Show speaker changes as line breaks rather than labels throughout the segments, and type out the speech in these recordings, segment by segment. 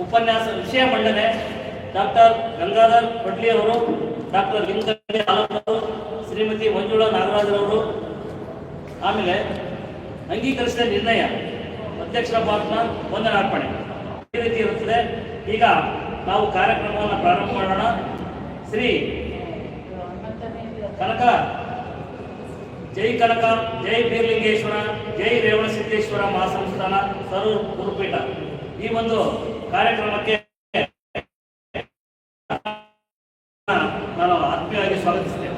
ಉಪನ್ಯಾಸ ವಿಷಯ ಮಂಡನೆ ಡಾಕ್ಟರ್ ಗಂಗಾಧರ್ ಪಡ್ಲಿ ಅವರು, ಡಾಕ್ಟರ್ ಲಿಂಗಂಡಿ ಅವರು, ಶ್ರೀಮತಿ ಮಂಜುಳಾ ನಾಗರಾಜರವರು. ಆಮೇಲೆ ಅಂಗೀಕರಿಸಿದ ನಿರ್ಣಯ, ಅಧ್ಯಕ್ಷರ ಭಾಷಣ, ವಂದನಾರ್ಪಣೆ ಈ ರೀತಿ ಇರುತ್ತದೆ. ಈಗ ನಾವು ಕಾರ್ಯಕ್ರಮವನ್ನು ಪ್ರಾರಂಭ ಮಾಡೋಣ. ಶ್ರೀ ಕನಕ ಜೈ ಕನಕ, ಜೈ ಬೀರ್ಲಿಂಗೇಶ್ವರ, ಜೈ ರೇವಣಸಿದ್ದೇಶ್ವರ ಮಹಾಸಂಸ್ಥಾನ ಸರೂರ್ ಗುರುಪೀಠ ಈ ಒಂದು ಕಾರ್ಯಕ್ರಮಕ್ಕೆ ನಾನು ಆತ್ಮೀಯವಾಗಿ ಸ್ವಾಗತಿಸ್ತೇನೆ.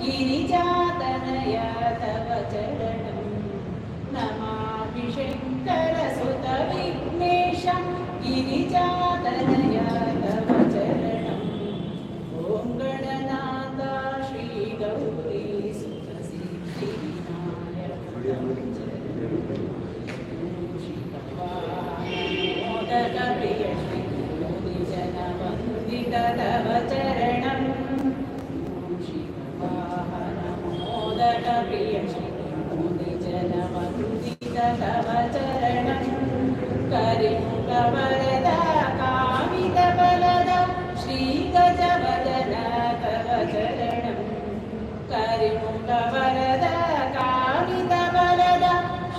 गिरिजातनय तव चरणं नमामि शङ्कर सुत विघ्नेश गिरिजातनय तव चरणं ॐ गणनाथ श्री गौरी सुत सिद्धिविनायक मोदक प्रिय श्री मुनिजन वन्दित तव चरणं प्रिय श्री मुनिजन वन्दित तव चरणं करिमुख वरद कामित बलद श्री गजवदन तव चरणं करिमुख वरद कामित बलद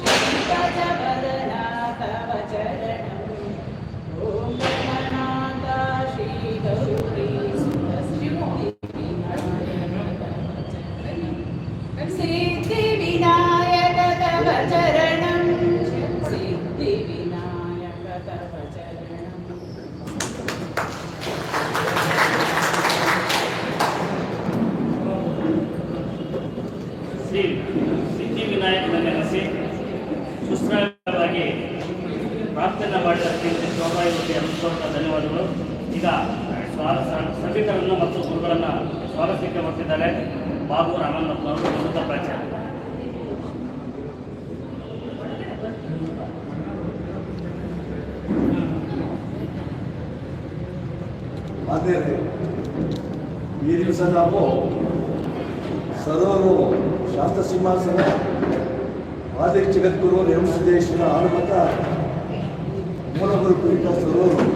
श्री गजवदन तव चरणं ॐ गणनाथ श्री गौरी सुत सिद्धिविनायक तव चरणं सिद्धिविनायक तव चरणं
ಶ್ರೀ ಸಿದ್ಧಿವಿನಾಯಕನ ನೆನೆಸಿ ಸುಸ್ರಾಯವಾಗಿ ಪ್ರಾರ್ಥನೆ ಮಾಡಿದ ಶ್ರೀಮತಿ ಶೋಭಾಯವತಿ ಅನುಷ್ಠಾನ ಧನ್ಯವಾದಗಳು. ಈಗ ಸಭಿಕರನ್ನು ಮತ್ತು ಗುರುಗಳನ್ನು ಸ್ವಾಗತಿಸಲಿಕ್ಕೆ ಬರ್ತಿದ್ದಾರೆ. ಬಾಬು ರಾಮಣ್ಣನವರು ನಿವೃತ್ತ ಪ್ರಾಚಾರ್ಯ.
ಮಾತೆಯರೇ, ಈ ದಿವಸ ನಾವು ಸರೋರು ಶಾಸ್ತ್ರ ಸಿಂಹಾಸನ ಆದಿ ಜಗದ್ಗುರು ರೇವಣಸಿದ್ದೇಶ್ವರ ಆಳುಮತ ಮೂಲಗುರು ಪೀಠ ಸರೋರು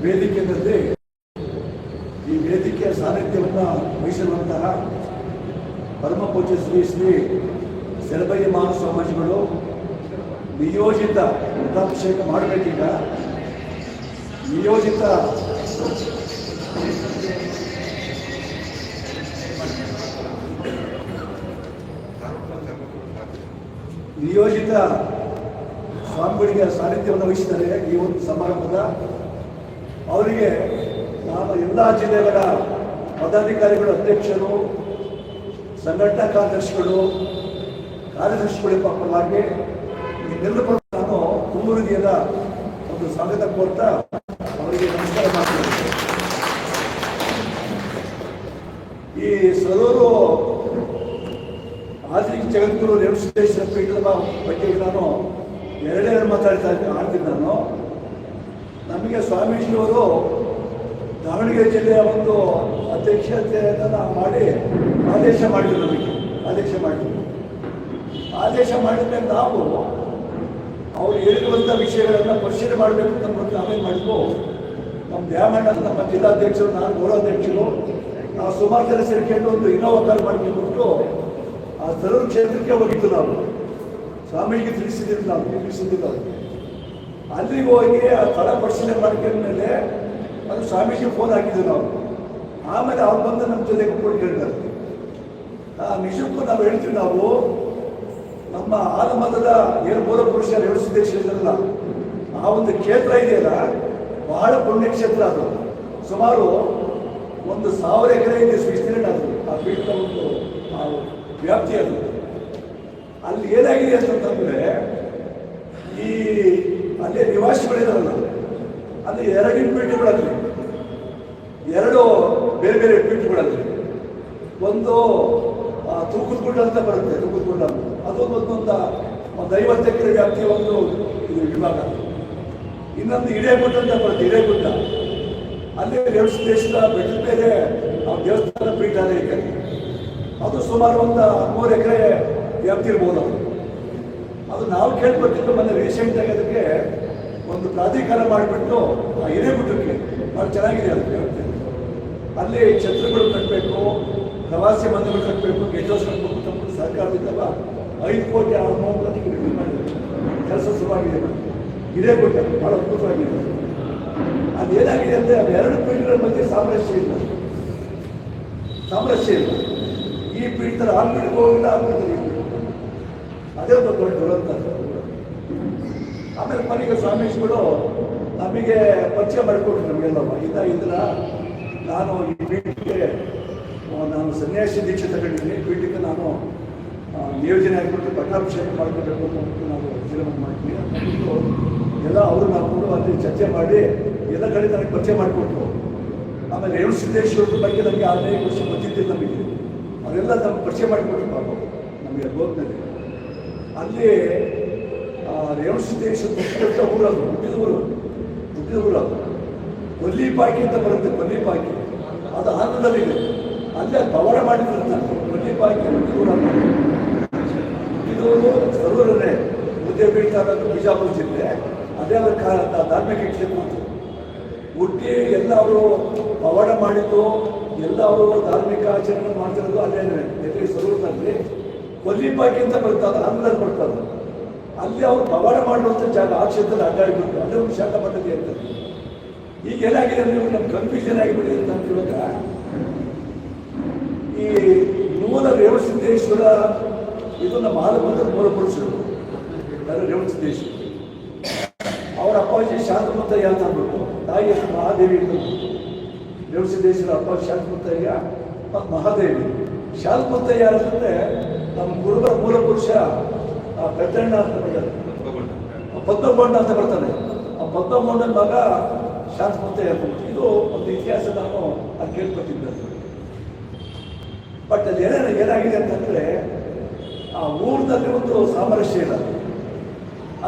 ವೇದಿಕೆಯಲ್ಲಿ ಈ ವೇದಿಕೆಯ ಸಾನ್ನಿಧ್ಯವನ್ನು ವಹಿಸಿರುವಂತಹ ಪರಮ ಪೂಜ್ಯ ಶ್ರೀ ಶ್ರೀ ಶರಭಯ್ಯ ಮಹಾಸ್ವಾಮೀಜಿಗಳು ನಿಯೋಜಿತ ವೃತ್ತಾಭಿಷೇಕ ಮಾಡಬೇಕೀಗ. ನಿಯೋಜಿತ ಸ್ವಾಮಿಗಳಿಗೆ ಸಾನ್ನಿಧ್ಯವನ್ನು ವಹಿಸಿದ್ದಾರೆ ಈ ಒಂದು ಸಮಾರಂಭದ. ಅವರಿಗೆ ನಾನು ಎಲ್ಲ ಜಿಲ್ಲೆಗಳ ಪದಾಧಿಕಾರಿಗಳು, ಅಧ್ಯಕ್ಷರು, ಸಂಘಟನಾ ಕಾರ್ಯದರ್ಶಿಗಳು, ಕಾರ್ಯದರ್ಶಿಗಳ ಪರವಾಗಿ ಇನ್ನೆಲ್ಲರೂ ನಾನು ತುಂಬ ಹೃದಯದ ಒಂದು ಸ್ವಾಗತ ಕೋರ್ತಾ ಅವರಿಗೆ ನಮಸ್ಕಾರ ಮಾಡ್ತೀನಿ. ಈ ಸರೋರು ಆದಿ ಜಗದ್ಗುರು ರೇವಣಸಿದ್ದೇಶ್ವರ ಪೀಠದ ಬಗ್ಗೆ ನಾನು ಎರಡೇ ಆಡ್ತೀನಿ ನಾನು. ನಮಗೆ ಸ್ವಾಮೀಜಿಯವರು ದಾವಣಗೆರೆ ಜಿಲ್ಲೆಯ ಒಂದು ಅಧ್ಯಕ್ಷತೆಯನ್ನು ಮಾಡಿ ಆದೇಶ ಮಾಡಿದ್ರು. ಆದೇಶ ಮಾಡಿದ ಮೇಲೆ ನಾವು ಅವರು ಹೇಳಿರುವಂಥ ವಿಷಯಗಳನ್ನು ಪರಿಶೀಲನೆ ಮಾಡಬೇಕು ಅಂತ ನಾವೇನು ಮಾಡಿದ್ವು, ನಮ್ಮ ದ್ಯಾಮಣ್ಣ ನಮ್ಮ ಜಿಲ್ಲಾಧ್ಯಕ್ಷರು, ನಾನು ಗೌರವಾಧ್ಯಕ್ಷರು, ನಾವು ಸುಮಾರು ಜನ ಸೇರ್ಕೊಂಡು ಒಂದು ಇನ್ನೋವಾ ಕಾರ್ ಮಾಡಿಕೊಂಡು ಆ ಸರೂರು ಕ್ಷೇತ್ರಕ್ಕೆ ಹೋಗಿದ್ದು. ನಾವು ಸ್ವಾಮೀಜಿಗೆ ತಿಳಿಸಿದ್ದಿಲ್ಲ. ಅಲ್ಲಿಗೆ ಹೋಗಿ ಆ ಸ್ಥಳ ಪರಿಶೀಲನೆ ಮಾಡ್ಕೊಂಡ್ಮೇಲೆ ಅದು ಸ್ವಾಮೀಜಿ ಫೋನ್ ಹಾಕಿದ್ವಿ ನಾವು. ಆಮೇಲೆ ಅವ್ರು ಬಂದು ನಮ್ಮ ಜೊತೆಗೆ ಕೂಡಿ ಕೇಳಿದ್ದಾರೆ. ನಿಜಕ್ಕೂ ನಾವು ಹೇಳ್ತೀವಿ, ನಾವು ನಮ್ಮ ಆಲಮತದ ಏನು ಮೂಲ ಪುರುಷ ರೇವಣಸಿದ್ದೇಶ್ವರ ಆ ಒಂದು ಕ್ಷೇತ್ರ ಇದೆಯಲ್ಲ, ಬಹಳ ಪುಣ್ಯ ಕ್ಷೇತ್ರ. ಅದು ಸುಮಾರು 1,000 ಎಕರೆ ಇದೆ ವಿಸ್ತೀರ್ಣ. ಅದು ಆ ಪೀಠದ ಒಂದು ವ್ಯಾಪ್ತಿ. ಅದು ಅಲ್ಲಿ ಏನಾಗಿದೆ ಅಂತಂದ್ರೆ ಈ ಅಲ್ಲೇ ನಿವಾಸಿಗಳಿದಾರಲ್ಲ, ಅಲ್ಲಿ 2 ಪೀಠಗಳಲ್ಲಿ 2 ಬೇರೆ ಬೇರೆ ಪೀಠಗಳಲ್ಲಿ ಒಂದು ತೂಕದ ಗುಡ್ಡ ಅಂತ ಬರುತ್ತೆ. ತೂಕದ ಗುಡ್ಡ ಅದು ಒಂದು 50 ಎಕರೆ ವ್ಯಾಪ್ತಿಯ ಒಂದು ಇದು ವಿಭಾಗ. ಇನ್ನೊಂದು ಹಿರೇಗುಡ್ಡ ಅಂತ ಬರುತ್ತೆ. ಹಿರೇಗುಡ್ಡ ಅಲ್ಲಿ ದೇಶದ ಬೆಟ್ಟದ ಮೇಲೆ ಆ ದೇವಸ್ಥಾನ ಪೀಠ ಇದೆ. ಅದು ಸುಮಾರು ಒಂದು 3 ಎಕರೆ ವ್ಯಾಪ್ತಿ ಇರ್ಬೋದು. ಅದು ನಾವು ಕೇಳ್ಪಟ್ಟಿದ್ದು ಮೊನ್ನೆ ರೀಸೆಂಟಾಗಿ ಅದಕ್ಕೆ ಒಂದು ಪ್ರಾಧಿಕಾರ ಮಾಡಿಬಿಟ್ಟು ಆ ಹಿರೇಗುಡ್ಡಕ್ಕೆ ಭಾಳ ಚೆನ್ನಾಗಿದೆ ಅದಕ್ಕೆ ವ್ಯವಸ್ಥೆ. ಅಲ್ಲಿ ಛತ್ರಗಳು ಕಟ್ಟಬೇಕು, ಪ್ರವಾಸಿ ಮಂದಿರಗಳು ಕಟ್ಟಬೇಕು, ಗೆಸ್ಟ್ ಹೌಸ್ ಕಟ್ಟಬೇಕು. ತಮ್ಮ ಸರ್ಕಾರದಿಂದ 5 ಕೋಟಿ ಅಮೌಂಟ್ ಅದಕ್ಕೆ ರಿಲೀಸ್ ಮಾಡಿದ್ದಾರೆ. ಕೆಲಸ ಶುರುವಾಗಿದೆ. ಹಿರೇಗುಡ್ಡ ಭಾಳ ಅದ್ಭುತವಾಗಿದೆ. ಅದೇನಾಗಿದೆ ಅಂದರೆ 2 ಪೀಠಗಳ ಮಧ್ಯೆ ಸಾಮರಸ್ಯ ಇಲ್ಲ. ಈ ಪೀಠದ ಆ ಪೀಠಕ್ಕೆ ಹೋಗಿಲ್ಲ, ಆ ಪೀಠದಲ್ಲಿ ಅದೇ ಒಂದು ದೊಡ್ಡ ದುರಂತ. ಆಮೇಲೆ ಮನೆಗೆ ಸ್ವಾಮೀಜಿಗಳು ನಮಗೆ ಪರಿಚಯ ಮಾಡಿಕೊಟ್ರು ನಮಗೆಲ್ಲವ. ಇದ್ರ ನಾನು ಈ ಪೀಠಕ್ಕೆ ನಾನು ಸನ್ಯಾಸಿ ದೀಕ್ಷೆ ತಗೊಂಡಿದ್ದೀನಿ. ಪೀಠಕ್ಕೆ ನಾನು ನಿಯೋಜನೆ ಆಗಿಬಿಟ್ಟು ಪಟ್ಟಾಭಿಷೇಕ ಮಾಡ್ಕೋಬೇಕು ಅಂತ ನಾವು ತೀರ್ಮಾನ ಮಾಡ್ತೀವಿ ಅಂದ್ಬಿಟ್ಟು ಎಲ್ಲ ಅವರು ನಾವು ಅಲ್ಲಿ ಚರ್ಚೆ ಮಾಡಿ ಎಲ್ಲ ಕಡೆ ನನಗೆ ಪರಿಚಯ ಮಾಡಿಕೊಟ್ರು. ಆಮೇಲೆ ರೇವಣಸಿದ್ದೇಶ್ವರದ ಬಗ್ಗೆ ನಮಗೆ 15 ವರ್ಷ ಗೊತ್ತಿದ್ದಿಲ್ಲ ನಮಗೆ. ಅವರೆಲ್ಲ ನಮ್ಗೆ ಪರಿಚಯ ಮಾಡಿಕೊಟ್ರು ಪಾಪ ನಮಗೆ ಗೋತ್ನಲ್ಲಿ. ಅಲ್ಲಿ ರೇವಣಸಿದ್ದೇಶ್ವರ ದೊಡ್ಡ ಊರದು, ಹುಟ್ಟಿದ ಊರು ಅದು. ಕೊಲ್ಲಿಪಾಕಿ ಅಂತ ಬರುತ್ತೆ. ಕೊಲ್ಲಿಪಾಕಿ ಅದು ಆಂಧ್ರದಲ್ಲಿದೆ. ಅಲ್ಲೇ ಪವಾಡ ಮಾಡಿದ್ರು. ಕೊಲ್ಲಿಪಾಕಿ ಹುಟ್ಟಿದೂರನ್ನು ಹುಟ್ಟಿದೂರು ಸರೂರನೇ ಮುದ್ದೇಪೇಟೆ ತಾಲೂಕು ಬಿಜಾಪುರ ಜಿಲ್ಲೆ. ಅದೇ ಅವರ ಧಾರ್ಮಿಕ ಕ್ಷೇತ್ರ ಅಂತ ಹುಟ್ಟಿ ಎಲ್ಲ ಅವರು ಪವಾಡ ಮಾಡಿದ್ದು, ಎಲ್ಲ ಅವರು ಧಾರ್ಮಿಕ ಆಚರಣೆ ಮಾಡ್ತಿರೋದು ಅಲ್ಲೇನೆ. ಎಲ್ಲಿ ಸರೂರಿನಲ್ಲಿ ಕೊಲ್ಲಿಪಾಕಿ ಅಂತ ಬರ್ತದೆ, ಆಂಧ್ರದಲ್ಲಿ ಬರ್ತದೆ. ಅಲ್ಲಿ ಅವರು ಪವಾಡ ಮಾಡುವಂಥ ಜಾಗ ಆ ಕ್ಷೇತ್ರದಲ್ಲಿ ಅಡ್ಡಾಡಿಬಿಟ್ಟು ಅದೇ ಒಂದು ಶಾಖಾ ಪದ್ಧತಿ ಇರ್ತದೆ. ಈಗ ಏನಾಗಿದೆ ಅಂದರೆ ನಮ್ಗೆ ಕನ್ಫ್ಯೂಷನ್ ಆಗಿಬಿಟ್ಟಿದೆ ಅಂತ ಇವಾಗ. ಈ ಮೂಲ ರೇವಣಸಿದ್ದೇಶ್ವರ ಇದು ನಮ್ಮ ಆಲಮರದ ಮೂಲ ಪುರುಷರು ರೇವಣಸಿದ್ದೇಶ್ವರ. ಅವರ ಅಪ್ಪಾಜಿ ಶಾಂತಮುತ್ತಯ್ಯ ಅಂತ ಅಂದ್ಬಿಟ್ಟು, ತಾಯಿ ಹೆಸರು ಮಹಾದೇವಿ ಅಂತ. ರೇವಣಸಿದ್ದೇಶ್ವರ ಅಪ್ಪಾಜಿ ಶಾಂತಮುತ್ತಯ್ಯ ಮತ್ತು ಮಹಾದೇವಿ. ಶಾಂತಮುತ್ತಯ್ಯ ಅಂತಂದರೆ ನಮ್ಮ ಗುರುಗಳ ಮೂಲ ಪುರುಷ ಪೆದ್ದಣ್ಣ ಅಂತ ಬರ್ತಾರೆ, ಪದ್ಮಗೊಂಡ ಅಂತ ಬರ್ತಾನೆ. ಆ ಪದ್ಮಗೊಂಡನ ಮಗ ಶಾಂತಮುತ್ತಯ್ಯ ಅಂತ. ಇದು ಒಂದು ಇತಿಹಾಸ ನಾನು ಅದು ಕೇಳ್ಕೊಟ್ಟಿದ್ದೆ. ಬಟ್ ಅದು ಏನಾಗಿದೆ ಅಂತಂದರೆ ಆ ಊರಿನಲ್ಲಿ ಒಂದು ಸಾಮರಸ್ಯ ಇಲ್ಲ.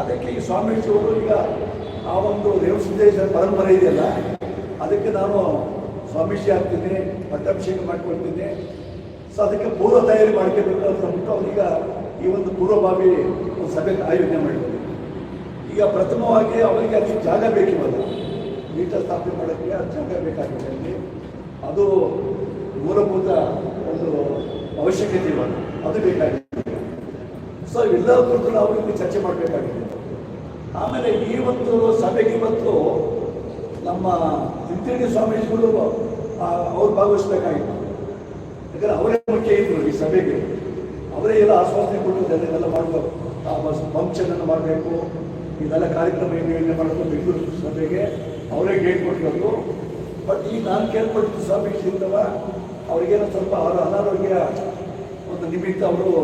ಅದಕ್ಕೆ ಈ ಸ್ವಾಮೀಜಿಯವರು ಈಗ ಆ ಒಂದು ರೇವಣಸಿದ್ದೇಶ್ವರ ಪರಂಪರೆ ಇದೆಯಲ್ಲ, ಅದಕ್ಕೆ ನಾನು ಸ್ವಾಮೀಜಿ ಆಗ್ತೀನಿ, ಪಟ್ಟಾಭಿಷೇಕ ಮಾಡ್ಕೊಳ್ತೀನಿ. ಸೊ ಅದಕ್ಕೆ ಪೂರ್ವ ತಯಾರಿ ಮಾಡ್ಕೋಬೇಕು ಅಂತ ಅಂದ್ಬಿಟ್ಟು ಅವ್ರೀಗ ಈ ಒಂದು ಪೂರ್ವಭಾವಿ ಒಂದು ಸಭೆ ಆಯೋಜನೆ ಮಾಡಿದ್ರು. ಈಗ ಪ್ರಥಮವಾಗಿ ಅವರಿಗೆ ಅಲ್ಲಿ ಜಾಗ ಬೇಕಿವಲ್ಲ, ಪೀಠ ಸ್ಥಾಪನೆ ಮಾಡೋಕ್ಕೆ ಅದು ಜಾಗ ಬೇಕಾಗಿದೆ. ಅಲ್ಲಿ ಅದು ಮೂಲಭೂತ ಒಂದು ಅವಶ್ಯಕತೆ ಇವಾಗ ಅದು ಬೇಕಾಗಿದೆ. ಸೊ ಎಲ್ಲ ಕುರಿತು ನಾವು ಇಲ್ಲಿ ಚರ್ಚೆ ಮಾಡಬೇಕಾಗಿದೆ. ಆಮೇಲೆ ಈ ಒಂದು ಸಭೆಗೆ ಇವತ್ತು ನಮ್ಮ ತಿಂತಿಣಿ ಸ್ವಾಮೀಜಿಗಳು ಅವ್ರು ಭಾಗವಹಿಸಬೇಕಾಗಿತ್ತು. ಯಾಕಂದರೆ ಅವರೇ ಮುಖ್ಯ ಇದ್ರು ಈ ಸಭೆಗೆ. ಅವರೇ ಎಲ್ಲ ಆಶ್ವಾಸನೆ ಕೊಟ್ಟು ಇದೆಲ್ಲ ಮಾಡಬೇಕು, ಫಂಕ್ಷನನ್ನು ಮಾಡಬೇಕು, ಇದೆಲ್ಲ ಕಾರ್ಯಕ್ರಮ ಏನು ಮಾಡಬೇಕು ಬೆಂಗಳೂರು ಸಭೆಗೆ ಅವರೇ ಗೇಟ್ ಕೊಟ್ಟಿರೋದು. ಬಟ್ ಈಗ ನಾನು ಕೇಳ್ಪಟ್ಟಿದ್ದು ಸ್ವಾಮೀಜಿಯಿಂದವ ಅವ್ರಿಗೇನೋ ಸ್ವಲ್ಪ ಅನಾರೋಗ್ಯ ಒಂದು ನಿಮಿತ್ತ ಅವರು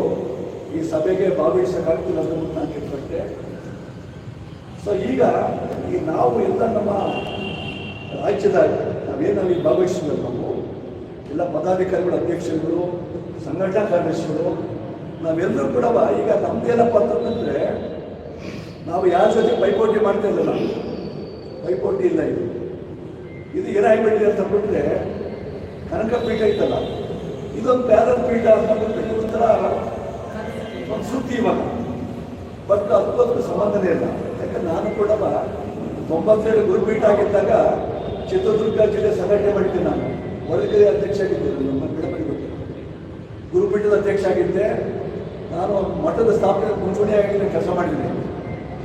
ಈ ಸಭೆಗೆ ಭಾಗವಹಿಸೋಕ್ಕಾಗ್ತಿಲ್ಲ ಅಂತ ನಾನು ಕೇಳ್ಪಟ್ಟೆ. ಸೊ ಈಗ ನಾವು ಎಲ್ಲ ನಮ್ಮ ರಾಜ್ಯದಾಗ ನಾವೇನಲ್ಲಿ ಭಾಗವಹಿಸಿದ್ವಿ, ನಾವು ಎಲ್ಲ ಪದಾಧಿಕಾರಿಗಳು, ಅಧ್ಯಕ್ಷರುಗಳು, ಸಂಘಟನಾ ಕಾರ್ಯದರ್ಶಿಗಳು, ನಾವೆಲ್ಲರೂ ಕೂಡ ಈಗ ನಮ್ದೇನಪ್ಪ ಅಂತಂದರೆ ನಾವು ಯಾರ ಜೊತೆ ಪೈಪೋಟಿ ಮಾಡ್ತಾ ಇಲ್ಲ. ನಾವು ಪೈಪೋಟಿ ಇಲ್ಲ. ಇದು ಏನಾಗಿಬಿಟ್ಟಿದೆ ಅಂತ ಅಂದ್ಬಿಟ್ರೆ, ಕನಕ ಪೀಠ ಇತ್ತಲ್ಲ, ಇದೊಂದು ಪ್ಯಾರಲ್ ಪೀಠ ಅಂತಂದ್ರೆ ಒಂಥರ ಒಂದು ಸುದ್ದಿ ಇವಾಗ. ಬಟ್ ಅದಕ್ಕೂ ಸಂಬಂಧನೇ ಇಲ್ಲ. ಯಾಕಂದ್ರೆ ನಾನು ಕೂಡ 97 ಗುರುಪೀಠ ಆಗಿದ್ದಾಗ ಚಿತ್ರದುರ್ಗ ಜಿಲ್ಲೆ ಸಂಘಟನೆ ಮಾಡಿದ್ದೆ. ನಾನು ಹೊರಗಡೆ ಅಧ್ಯಕ್ಷ ಆಗಿದ್ದೆ. ನಮ್ಮ ಬಿಡಪಡಿ ಗುರುಪೀಠದ ಅಧ್ಯಕ್ಷ ಆಗಿದ್ದೆ. ನಾನು ಮಠದ ಸ್ಥಾಪನೆ ಮುಂಚೂಣಿಯಾಗಿ ಕೆಲಸ ಮಾಡಿದ್ದೆ.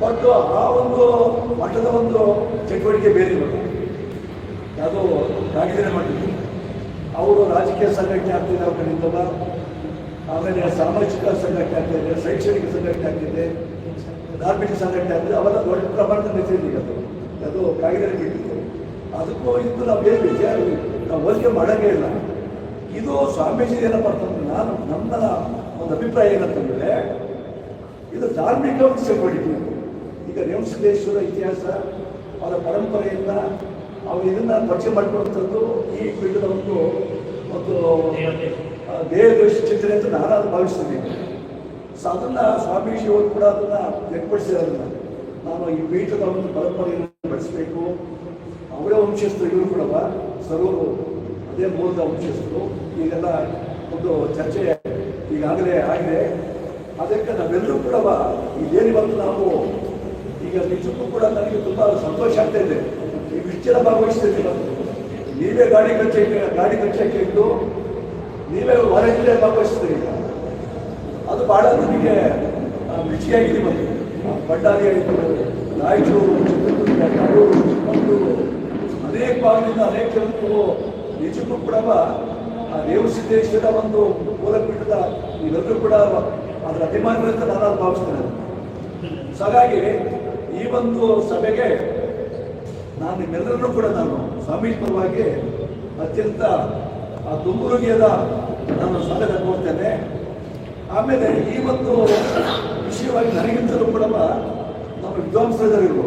ಬಟ್ ಆ ಒಂದು ಮಠದ ಒಂದು ಚಟುವಟಿಕೆ ಬೇರೆ ಇವಾಗ ಯಾವುದೋ ಕಾಗಿದರೆ ಮಾಡಿದ್ರು. ಅವರು ರಾಜಕೀಯ ಸಂಘಟನೆ ಆಗ್ತಿದೆ ಅವ್ರ ಕಡೆಯಿಂದಲ್ಲ, ಆಮೇಲೆ ಸಾಮಾಜಿಕ ಸಂಘಟನೆ ಆಗ್ತಿದೆ, ಶೈಕ್ಷಣಿಕ ಸಂಘಟನೆ ಆಗ್ತಿದೆ, ಧಾರ್ಮಿಕ ಸಂಘಟನೆ ಆಗ್ತಿದೆ. ಅವೆಲ್ಲ ದೊಡ್ಡ ಪ್ರಮಾಣದ ಮೆಸೇಜ್ ಅದು ಕಾಗಿದರೆ ಬಿಟ್ಟಿತ್ತು. ಅದಕ್ಕೂ ಇದು ನಾವು ಏನು ವಿಚಾರ ನಾವು ಹೋಲಿಕೆ ಮಾಡೋಂಗೇ ಇಲ್ಲ. ಇದು ಸ್ವಾಮೀಜಿ ಏನಪ್ಪ ಅಂತಂದ್ರೆ, ನನ್ನ ಒಂದು ಅಭಿಪ್ರಾಯ ಏನಂತಂದರೆ, ಇದು ಧಾರ್ಮಿಕ ಒಂದು ಚಳವಳಿಕೆ. ಈಗ ರೇವಣಸಿದ್ದೇಶ್ವರ ಇತಿಹಾಸ, ಅವರ ಪರಂಪರೆಯನ್ನು ಅವರು ಇದನ್ನು ಪರಿಚಯ ಮಾಡಿಕೊಳ್ಳುವಂಥದ್ದು ಈ ಪೀಠದ ಒಂದು ದೇವದೇಶ ಚಿಂತನೆ ಅಂತ ನಾನು ಭಾವಿಸ್ತೀನಿ. ಸೊ ಅದನ್ನು ಸ್ವಾಮೀಜಿಯವರು ಕೂಡ ಅದನ್ನು ವ್ಯಕ್ತಪಡಿಸಿರೋದನ್ನ ನಾನು ಈ ಪೀಠದ ಒಂದು ಪರಂಪರೆಯನ್ನು ಬೆಳೆಸಬೇಕು. ಅವರೇ ವಂಶಸ್ಥರು, ಇವರು ಕೂಡ ಸರ್ವರು ಅದೇ ಮೂಲದ ವಂಶಸ್ಥರು. ಈಗೆಲ್ಲ ಒಂದು ಚರ್ಚೆ ಈಗಾಗಲೇ ಆಗಿದೆ. ಅದಕ್ಕೆ ನಾವೆಲ್ಲರೂ ಕೂಡ ಇದೇನಿವತ್ತು ನಾವು ಈಗ ನಿಜಕ್ಕೂ ಕೂಡ ನನಗೆ ತುಂಬ ಸಂತೋಷ ಆಗ್ತಾ ಇದೆ. ನೀವು ಇಷ್ಟು ಜನ ಭಾಗವಹಿಸ್ತಿದ್ದೀರ, ನೀವೇ ಗಾಡಿ ಕಚ್ಚಕ್ಕೆ ಇದ್ದು ನೀವೇ ವಾರಂಟಿಯೇ ಭಾಗವಹಿಸ್ತೀರಿ. ಅದು ಭಾಳ ನನಗೆ ರುಚಿಯಾಗಿದೆ. ಮತ್ತು ಬಳ್ಳಾರಿ ಆಯಿತು, ರಾಯಚೂರು, ಚಿತ್ರದುರ್ಗ, ಕಡೂರು, ಮಂಗಳೂರು, ಅನೇಕ ಭಾಗದಿಂದ ಅನೇಕ ಜನರು ನಿಜಕ್ಕೂ ಕೂಡ ರೇವಣಸಿದ್ದೇಶ್ವರ ಒಂದು ಮೂಲಪೀಠದ ಇವೆಲ್ಲರೂ ಕೂಡ ಅದರ ಅಭಿಮಾನಿಗಳಂತ ನಾನು ಭಾವಿಸ್ತೇನೆ. ಸೊ ಹಾಗಾಗಿ ಈ ಒಂದು ಸಭೆಗೆ ನಾನು ನಿಮ್ಮೆಲ್ಲರನ್ನೂ ಕೂಡ ನಾನು ಸ್ವಾಮೀಜಿ ಪರವಾಗಿ ಅತ್ಯಂತ ತುಂಬುರುಗಿಯದ ನಾನು ಸ್ವಾಗತ ಕೋರ್ತೇನೆ. ಆಮೇಲೆ ಈ ಒಂದು ವಿಷಯವಾಗಿ ನನಗಿಂತಲೂ ಕೂಡ ನಮ್ಮ ವಿದ್ವಾಂಸರಿಗೂ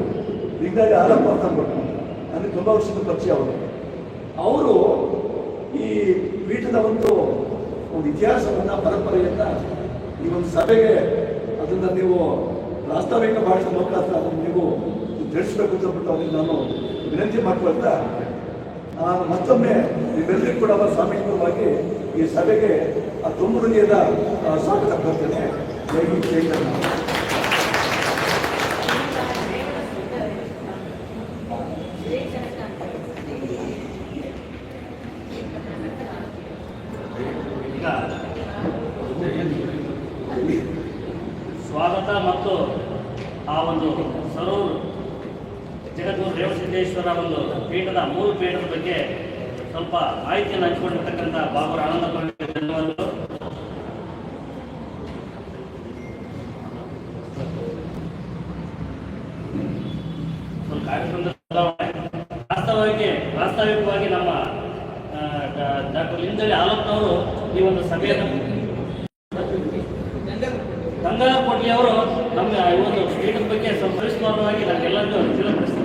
ಲಿಂಗಾಯ ಆಲಪ್ಪ ಅಂತ ಅಂದ್ಬಿಟ್ಟು ನನಗೆ ತುಂಬ ವರ್ಷದ ಪರಿಚಯ ಅವರು ಈ ಪೀಠದ ಒಂದು ಇತಿಹಾಸವನ್ನು, ಪರಂಪರೆಯನ್ನು ಈ ಒಂದು ಸಭೆಗೆ ಅದನ್ನು ನೀವು ಪ್ರಾಸ್ತಾವಿಕ ಭಾಷೆ ಮುಖಾಂತರ ಅದನ್ನು ನೀವು ತಿಳಿಸ್ಬೇಕು ಅಂತ ಬಿಟ್ಟು ಅವ್ರಿಗೆ ನಾನು ವಿನಂತಿ ಮಾಡ್ಕೊಳ್ತಾ ನಾನು ಮತ್ತೊಮ್ಮೆ ನೀವೆಲ್ಲರಿಗೂ ಕೂಡ ಸ್ವಾಮೀಜಿಪರವಾಗಿ ಈ ಸಭೆಗೆ ತುಂಬ ಹೃದಯದ ಸ್ವಾಗತ ಕೊಡ್ತೇನೆ. ಜೈ ಹಿಂದ್, ಜೈ ಕರ್ನಾಟಕ.
ಸ್ವಾಗತ ಮತ್ತು ಆ ಒಂದು ಸರೂರು ಜಗದ್ಗುರು ರೇವಣಸಿದ್ದೇಶ್ವರ ಒಂದು ಪೀಠದ ಮೂಲ ಪೀಠದ ಬಗ್ಗೆ ಸ್ವಲ್ಪ ಮಾಹಿತಿಯನ್ನು ಹಂಚಿಕೊಂಡಿರ್ತಕ್ಕಂಥ ಬಾಬುರ ಆನಂದ ಪಂಡಿತ ಧನ್ಯವಾದಗಳು. ಕಾರ್ಯಕ್ರಮದ ವಾಸ್ತವಿಕವಾಗಿ ನಮ್ಮ ಡಾಕ್ಟರ್ ಲಿಂಗಳಿ ಆಲಪ್ಪನವರು ಈ ಒಂದು ಸಭೆಯನ್ನು ಗಂಗಾಧರ ಅವರು ನಮ್ಮ ಈ ಒಂದು ಪೀಠದ ಬಗ್ಗೆ ಸಂಪರಿಸುವವಾಗಿ ನಮಗೆಲ್ಲರಿಗೂ ತಿಳಿಪಡಿಸ್ತಾರೆ.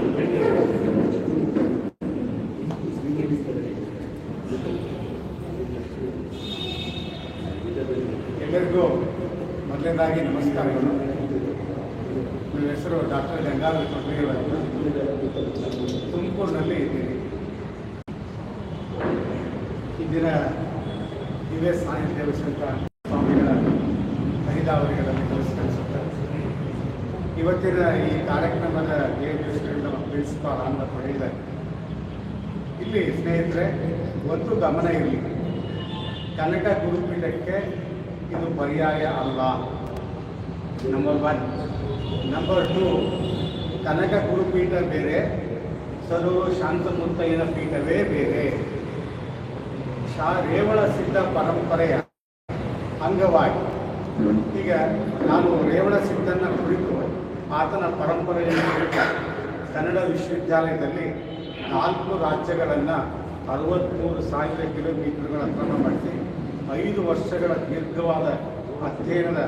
ಎಲ್ಲರಿಗೂ ಮೊದಲನೇದಾಗಿ ನಮಸ್ಕಾರಗಳು. ನನ್ನ ಹೆಸರು ಡಾಕ್ಟರ್ ಗಂಗಾಧರ ಕೊಡ್ಲಿಯವರು. ತುಮಕೂರಿನಲ್ಲಿ ಇದ್ದೀನಿ. ಇಂದಿನ ದಿವ್ಯ ಸಾನ್ನಿಧ್ಯ ವಹಿಸಿದಂಥ ಸ್ವಾಮಿಗಳ ಹರಿದಾವರಿಗಳಲ್ಲಿ ನಮಸ್ಕರಿಸುತ್ತಾರೆ. ಇವತ್ತಿನ ಈ ಕಾರ್ಯಕ್ರಮದ ಧ್ಯೇಯೋದ್ದೇಶಗಳಿಂದ ನಮ್ಮ ಪ್ರಿನ್ಸಿಪಾಲ್ ಆನಂದ ಪಡೆದಿದ್ದಾರೆ. ಇಲ್ಲಿ ಸ್ನೇಹಿತರೆ, ಒಂದು ಗಮನ ಇರಲಿ, ಕನಕ ಗುರುಪೀಠಕ್ಕೆ ಇದು ಪರ್ಯಾಯ ಅಲ್ಲ. ನಂಬರ್ 1. ನಂಬರ್ 2, ಕನಕ ಗುರುಪೀಠ ಬೇರೆ, ಸರೂರು ಶಾಂತಮೂರ್ತಯ್ಯನ ಪೀಠವೇ ಬೇರೆ. ರೇವಣ ಸಿದ್ಧ ಪರಂಪರೆಯ ಅಂಗವಾಗಿ ಈಗ ನಾನು ರೇವಣ ಸಿದ್ಧನ ಕುರಿತು ಆತನ ಪರಂಪರೆಯನ್ನು ಕನ್ನಡ ವಿಶ್ವವಿದ್ಯಾಲಯದಲ್ಲಿ 4 ರಾಜ್ಯಗಳನ್ನು 63,000 ಕಿಲೋಮೀಟರ್ಗಳ ಕ್ರಮ ಮಾಡಿಸಿ 5 ವರ್ಷಗಳ ದೀರ್ಘವಾದ ಅಧ್ಯಯನದ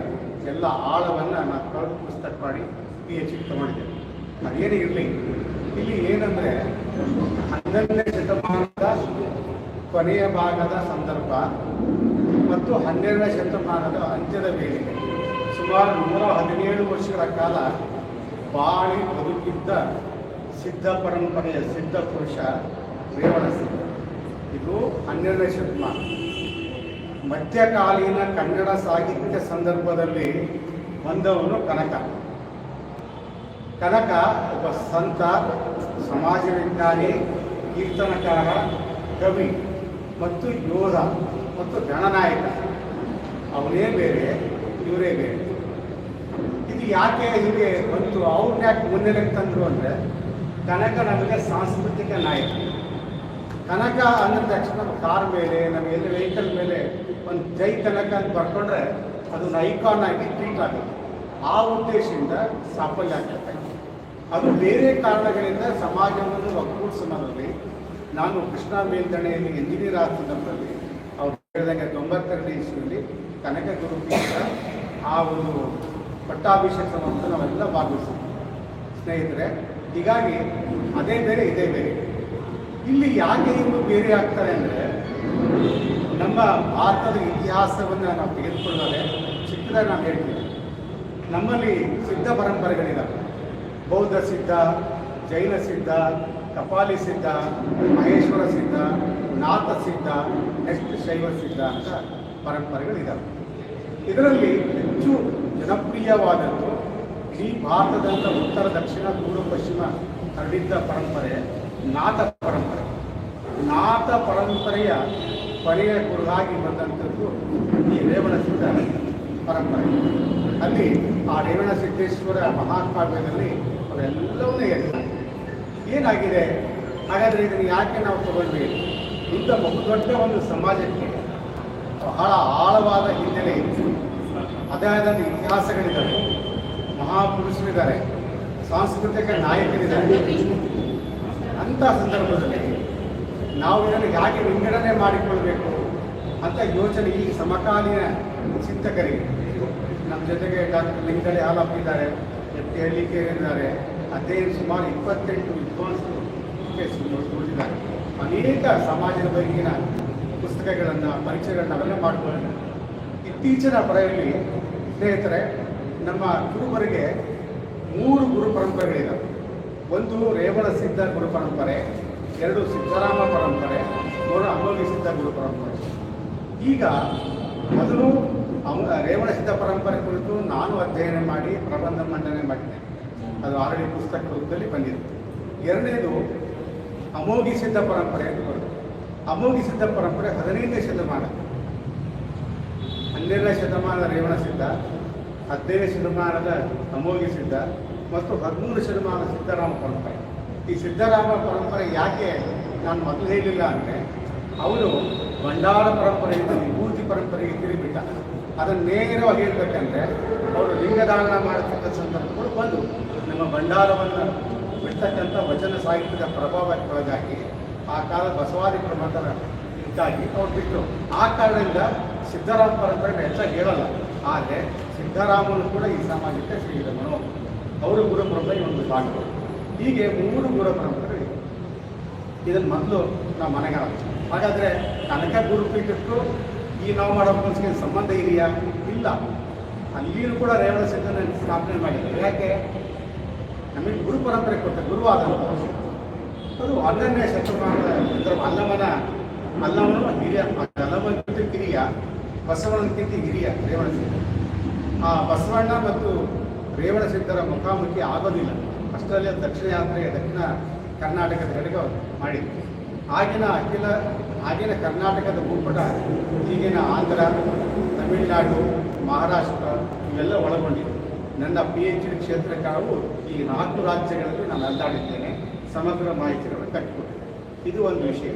ಎಲ್ಲ ಆಳವನ್ನು ನಾನು ಕಳೆದು ಪುಸ್ತಕ ಮಾಡಿ PhD ತಗೊಂಡಿದ್ದೇನೆ. ಅದೇನೇ ಇರಲಿ, ಇಲ್ಲಿ ಏನಂದರೆ 11ನೇ ಶತಮಾನದ ಕೊನೆಯ ಭಾಗದ ಸಂದರ್ಭ ಮತ್ತು 12ನೇ ಶತಮಾನದ ಅಂತ್ಯದ ವೇಳೆಗೆ ಸುಮಾರು 117 ವರ್ಷಗಳ ಕಾಲ ಬಾಳಿ ಬದುಕಿದ್ದ ಸಿದ್ಧ ಪರಂಪರೆಯ ಸಿದ್ಧ ಪುರುಷ ರೇವಣ ಸಿದ್ಧ. ಇದು 12ನೇ ಶತಮಾನ. ಮಧ್ಯಕಾಲೀನ ಕನ್ನಡ ಸಾಹಿತ್ಯ ಸಂದರ್ಭದಲ್ಲಿ ಬಂದವನು ಕನಕ. ಕನಕ ಒಬ್ಬ ಸಂತ, ಸಮಾಜ ವಿಜ್ಞಾನಿ, ಕೀರ್ತನಕಾರ, ಕವಿ ಮತ್ತು ಯೋಧ ಮತ್ತು ಗಣನಾಯಕ. ಅವನೇ ಬೇರೆ, ಇವರೇ ಬೇರೆ. ಇದು ಯಾಕೆ ಹೀಗೆ ಬಂತು, ಅವ್ರನ್ನ ಯಾಕೆ ಮುನ್ನೆಲೆಗೆ ತಂದರು ಅಂದರೆ, ಕನಕ ನಮಗೆ ಸಾಂಸ್ಕೃತಿಕ ನಾಯಕ. ಕನಕ ಅಂದ ತಕ್ಷಣ ನಮ್ಮ ಕಾರ್ ಮೇಲೆ, ನಮ್ಮ ಎಲ್ಲ ವೆಹಿಕಲ್ ಮೇಲೆ ಒಂದು ಜೈ ಕನಕ ಅಂತ ಬರ್ಕೊಂಡ್ರೆ ಅದೊಂದು ಐಕಾನ್ ಆಗಿ ಟ್ರೀಟ್ ಆಗುತ್ತೆ. ಆ ಉದ್ದೇಶದಿಂದ ಸಾಫಲ್ಯ ಆಗ್ತದೆ. ಅದು ಬೇರೆ ಕಾರಣಗಳಿಂದ ಸಮಾಜವನ್ನು ಒಗ್ಗೂಡಿಸೋದ್ರಲ್ಲಿ ನಾನು ಕೃಷ್ಣ ಮೇಲ್ದಂಡೆಯಲ್ಲಿ ಎಂಜಿನಿಯರ್ ಆದ ಸಂದರ್ಭದಲ್ಲಿ ಅವ್ರು ಹೇಳಿದಂಗೆ 92ನೇ ಇಸ್ವಿಯಲ್ಲಿ ಕನಕ ಗುರುಪೀಠ ಆ ಒಂದು ಪಟ್ಟಾಭಿಷೇಕವನ್ನು ನಾವೆಲ್ಲ ಭಾಗವಹಿಸ್ತೀವಿ ಸ್ನೇಹಿತರೆ. ಹೀಗಾಗಿ ಅದೇ ಬೇರೆ ಇದೇ ಬೇರೆ. ಇಲ್ಲಿ ಯಾಕೆ ಇನ್ನು ಬೇರೆ ಆಗ್ತಾರೆ ಅಂದರೆ, ನಮ್ಮ ಭಾರತದ ಇತಿಹಾಸವನ್ನು ನಾವು ತೆಗೆದುಕೊಂಡಾಗ ಚಿಕ್ಕದಾಗಿ ನಾನು ಹೇಳ್ತೀನಿ. ನಮ್ಮಲ್ಲಿ ಸಿದ್ಧ ಪರಂಪರೆಗಳಿದ್ದಾವೆ. ಬೌದ್ಧ ಸಿದ್ಧ, ಜೈನ ಸಿದ್ಧ, ಕಪಾಲಿ ಸಿದ್ಧ, ಮಹೇಶ್ವರ ಸಿದ್ಧ, ನಾಥ ಸಿದ್ಧ, ನೆಕ್ಸ್ಟ್ ಶೈವ ಸಿದ್ಧ ಅಂತ ಪರಂಪರೆಗಳಿದ್ದಾವೆ. ಇದರಲ್ಲಿ ಹೆಚ್ಚು ಜನಪ್ರಿಯವಾದದ್ದು ಈ ಭಾರತದಂಥ ಉತ್ತರ ದಕ್ಷಿಣ ಪೂರ್ವ ಪಶ್ಚಿಮ ಹರಡಿದ್ದ ಪರಂಪರೆ ನಾಥ ಪರಂಪರೆ. ನಾಥ ಪರಂಪರೆಯ ಕೊನೆಯ ಕುರುಹಾಗಿ ಬಂದಂಥದ್ದು ಈ ರೇವಣಸಿದ್ಧ ಪರಂಪರೆ. ಅಲ್ಲಿ ಆ ರೇವಣಸಿದ್ದೇಶ್ವರ ಮಹಾಕಾವ್ಯದಲ್ಲಿ ಅವರೆಲ್ಲವನ್ನೂ ಹೇಳ್ತಾರೆ. ಏನಾಗಿದೆ ಹಾಗಾದರೆ ಇದನ್ನು ಯಾಕೆ ನಾವು ತಗೊಂಡ್ವಿ? ಇಂಥ ಬಹುದೊಡ್ಡ ಒಂದು ಸಮಾಜಕ್ಕೆ ಬಹಳ ಆಳವಾದ ಹಿನ್ನೆಲೆ ಇತ್ತು. ಅದೇ ಆದ ಇತಿಹಾಸಗಳಿದ್ದಾವೆ, ಮಹಾಪುರುಷರಿದ್ದಾರೆ, ಸಾಂಸ್ಕೃತಿಕ ನಾಯಕರಿದ್ದಾರೆ. ಅಂಥ ಸಂದರ್ಭದಲ್ಲಿ ನಾವು ಇದನ್ನು ಹೇಗೆ ವಿಂಗಡಣೆ ಮಾಡಿಕೊಳ್ಬೇಕು ಅಂತ ಯೋಚನೆ ಈ ಸಮಕಾಲೀನ ಚಿಂತಕರಿಗೆ, ನಮ್ಮ ಜೊತೆಗೆ ಡಾಕ್ಟರ್ ಲಿಂಗಡೆ ಹಾಲಪ್ಪ ಇದ್ದಾರೆ, ಎಫ್ ಹಳ್ಳಿಕೇರಿದ್ದಾರೆ, ಅದೇ ಸುಮಾರು 28 ವಿದ್ವಾಂಸರು ಉಳಿದಿದ್ದಾರೆ. ಅನೇಕ ಸಮಾಜದ ಬಗೆಗಿನ ಪುಸ್ತಕಗಳನ್ನು ಪರಿಚಯಗಳನ್ನ ಅವೆಲ್ಲ ಮಾಡಿಕೊಳ್ಳೋಣ. ಇತ್ತೀಚಿನ ಪರೆಯಲ್ಲಿ ಸ್ನೇಹಿತರೆ, ನಮ್ಮ ಗುರುವರಿಗೆ 3 ಗುರು ಪರಂಪರೆಗಳಿದ್ದಾವೆ. ಒಂದು ರೇವಣ ಸಿದ್ಧ ಗುರು ಪರಂಪರೆ, 2 ಸಿದ್ಧರಾಮ ಪರಂಪರೆ, 3 ಅಮೋಘ ಸಿದ್ಧ ಗುರು ಪರಂಪರೆ. ಈಗ ಮೊದಲು ರೇವಣ ಸಿದ್ಧ ಪರಂಪರೆ ಕುರಿತು ನಾನು ಅಧ್ಯಯನ ಮಾಡಿ ಪ್ರಬಂಧ ಮಂಡನೆ ಮಾಡಿದ್ದೆ. ಅದು ಆಲ್ರೆಡಿ ಪುಸ್ತಕ ರೂಪದಲ್ಲಿ ಬಂದಿದೆ. ಎರಡನೇದು ಅಮೋಘಿ ಸಿದ್ಧ ಪರಂಪರೆ ಅಂತ ಬರುತ್ತೆ. ಅಮೋಘಿ ಸಿದ್ಧ ಪರಂಪರೆ 15ನೇ ಶತಮಾನ, 12ನೇ ಶತಮಾನದ ರೇವಣ ಸಿದ್ಧ, 15ನೇ ಶತಮಾನದ ಅಮೋಘಿ ಸಿದ್ಧ ಮತ್ತು 13ನೇ ಶತಮಾನದ ಸಿದ್ಧರಾಮ ಪರಂಪರೆ. ಈ ಸಿದ್ಧರಾಮ ಪರಂಪರೆ ಯಾಕೆ ನಾನು ಮೊದಲು ಹೇಳಿಲ್ಲ ಅಂದರೆ, ಅವರು ಭಂಡಾರ ಪರಂಪರೆಯಿಂದ ವಿಭೂತಿ ಪರಂಪರೆಗೆ ತಿರುಗಿಬಿಟ್ಟ. ಅದನ್ನು ನೇರವಾಗಿ ಹೇಳ್ಬೇಕಂದ್ರೆ, ಅವರು ಲಿಂಗದಾನ ಮಾಡತಕ್ಕ ಸಂದರ್ಭಗಳು ಬಂದು ನಮ್ಮ ಭಂಡಾರವನ್ನು ಬಿಡ್ತಕ್ಕಂಥ ವಚನ ಸಾಹಿತ್ಯದ ಪ್ರಭಾವಕ್ಕೊಳಗಾಗಿ ಆ ಕಾಲ ಬಸವಾದಿ ಪ್ರಮಥರ ಇದ್ದಾಗಿ ಅವ್ರು ಬಿಟ್ಟರು. ಆ ಕಾರಣದಿಂದ ಸಿದ್ಧರಾಮ ಪರಂಪರೆ ಹೆಚ್ಚಾಗಿ ಹೇಳಲ್ಲ. ಆದರೆ ಸಿದ್ಧರಾಮನು ಕೂಡ ಈ ಸಮಾಜಕ್ಕೆ ಶ್ರೀರಾಮನು, ಅವರು ಗುರು ಪರಂಪರೆ ಒಂದು ಭಾಗ. ಹೀಗೆ 3 ಗುರು ಪರಂಪರೆ. ಇದನ್ನು ಮೊದಲು ನಾವು ಮನೆಗಾಲ. ಹಾಗಾದರೆ ಕನಕ ಗುರುಪೀಠಕ್ಕೂ ಈ ನಾವು ಮಾಡೋ ಕೆಲಸಕ್ಕೆ ಸಂಬಂಧ ಇದೆಯಾ? ಇಲ್ಲ. ಅಲ್ಲಿಯೂ ಕೂಡ ರೇವಣ ಸಿದ್ಧನ ಸ್ಥಾಪನೆ ಮಾಡಿದ್ದಾರೆ. ಯಾಕೆ? ನಮಗೆ ಗುರು ಪರಂಪರೆ ಕೊಟ್ಟ ಗುರುವಾದಂಥ ಅದು 11ನೇ ಶತಮಾನದ ಅಲ್ಲಮನ ಹಿರಿಯ, ಅಲ್ಲಮಕ್ಕಿಂತ ಹಿರಿಯ, ಬಸವಣ್ಣನಕ್ಕಿಂತ ಹಿರಿಯ ರೇವಣ ಸಿದ್ಧ. ಆ ಬಸವಣ್ಣ ಮತ್ತು ರೇವಣ ಸಿದ್ಧರ ಮುಖಾಮುಖಿ ಆಗೋದಿಲ್ಲ. ಅಷ್ಟರಲ್ಲಿ ದಕ್ಷಿಣ ಕರ್ನಾಟಕದ ಕಡೆಗೆ ಮಾಡಿದ್ರು. ಆಗಿನ ಕರ್ನಾಟಕದ ಭೂಪಟ ಈಗಿನ ಆಂಧ್ರ, ತಮಿಳುನಾಡು, ಮಹಾರಾಷ್ಟ್ರ ಇವೆಲ್ಲ ಒಳಗೊಂಡಿದೆ. ನನ್ನ PhD ಕ್ಷೇತ್ರಕ್ಕಾಗೂ ಈ 4 ರಾಜ್ಯಗಳಲ್ಲಿ ನಾನು ಅಲ್ದಾಡಿದ್ದೇನೆ. ಸಮಗ್ರ ಮಾಹಿತಿಗಳನ್ನು ಕಟ್ಟಿಕೊಟ್ಟಿದ್ದೆ. ಇದು ಒಂದು ವಿಷಯ.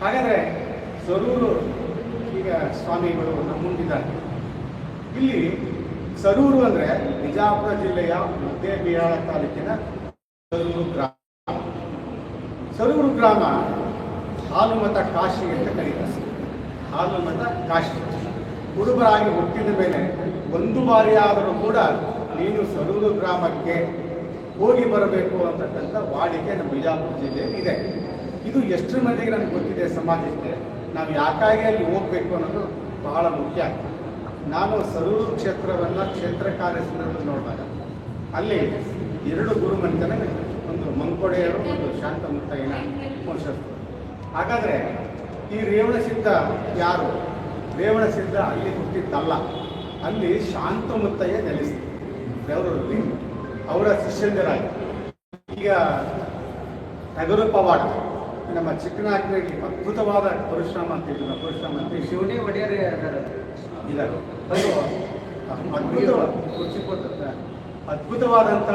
ಹಾಗಾದರೆ ಸರೂರು ಈಗ ಸ್ವಾಮಿಗಳು ನಮ್ಮ ಮುಂದಿದ್ದಾರೆ. ಇಲ್ಲಿ ಸರೂರು ಅಂದರೆ ಬಿಜಾಪುರ ಜಿಲ್ಲೆಯ ಮುದ್ದೇಬಿಹಾಳ ತಾಲೂಕಿನ ಸರೂರು ಗ್ರಾಮ. ಸರೂರು ಗ್ರಾಮ ಹಾಲುಮತ ಕಾಶಿ ಅಂತ ಕರೀತಾರೆ. ಹಾಲುಮತ ಕಾಶಿ. ಕುರುಬರಾಗಿ ಹುಟ್ಟಿದ ಮೇಲೆ ಒಂದು ಬಾರಿಯಾದರೂ ಕೂಡ ನೀನು ಸರೂರು ಗ್ರಾಮಕ್ಕೆ ಹೋಗಿ ಬರಬೇಕು ಅಂತಕ್ಕಂಥ ವಾಡಿಕೆ ನಮ್ಮ ಬಿಜಾಪುರ ಜಿಲ್ಲೆಯಲ್ಲಿ ಇದೆ. ಇದು ಎಷ್ಟರ ಮಂದಿಗೆ ನನಗೆ ಗೊತ್ತಿದೆ ಸಮಾಜಕ್ಕೆ, ನಾವು ಯಾಕಾಗಿ ಅಲ್ಲಿ ಹೋಗಬೇಕು ಅನ್ನೋದು ಬಹಳ ಮುಖ್ಯ. ನಾನು ಸರೂರು ಕ್ಷೇತ್ರವನ್ನು ಕ್ಷೇತ್ರ ಕಾರ್ಯ ಸಂದರ್ಭದಲ್ಲಿ ನೋಡಿದಾಗ ಅಲ್ಲಿ 2 ಗುರು ಮನೆತನಗಳಿವೆ. ಒಂದು ಮಂಕೋಡೆಯರು, ಒಂದು ಶಾಂತಮುತ್ತಯ್ಯನ ವಂಶಸ್ಥರು. ಹಾಗಾದರೆ ಈ ರೇವಣ ಸಿದ್ಧ ಯಾರು? ರೇವಣ ಸಿದ್ಧ ಅಲ್ಲಿ ಹುಟ್ಟಿದ್ದಲ್ಲ, ಅಲ್ಲಿ ಶಾಂತಮುತ್ತಯ್ಯ ನೆಲೆಸಿದ್ರು ಬೆವರಲ್ಲಿ, ಅವರ ಶಿಷ್ಯಂದರಾಗಿ. ಈಗ ನಗರ ಪವಾಡ ನಮ್ಮ ಚಿಕ್ಕನಾಗಿನಲ್ಲಿ ಅದ್ಭುತವಾದ ಪರಶುರಾಮ ಅಂತ ಇದ್ರು. ಪರಶುರಾಮ ಅಂತ ಶಿವನೇ ಒಡೆಯರೇ ಇದ್ದಾರೆ. ಅದ್ಭುತವಾದಂಥ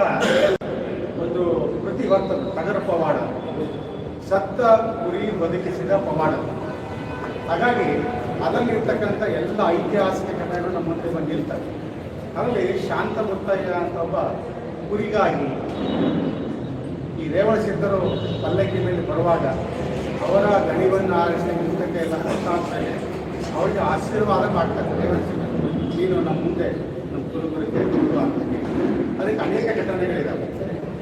ಒಂದು ಕೃತಿ ಬರ್ತದೆ ನಗರ ಪವಾಡ, ಸತ್ತ ಗುರಿ ಬದುಕಿಸಿದ ಪವಾಡ. ಹಾಗಾಗಿ ಅದರಲ್ಲಿರ್ತಕ್ಕಂಥ ಎಲ್ಲ ಐತಿಹಾಸಿಕ ಕಥೆಗಳು ನಮ್ಮ ಮುಂದೆ ಬಂದಿರ್ತವೆ. ಅದರಲ್ಲಿ ಶಾಂತಮುತ್ತಯ್ಯ ಅಂತ ಒಬ್ಬ ಕುರಿಗಾಗಿ ಈ ರೇವಣ ಸಿದ್ಧರು ಪಲ್ಲಕ್ಕಿ ಮೇಲೆ ಬರುವಾಗ ಅವರ ದಣಿವನ್ನು ಆರಿಸಿ ಮುಂದಕ್ಕೆ ಎಲ್ಲ ಕೊಟ್ಟಾಗ್ತಾರೆ. ಅವರಿಗೆ ಆಶೀರ್ವಾದ ಮಾಡ್ತಾರೆ ರೇವಣ ಸಿದ್ಧರು, ನೀನು ನಮ್ಮ ಮುಂದೆ ನಮ್ಮ ಕುರುಬರಿಗೆ ಅಂತ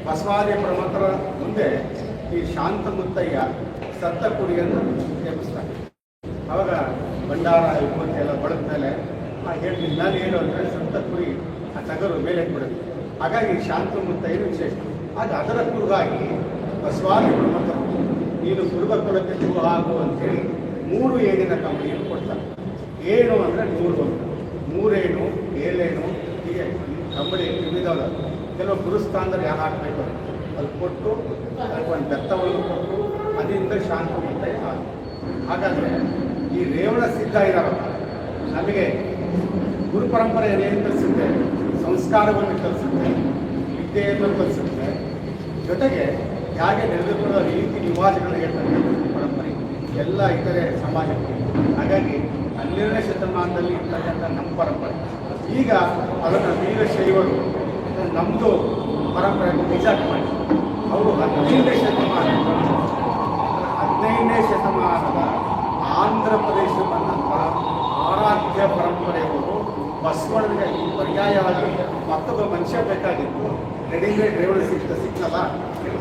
ಬಸವಾದಿ ಪ್ರಮತರ ಮುಂದೆ ಈ ಶಾಂತ ಮುತ್ತಯ್ಯ ಸತ್ತ ಕುಡಿಯನ್ನು ಎಬ್ಬಿಸ್ತಾರೆ. ಆವಾಗ ಭಂಡಾರ ವಿಭೂತಿ ಎಲ್ಲ ಬಡದ ಮೇಲೆ ಹೇಳ್ತೀನಿ ನಾನು ಏನು ಅಂದರೆ ಸತ್ತ ಕುರಿ ಆ ಟಗರು ಮೇಲೆ ಬಿಡುತ್ತೆ. ಹಾಗಾಗಿ ಶಾಂತ ಮುತ್ತಯ್ಯನ ವಿಶೇಷ. ಆಗ ಅದರ ಕುರುಗಾಗಿ ಬಸವಾದಿ ಪ್ರಮತರು ನೀನು ಕುರುಬ ಕುಲಕ್ಕೆ ಶುರು ಆಗು ಅಂತೇಳಿ 3 ಏಣಿನ ಕಂಬಳಿಯನ್ನು ಕೊಡ್ತಾರೆ. ಏನು ಅಂದರೆ 100 3 7 ಹೀಗೆ ಕಂಬಳಿ ವಿವಿಧವಾದ ಕೆಲವು ಗುರುಸ್ಥಾನದಲ್ಲಿ ಯಾರು ಹಾಕಬೇಕು ಅದು ಕೊಟ್ಟು ಅದಕ್ಕೆ ಒಂದು ಬೆತ್ತವನ್ನು ಕೊಟ್ಟು ಅದರಿಂದ ಶಾಂತ ಮುತ್ತಯ್ಯ ಆಗ. ಹಾಗಾದರೆ ಈ ರೇವಣ ಸಿದ್ಧ ಇರೋಲ್ಲ ನಮಗೆ ಗುರು ಪರಂಪರೆ ಏನೇನು ಕಲಿಸುತ್ತೆ, ಸಂಸ್ಕಾರವನ್ನು ಕಲಿಸುತ್ತೆ, ವಿದ್ಯೆಯನ್ನು ಕಲಿಸುತ್ತೆ, ಜೊತೆಗೆ ಹೇಗೆ ನಡೆದುಕೊಳ್ಳುವ ರೀತಿ ನಿವಾಸಗಳನ್ನು ಹೇಳ್ತಾರೆ ಪರಂಪರೆ ಎಲ್ಲ ಇತರೆ ಸಮಾಜಕ್ಕೆ. ಹಾಗಾಗಿ 12ನೇ ಶತಮಾನದಲ್ಲಿ ಇರ್ತಕ್ಕಂಥ ನಮ್ಮ ಪರಂಪರೆ ಈಗ ಅದನ್ನು ವೀರಶೈವರು ನಮ್ಮದು ಪರಂಪರೆ ನಿಜ ಮಾಡಿ ಅವರು 15ನೇ ಶತಮಾನದ ಆಂಧ್ರ ಪ್ರದೇಶ ಬಂದಂಥ ಆರಾಧ್ಯ ಪರಂಪರೆಯವರು ಬಸವಣ್ಣನಿಗೆ ಪರ್ಯಾಯವಾಗಿ ಮತ್ತೊಬ್ಬ ಮನುಷ್ಯ ಬೇಕಾಗಿತ್ತು. ರೆಡಿಮೇಡ್ ರೇವಣ ಸಿಕ್ಕಲ್ಲ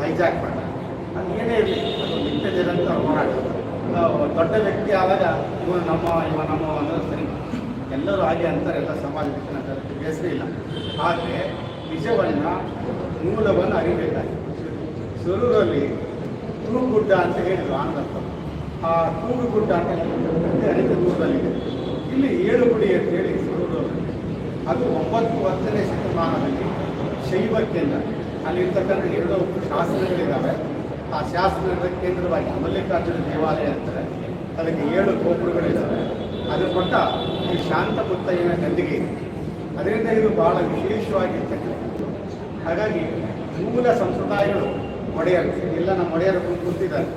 ಹೈಜಾಕ್ ಮಾಡ್ತಾರೆ. ಅದು ಏನೇ ಇರಲಿ ಅದು ನಿತ್ಯ ನಿರಂತರ ಹೋರಾಟ. ದೊಡ್ಡ ವ್ಯಕ್ತಿ ಆದಾಗ ಇವ ನಮ್ಮ ಅನ್ನೋದು ಸರಿ, ಎಲ್ಲರೂ ಹಾಗೆ ಅಂತಾರೆ, ಎಲ್ಲ ಸಮಾಜಕ್ಕೆ ಅಂತಾರೆ, ಹೆಸರು ಇಲ್ಲ. ಆದರೆ ನಿಜವನ್ನು ಮೂಲವನ್ನು ಅರಿಬೇಕಾಗಿದೆ. ಸೊರೂರಲ್ಲಿ ತೂಗುಡ್ಡ ಅಂತ ಹೇಳಿದ್ರು ಆನಂದಪ್ಪ. ಆ ತೂಗುಗುಡ್ಡ ಅಂತ ಅನೇಕ ದೂರದಲ್ಲಿದೆ. ಇಲ್ಲಿ 7 ಗುಡಿ ಅಂತೇಳಿ ಸೊರೂರಲ್ಲಿ ಅದು 9ನೇ ಶತಮಾನದಲ್ಲಿ ಶೈವ ಕೇಂದ್ರ. ಅಲ್ಲಿರ್ತಕ್ಕಂಥ 2 ಶಾಸನಗಳಿದ್ದಾವೆ. ಆ ಶಾಸನದ ಕೇಂದ್ರವಾಗಿ ಮಲ್ಲಿಕಾರ್ಜುನ ದೇವಾಲಯ ಅಂತಾರೆ. ಅದಕ್ಕೆ 7 ಗೋಪುರಗಳಿದ್ದಾವೆ. ಅದ್ರ ಮಟ್ಟ ಈ ಶಾಂತ ಮುತ್ತಯ್ಯನ ಗದ್ದಿಗೆ ಇದೆ. ಅದರಿಂದ ಇದು ಬಹಳ ವಿಶೇಷವಾಗಿರ್ತಕ್ಕಂಥದ್ದು. ಹಾಗಾಗಿ ಮೂಲ ಸಂಪ್ರದಾಯಗಳು ಒಡೆಯರು ಎಲ್ಲ ನಮ್ಮ ಒಡೆಯರು ಕೂತಿದ್ದಾರೆ.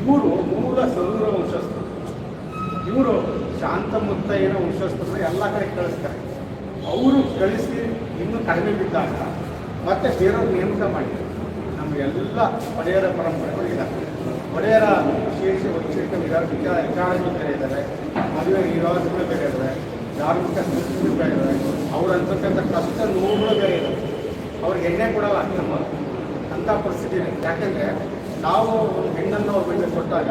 ಇವರು ಮೂಲ ಸರೂರ ವಂಶಸ್ಥರು. ಇವರು ಶಾಂತ ಮುತ್ತಯ್ಯನ ವಂಶಸ್ಥರು ಎಲ್ಲ ಕಡೆ ಕಳಿಸ್ತಾರೆ. ಅವರು ಕಳಿಸಿ ಇನ್ನೂ ಕಡಿಮೆ ಬಿದ್ದಾಗ ಮತ್ತೆ ಬೇರೆಯವ್ರು ನೇಮಕ ಮಾಡಿದ್ದಾರೆ. ನಮ್ಮ ಎಲ್ಲ ಒಡೆಯರ ಪರಂಪರೆಗಳು ಇದ್ದಾರೆ. ಒಡೆಯರ ವಿಶೇಷ ವಿಚಾರಗಳು ಬೇರೆ ಇದ್ದಾರೆ, ಮದುವೆ ವಿವಾದಗಳು ಬೇರೆ ಇದ್ದಾರೆ, ಧಾರ್ಮಿಕ ಸಂಸ್ಕೃತಿ ಬೇರೆ ಇದ್ದಾರೆ, ಅವ್ರು ಅಂತಕ್ಕಂಥ ಕಷ್ಟ ನೋವುಗಳು ಬೇರೆ ಇದ್ದಾರೆ. ಅವ್ರಿಗೆ ಎಣ್ಣೆ ಕೊಡಲ್ಲ ನಮ್ಮ ಅಂಥ ಪರಿಸ್ಥಿತಿ ಇದೆ. ಯಾಕೆಂದರೆ ನಾವು ಒಂದು ಹೆಣ್ಣನ್ನು ಅವ್ರ ಬಿಟ್ಟು ಕೊಟ್ಟಾಗ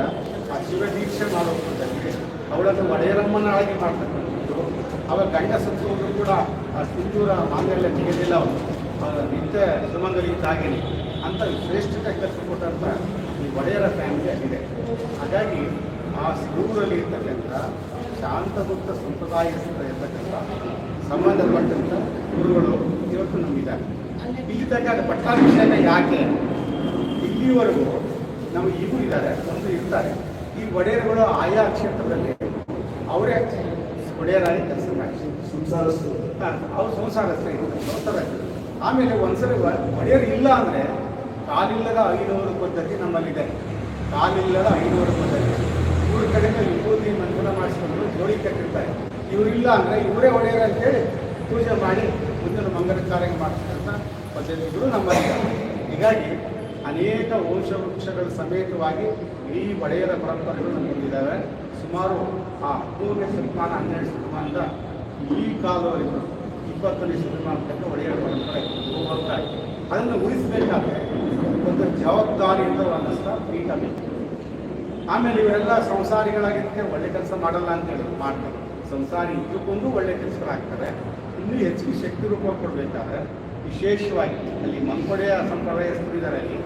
ಆ ಶಿವದೀಕ್ಷೆ ಮಾಡೋದ್ರಲ್ಲಿ ಅವಳನ್ನು ಒಡೆಯರಮ್ಮನ ಆಗಿ ಮಾಡ್ತಕ್ಕಂಥದ್ದು. ಅವಾಗ ಗಂಡ ಸತ್ತುವುದು ಕೂಡ ಆ ಸಿಂಧೂರ ಮಾಂಗಲ್ಯ ತೆಗೆದಿಲ್ಲ. ಅವರು ನಿತ್ಯ ಸುಮಂಗಲಿ ಇದ್ದಾಗೇನೆ ಅಂತ ಶ್ರೇಷ್ಠತೆ ಕಲಿಸಿಕೊಟ್ಟಂಥ ಈ ಒಡೆಯರ ಫ್ಯಾಮಿಲಿ ಆಗಿದೆ. ಹಾಗಾಗಿ ಆ ಊರಲ್ಲಿ ಇರ್ತಕ್ಕಂಥ ಶಾಂತಗುಪ್ತ ಸಂಪ್ರದಾಯಸ್ಥ ಇರ್ತಕ್ಕಂಥ ಸಂಬಂಧಪಟ್ಟಂಥ ಗುರುಗಳು ಇವತ್ತು ನಮಗಿದ್ದಾರೆ. ಇಲ್ಲಿದ್ದಾಗ ಪಟ್ಟಾಭಿಷೇಕ ಯಾಕೆ ಇಲ್ಲಿವರೆಗೂ ನಮಗೆ ಈಗೂ ಇದ್ದಾರೆ, ಒಂದು ಇರ್ತಾರೆ. ಈ ಒಡೆಯರುಗಳು ಆಯಾ ಕ್ಷೇತ್ರದಲ್ಲಿ ಅವರೇ ಒಡೆಯರಾಗಿ ಕೆಲಸ ಮಾಡಿ ಅವ್ರು ಸಂಸಾರಸ್ಥ ಇರ್ತಾರೆ. ಆಮೇಲೆ ಒಂದ್ಸರಿ ಒಡೆಯರು ಇಲ್ಲ ಅಂದರೆ ಕಾಲಿಲ್ಲದ 500 ಪದ್ಧತಿ ನಮ್ಮಲ್ಲಿದೆ. ಕಾಲಿಲ್ಲದ 500 ಪದ್ಧತಿ. ಇವ್ರ ಕಡೆಯಿಂದ ವಿಭೂತಿ ಮಂತ್ರ ಮಾಡಿಸ್ಕೊಂಡು ಜೋಡಿ ಕಟ್ಟಿರ್ತಾರೆ. ಇವರಿಲ್ಲ ಅಂದರೆ ಇವರೇ ಒಡೆಯರು ಅಂತೇಳಿ ಪೂಜೆ ಮಾಡಿ ಮುಂದಿನ ಮಂಗಲ ಕಾರ್ಯ ಮಾಡ್ತಕ್ಕಂಥ ಪದ್ಧತಿಗಳು ನಮ್ಮಲ್ಲಿದೆ. ಹೀಗಾಗಿ ಅನೇಕ ವಂಶವೃಕ್ಷಗಳ ಸಮೇತವಾಗಿ ಈ ಒಡೆಯರ ಪರಂಪರೆಗಳು ನಮ್ಮಲ್ಲಿದ್ದಾವೆ. ಸುಮಾರು ಆ 10ನೇ ಶತಮಾನ 12ನೇ ಶತಮಾನದ ಈ ಕಾಲವರೆಗೂ 20ನೇ ಶತಮಾನ ತನಕ ಒಡೆಯರ ಪರಂಪರೆ ಹೋಗ್ತಾ ಇದೆ. ಅದನ್ನು ಉಳಿಸಬೇಕಾದ್ರೆ ಒಂದು ಜವಾಬ್ದಾರಿಯಿಂದ ಅನ್ನಿಸ್ತಾ ಪೀಠ ಬೇಕು. ಆಮೇಲೆ ಇವರೆಲ್ಲ ಸಂಸಾರಿಗಳಾಗಿದ್ದಕ್ಕೆ ಒಳ್ಳೆ ಕೆಲಸ ಮಾಡಲ್ಲ ಅಂತೇಳಿ ಮಾಡ್ತಾರೆ. ಸಂಸಾರಿ ಇದ್ದುಕೊಂಡು ಒಳ್ಳೆ ಕೆಲಸಗಳಾಗ್ತಾರೆ. ಇನ್ನೂ ಹೆಚ್ಚಿಗೆ ಶಕ್ತಿ ರೂಪ ಕೊಡಬೇಕಾದ್ರೆ ವಿಶೇಷವಾಗಿ ಅಲ್ಲಿ ಮಂಕೊಡೆಯ ಸಂಪ್ರದಾಯಸ್ಥರಿದ್ದಾರೆ. ಅಲ್ಲಿ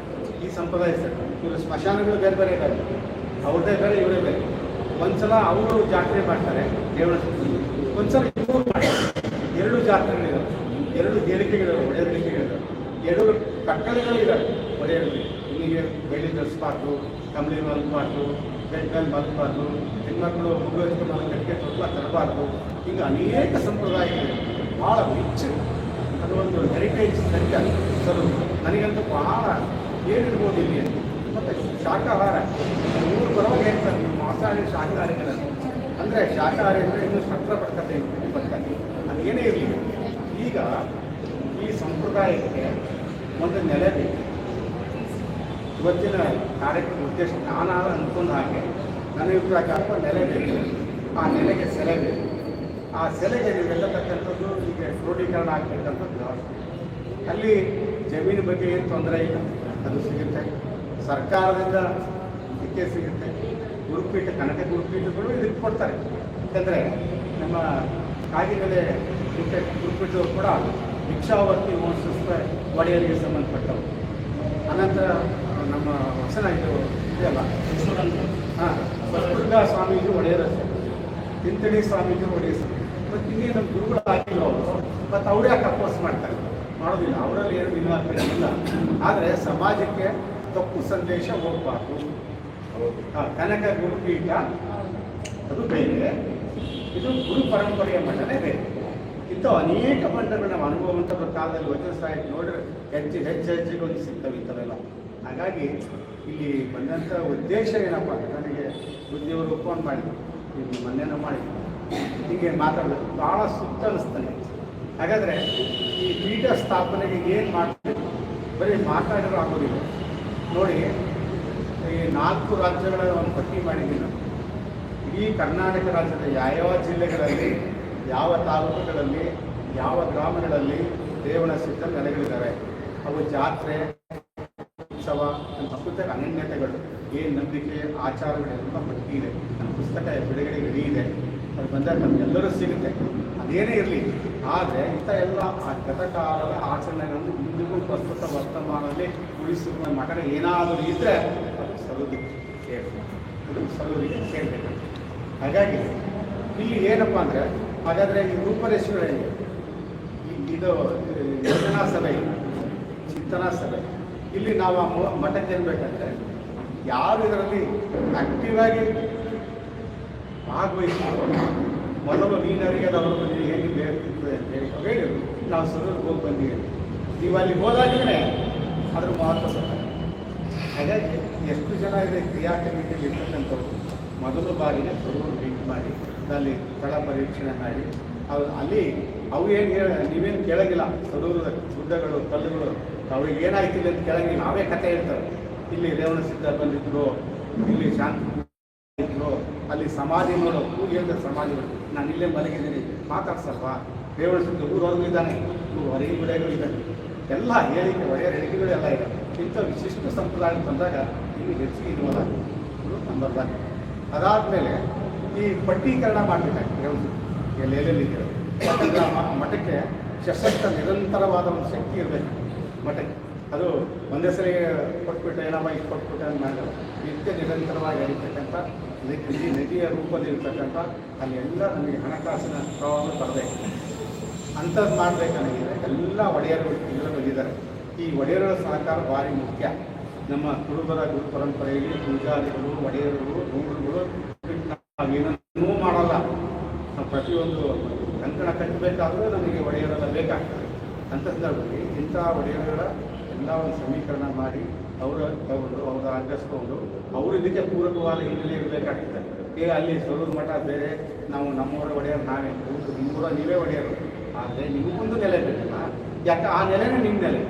ಈ ಸಂಪ್ರದಾಯಸ್ಥರು ಇವರು ಸ್ಮಶಾನಗಳು ಬೇರೆ ಬೇರೆ ಇದ್ದಾರೆ. ಅವ್ರದ್ದೇ ಬೇರೆ ಇವರೇ ಬೇರೆ. ಒಂದ್ಸಲ ಅವರು ಜಾತ್ರೆ ಮಾಡ್ತಾರೆ ದೇವರ ಸುತ್ತಲೂ, ಒಂದ್ಸಲ ಇವರು ಮಾಡ್ತಾರೆ. 2 ಜಾತ್ರೆಗಳಿದ್ದಾವೆ, 2 ದೇಳಿಕೆಗಳಿದ್ದಾವೆ, ಒಡೆಯರಿಕೆಗಳಿದ್ದಾವೆ, 2 ಕಟ್ಟಳೆಗಳಿದ್ದಾವೆ ಒಡೆಯರಿಗೆ. ಇಲ್ಲಿಗೆ ಬೆಳ್ಳಿ ಧರಿಸಬಾರ್ದು, ಕಂಬಳಿ ಮಲಗಬಾರ್ದು, ಬೆಡ್ನಲ್ಲಿ ಮಲಗಬಾರ್ದು, ಹೆಣ್ಮಕ್ಳು ಮುಂದುವರಿಕೆ ಕಟ್ಟಿಗೆ ತೊಟ್ಲ ತರಬಾರ್ದು. ಈಗ ಅನೇಕ ಸಂಪ್ರದಾಯಗಳಿವೆ. ಭಾಳ ರಿಚ್, ಅದು ಒಂದು ಹೆರಿಟೇಜ್ ಸೆಂಟರ್ ಸರ್. ನನಗಂತೂ ಭಾಳ ಏನಿರ್ಬೋದು ಇಲ್ಲಿ. ಮತ್ತು ಶಾಖಾಹಾರ 3 ಬರವಾಗಿ ಹೇಳ್ತಾರೆ ನೀವು ಮಾಂಸಾಹಾರಿ ಶಾಖಾಹಾರಿಗಳನ್ನು. ಅಂದರೆ ಶಾಖಾಹಾರಿ ಅಂದರೆ ಇನ್ನೂ ಸತ್ರ ಬರ್ತದೆ ಬರ್ತದೆ. ಅದು ಏನೇ ಇರಲಿ, ಈಗ ಈ ಸಂಪ್ರದಾಯಕ್ಕೆ ಒಂದು ನೆಲೆ ಬೇಕು. ಇವತ್ತಿನ ಕಾರ್ಯಕ್ರಮ ಉದ್ದೇಶ ನಾನು ಅಂದ್ಕೊಂಡ ಹಾಗೆ ನನಗೆ ಪ್ರಕಾರ ನೆಲೆ ಬೇಕು. ಆ ನೆಲೆಗೆ ಸೆಲೆ ಬೇಕು. ಆ ಸೆಲೆಗೆ ನೀವೆಲ್ಲ ತಕ್ಕಂಥದ್ದು ಈಗ ಕ್ರೋಢೀಕರಣ ಆಗಬೇಕಂಥದ್ದು ಅಲ್ಲಿ ಜಮೀನು ಬಗ್ಗೆ ಏನು ತೊಂದರೆ ಇಲ್ಲ, ಅದು ಸಿಗುತ್ತೆ. ಸರ್ಕಾರದಿಂದ ಇದಕ್ಕೆ ಸಿಗುತ್ತೆ. ಗುರುಪೀಠ, ಕನಕ ಗುರುಪೀಠಗಳು ಇದಕ್ಕೆ ಕೊಡ್ತಾರೆ. ಯಾಕಂದರೆ ನಮ್ಮ ಕಾಗಿನೆಲೆ ಗುರುಪೀಠದವರು ಕೂಡ ಭಿಕ್ಷಾವರ್ತಿ ಮಹೋತ್ಸವ ಒಡೆಯರಿಗೆ ಸಂಬಂಧಪಟ್ಟವು. ಅನಂತರ ನಮ್ಮ ಹೊಸನ ಇದೆಯಲ್ಲ, ಹಾಂ, ದುರ್ಗಾ ಸ್ವಾಮೀಜಿ ಒಡೆಯರು, ತಿಂತಳಿ ಸ್ವಾಮೀಜಿ ಒಡೆಯರು. ಮತ್ತು ಇನ್ನೇ ನಮ್ಮ ಗುರುಗಳು ಆಗಿಲ್ಲ ಅವರು, ಮತ್ತು ಅವರೇ ಅಪೋಸ್ ಮಾಡ್ತಾರೆ, ಮಾಡೋದಿಲ್ಲ. ಅವರಲ್ಲಿ ಏನು ಇಲ್ಲ. ಆದರೆ ಸಮಾಜಕ್ಕೆ ತಪ್ಪು ಸಂದೇಶ ಹೋಗಬಾರ್ದು. ಕನಕ ಗುರುಪೀಠ ಅದು ಬೇರೆ, ಇದು ಗುರು ಪರಂಪರೆಯ ಮಠನೇ ಬೇರೆ. ಇಂಥ ಅನೇಕ ಮಠಗಳು ನಾವು ಅನುಭವಂತರ ಕಾಲದಲ್ಲಿ ವಚನ ಸಾಹಿತ್ಯ ನೋಡಿದ್ರೆ ಹೆಜ್ಜೆಗೆ ಒಂದು ಸಿಗ್ತವೆ ಇಂಥವೆಲ್ಲ. ಹಾಗಾಗಿ ಇಲ್ಲಿ ಬಂದಂಥ ಉದ್ದೇಶ ಏನಪ್ಪ ಅಂದರೆ, ನನಗೆ ಬುದ್ಧಿಯವರು ಫೋನ್ ಮಾಡಿದ್ರು, ಇಲ್ಲಿ ಮೊನ್ನೆನೂ ಮಾಡಿದ್ರು, ಹೀಗೆ ಮಾತಾಡೋದು ಭಾಳ ಸುತ್ತ ಅನ್ನಿಸ್ತಾನೆ. ಹಾಗಾದರೆ ಈ ಪೀಠ ಸ್ಥಾಪನೆಗೆ ಏನು ಮಾಡಬೇಕು? ಬರೀ ಮಾತಾಡಿದ್ರು ಆಗೋದಿಲ್ಲ. ನೋಡಿ, ಈ 4 ರಾಜ್ಯಗಳ ಒಂದು ಪಟ್ಟಿ ಮಾಡಿದ್ದೀನಿ ನಾನು. ಇಡೀ ಕರ್ನಾಟಕ ರಾಜ್ಯದ ಯಾವ ಜಿಲ್ಲೆಗಳಲ್ಲಿ, ಯಾವ ತಾಲೂಕುಗಳಲ್ಲಿ, ಯಾವ ಗ್ರಾಮಗಳಲ್ಲಿ ರೇವಣ ಸಿದ್ಧ ನೆಲೆಗಳಿದ್ದಾವೆ, ಅವು ಜಾತ್ರೆ, ಉತ್ಸವ, ಅದ್ಭುತ ಅನನ್ಯತೆಗಳು, ಏನು ನಂಬಿಕೆ, ಆಚಾರಗಳೆಲ್ಲ ಪಟ್ಟಿ ಇದೆ. ನನ್ನ ಪುಸ್ತಕ ಬಿಡುಗಡೆ ರೆಡಿ ಇದೆ. ಅದು ಬಂದಾಗ ನಮಗೆಲ್ಲರೂ ಸಿಗುತ್ತೆ. ಅದೇನೇ ಇರಲಿ, ಆದರೆ ಇಂಥ ಎಲ್ಲ ಆ ಗತಕಾಲದ ಆಚರಣೆಗಳನ್ನು ಇಂದಿಗೂ ಪ್ರಸ್ತುತ ವರ್ತಮಾನದಲ್ಲಿ ಉಳಿಸುವ ಮಠ ಏನಾದರೂ ಇದ್ದರೆ ಅದು ಸಲುವಿಗೆ ಸೇರಬೇಕು. ಹಾಗಾಗಿ ಇಲ್ಲಿ ಏನಪ್ಪ ಅಂದರೆ, ಹಾಗಾದರೆ ಈ ರೂಪರೇಷೆಗಳೇನಿದೆ, ಇದು ಯೋಜನಾ ಸಭೆ, ಚಿಂತನಾ ಸಭೆ, ಇಲ್ಲಿ ನಾವು ಮಠಕ್ಕೆ ಏನ್ಬೇಕಂದ್ರೆ, ಯಾರು ಇದರಲ್ಲಿ ಆಕ್ಟಿವ್ ಆಗಿ ಭಾಗವಹಿಸ್ತಾರೆ, ಮೊದಲು ನೀನರಿಗದವರು ಬಂದು ಹೇಗೆ ಬೇರ್ತಿರ್ತದೆ ಅಂತ ಹೇಳಿ ನಾವು ಸರೂರಿಗೆ ಹೋಗಿ ಬಂದಿದ್ದೀವಿ. ನೀವು ಅಲ್ಲಿ ಹೋದಾಗಲೇ ಅದ್ರ ಮಹತ್ವ ಗೊತ್ತಾಗುತ್ತೆ. ಹಾಗಾಗಿ ಎಷ್ಟು ಜನ ಇದೆ ಕ್ರಿಯಾ ಕಮಿಟಿಯಲ್ಲಿ ಇರ್ತಕ್ಕಂಥವ್ರು ಮೊದಲು ಬಾರಿಗೆ ಸರೂರು ಭೇಟಿ ಮಾಡಿ ಅಲ್ಲಿ ಸ್ಥಳ ಪರೀಕ್ಷಣೆ ಮಾಡಿ ಅಲ್ಲಿ ಅವು ಏನು ನೀವೇನು ಕೇಳೋಂಗಿಲ್ಲ. ಸರೂರು ಗುಡ್ಡಗಳು, ಕಲ್ಲುಗಳು ಅವ್ರಿಗೆ ಏನಾಯ್ತಿಲ್ಲ ಅಂತ ಕೇಳಂಗಿಲ್ಲ. ನಾವೇ ಕಥೆ ಹೇಳ್ತಾರೆ. ಇಲ್ಲಿ ರೇವಣ ಸಿದ್ಧ ಬಂದಿದ್ರು, ಇಲ್ಲಿ ಶಾಂತಿ ಇದ್ರು, ಅಲ್ಲಿ ಸಮಾಧಿಗಳು, ಪೂಜೆಯಿಂದ ಸಮಾಧಿಗಳು, ನಾನು ಇಲ್ಲೇ ಮಲಗಿದ್ದೀನಿ, ಮಾತಾಡ್ಸಲ್ಪ, ರೇವಣ ಸಿದ್ಧ ಊರವರೆಗೂ ಇದ್ದಾನೆ, ಹೊರಗೆ ಬಿಡೆಗಳು ಇದ್ದಾನೆ, ಎಲ್ಲ ಹೇಳಿಕೆ ಒಳ್ಳೆಯ ಹೇಳಿಕೆಗಳೆಲ್ಲ ಇದೆ. ಇಂಥ ವಿಶಿಷ್ಟ ಸಂಪ್ರದಾಯ ಬಂದಾಗ ಇಲ್ಲಿ ಹೆಚ್ಚಿಗೆ ಇರುವುದ ನಂಬರ್ 1. ಅದಾದಮೇಲೆ ಈ ಪಟ್ಟೀಕರಣ ಮಾಡಬೇಕಾಗ್ತದೆ. ಎಲ್ಲೆಲ್ಲಿದೆ ಯಾಕಂದರೆ ಮಠಕ್ಕೆ ಸಶಕ್ತ ನಿರಂತರವಾದ ಒಂದು ಶಕ್ತಿ ಇರಬೇಕು ಮಠಕ್ಕೆ. ಅದು ಒಂದೇ ಸರಿ ಕೊಟ್ಬಿಟ್ಟು ಏನಮ್ಮ ಇದು ಕೊಟ್ಬಿಟ್ಟು ಅಂತ ಮಾಡಿದ್ರೆ ನಿತ್ಯ ನಿರಂತರವಾಗಿ ಹರಿತಕ್ಕಂಥ ನದಿಯ ರೂಪದಲ್ಲಿರ್ತಕ್ಕಂಥ ಅಲ್ಲೆಲ್ಲ ನಮಗೆ ಹಣಕಾಸಿನ ಪ್ರವಾಹ ಬರಬೇಕು. ಅಂಥದ್ದು ಮಾಡಬೇಕಂದ್ರೆ ಎಲ್ಲ ಒಡೆಯರು ಎಲ್ಲ ಬಂದಿದ್ದಾರೆ. ಈ ಒಡೆಯರ ಸಹಕಾರ ಭಾರಿ ಮುಖ್ಯ. ನಮ್ಮ ಕುರುಬರ ಗುರು ಪರಂಪರೆಯಲ್ಲಿ ಪೂಜಾರಿಗಳು, ಒಡೆಯರುಗಳು, ಗೂಡುಗಳು ನಾವೇನನ್ನೂ ಮಾಡಲ್ಲ. ನಾವು ಪ್ರತಿಯೊಂದು ಕಂಕಣ ಕಟ್ಟಬೇಕಾದ್ರೂ ನಮಗೆ ಒಡೆಯರೆಲ್ಲ ಬೇಕಾಗ್ತದೆ. ಅಂಥ ಸಂದರ್ಭದಲ್ಲಿ ಇಂಥ ಒಡೆಯರುಗಳ ಎಲ್ಲ ಒಂದು ಸಮೀಕರಣ ಮಾಡಿ ಅವರ ತಗೊಂಡು ಅವರ ಅಡ್ಡಿಸ್ಕೊಂಡು ಅವರು ಇದಕ್ಕೆ ಪೂರಕವಾದ ಹಿನ್ನೆಲೆ ಇರಬೇಕಾಗ್ತದೆ. ಈಗ ಅಲ್ಲಿ ಸರೂರು ಮಠ ಬೇರೆ, ನಾವು ನಮ್ಮೂರ ಒಡೆಯರು ನಾವೇ, ನಿಮ್ಮೂರ ನೀವೇ ಒಡೆಯರು. ಆದರೆ ನಿಮಗೊಂದು ನೆಲೆ ಬೇಕಲ್ಲ, ಯಾಕೆ ಆ ನೆಲೆನೇ ನಿಮ್ಮ ನೆಲೆ.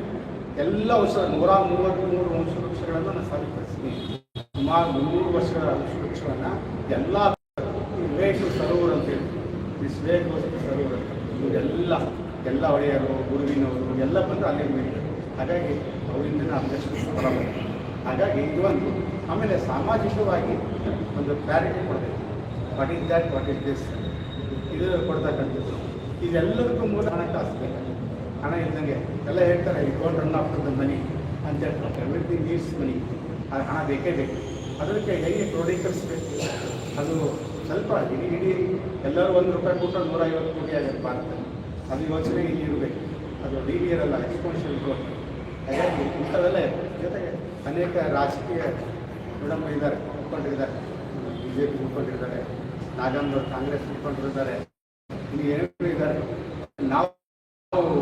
ಎಲ್ಲ ವರ್ಷ 133 ವಂಶ ವೃಕ್ಷಗಳನ್ನು ನಾನು ಸಾಬೀಕರಿಸ್ತೀನಿ. ಸುಮಾರು 300 ವರ್ಷಗಳ ವಂಶ ವೃಕ್ಷಗಳನ್ನು ಎಲ್ಲ ವಿವೇಕ ಸರೋವರ ಅಂತೇಳಿ, ವಿವೇಕೋಸ್ಕರ ಸರೋವರ ಅಂತ ಇವರೆಲ್ಲ ಒಡೆಯರು, ಗುರುವಿನವರು ಎಲ್ಲ ಬಂದು ಅಲ್ಲೇ ಬೇಕಿದೆ. ಹಾಗಾಗಿ ಅವರಿಂದ ಅಧ್ಯಕ್ಷ ಬರಬೇಕು. ಹಾಗಾಗಿ ಇದೊಂದು. ಆಮೇಲೆ ಸಾಮಾಜಿಕವಾಗಿ ಒಂದು ಕ್ಲಾರಿಟಿ ಕೊಡಬೇಕು. What is that, what is this, ಇದು ಕೊಡ್ತಕ್ಕಂಥದ್ದು. ಇದೆಲ್ಲದಕ್ಕೂ ಮೂಲ ಹಣಕಾಸು ಬೇಕು. ಹಣ ಇದ್ದಂಗೆ ಎಲ್ಲ ಹೇಳ್ತಾರೆ, ಈ don't run after the money ಅಂತ ಹೇಳ್ತಾರೆ. ಎವ್ರಿಥಿಂಗ್ ನೀಡ್ಸ್ ಮನಿ. ಅದು ಹಣ ಬೇಕೇ ಬೇಕು. ಅದಕ್ಕೆ ಹೇಗೆ ಕ್ರೋಢೀಕರಿಸಬೇಕು, ಅದು ಸ್ವಲ್ಪ ಇಡೀ ಎಲ್ಲರೂ ₹1 ಕೊಟ್ಟರೆ 150 ಕೋಟಿ ಆಗುತ್ತೆ ಭಾರತದಲ್ಲಿ. ಅದು ಯೋಚನೆ ಇಲ್ಲಿ ಇರಬೇಕು. ಅದು ಲೀನಿಯರ್ ಅಲ್ಲ, ಎಕ್ಸ್ಪೋನೆನ್ಷಿಯಲ್ ಗ್ರೋತ್. ಹಾಗಾಗಿ ಇಂಥವೆಲ್ಲ ಜೊತೆಗೆ ಅನೇಕ ರಾಜಕೀಯ ಮೇಡಮ್ ಇದ್ದಾರೆ, ಮುಖಂಡರಿದ್ದಾರೆ, BJP ಮುಖಂಡರಿದ್ದಾರೆ, ನಾಗಂದವರು ಕಾಂಗ್ರೆಸ್ ಮುಖಂಡರಿದ್ದಾರೆ, ಇಲ್ಲಿ ಏನೇನು ಇದ್ದಾರೆ. ನಾವು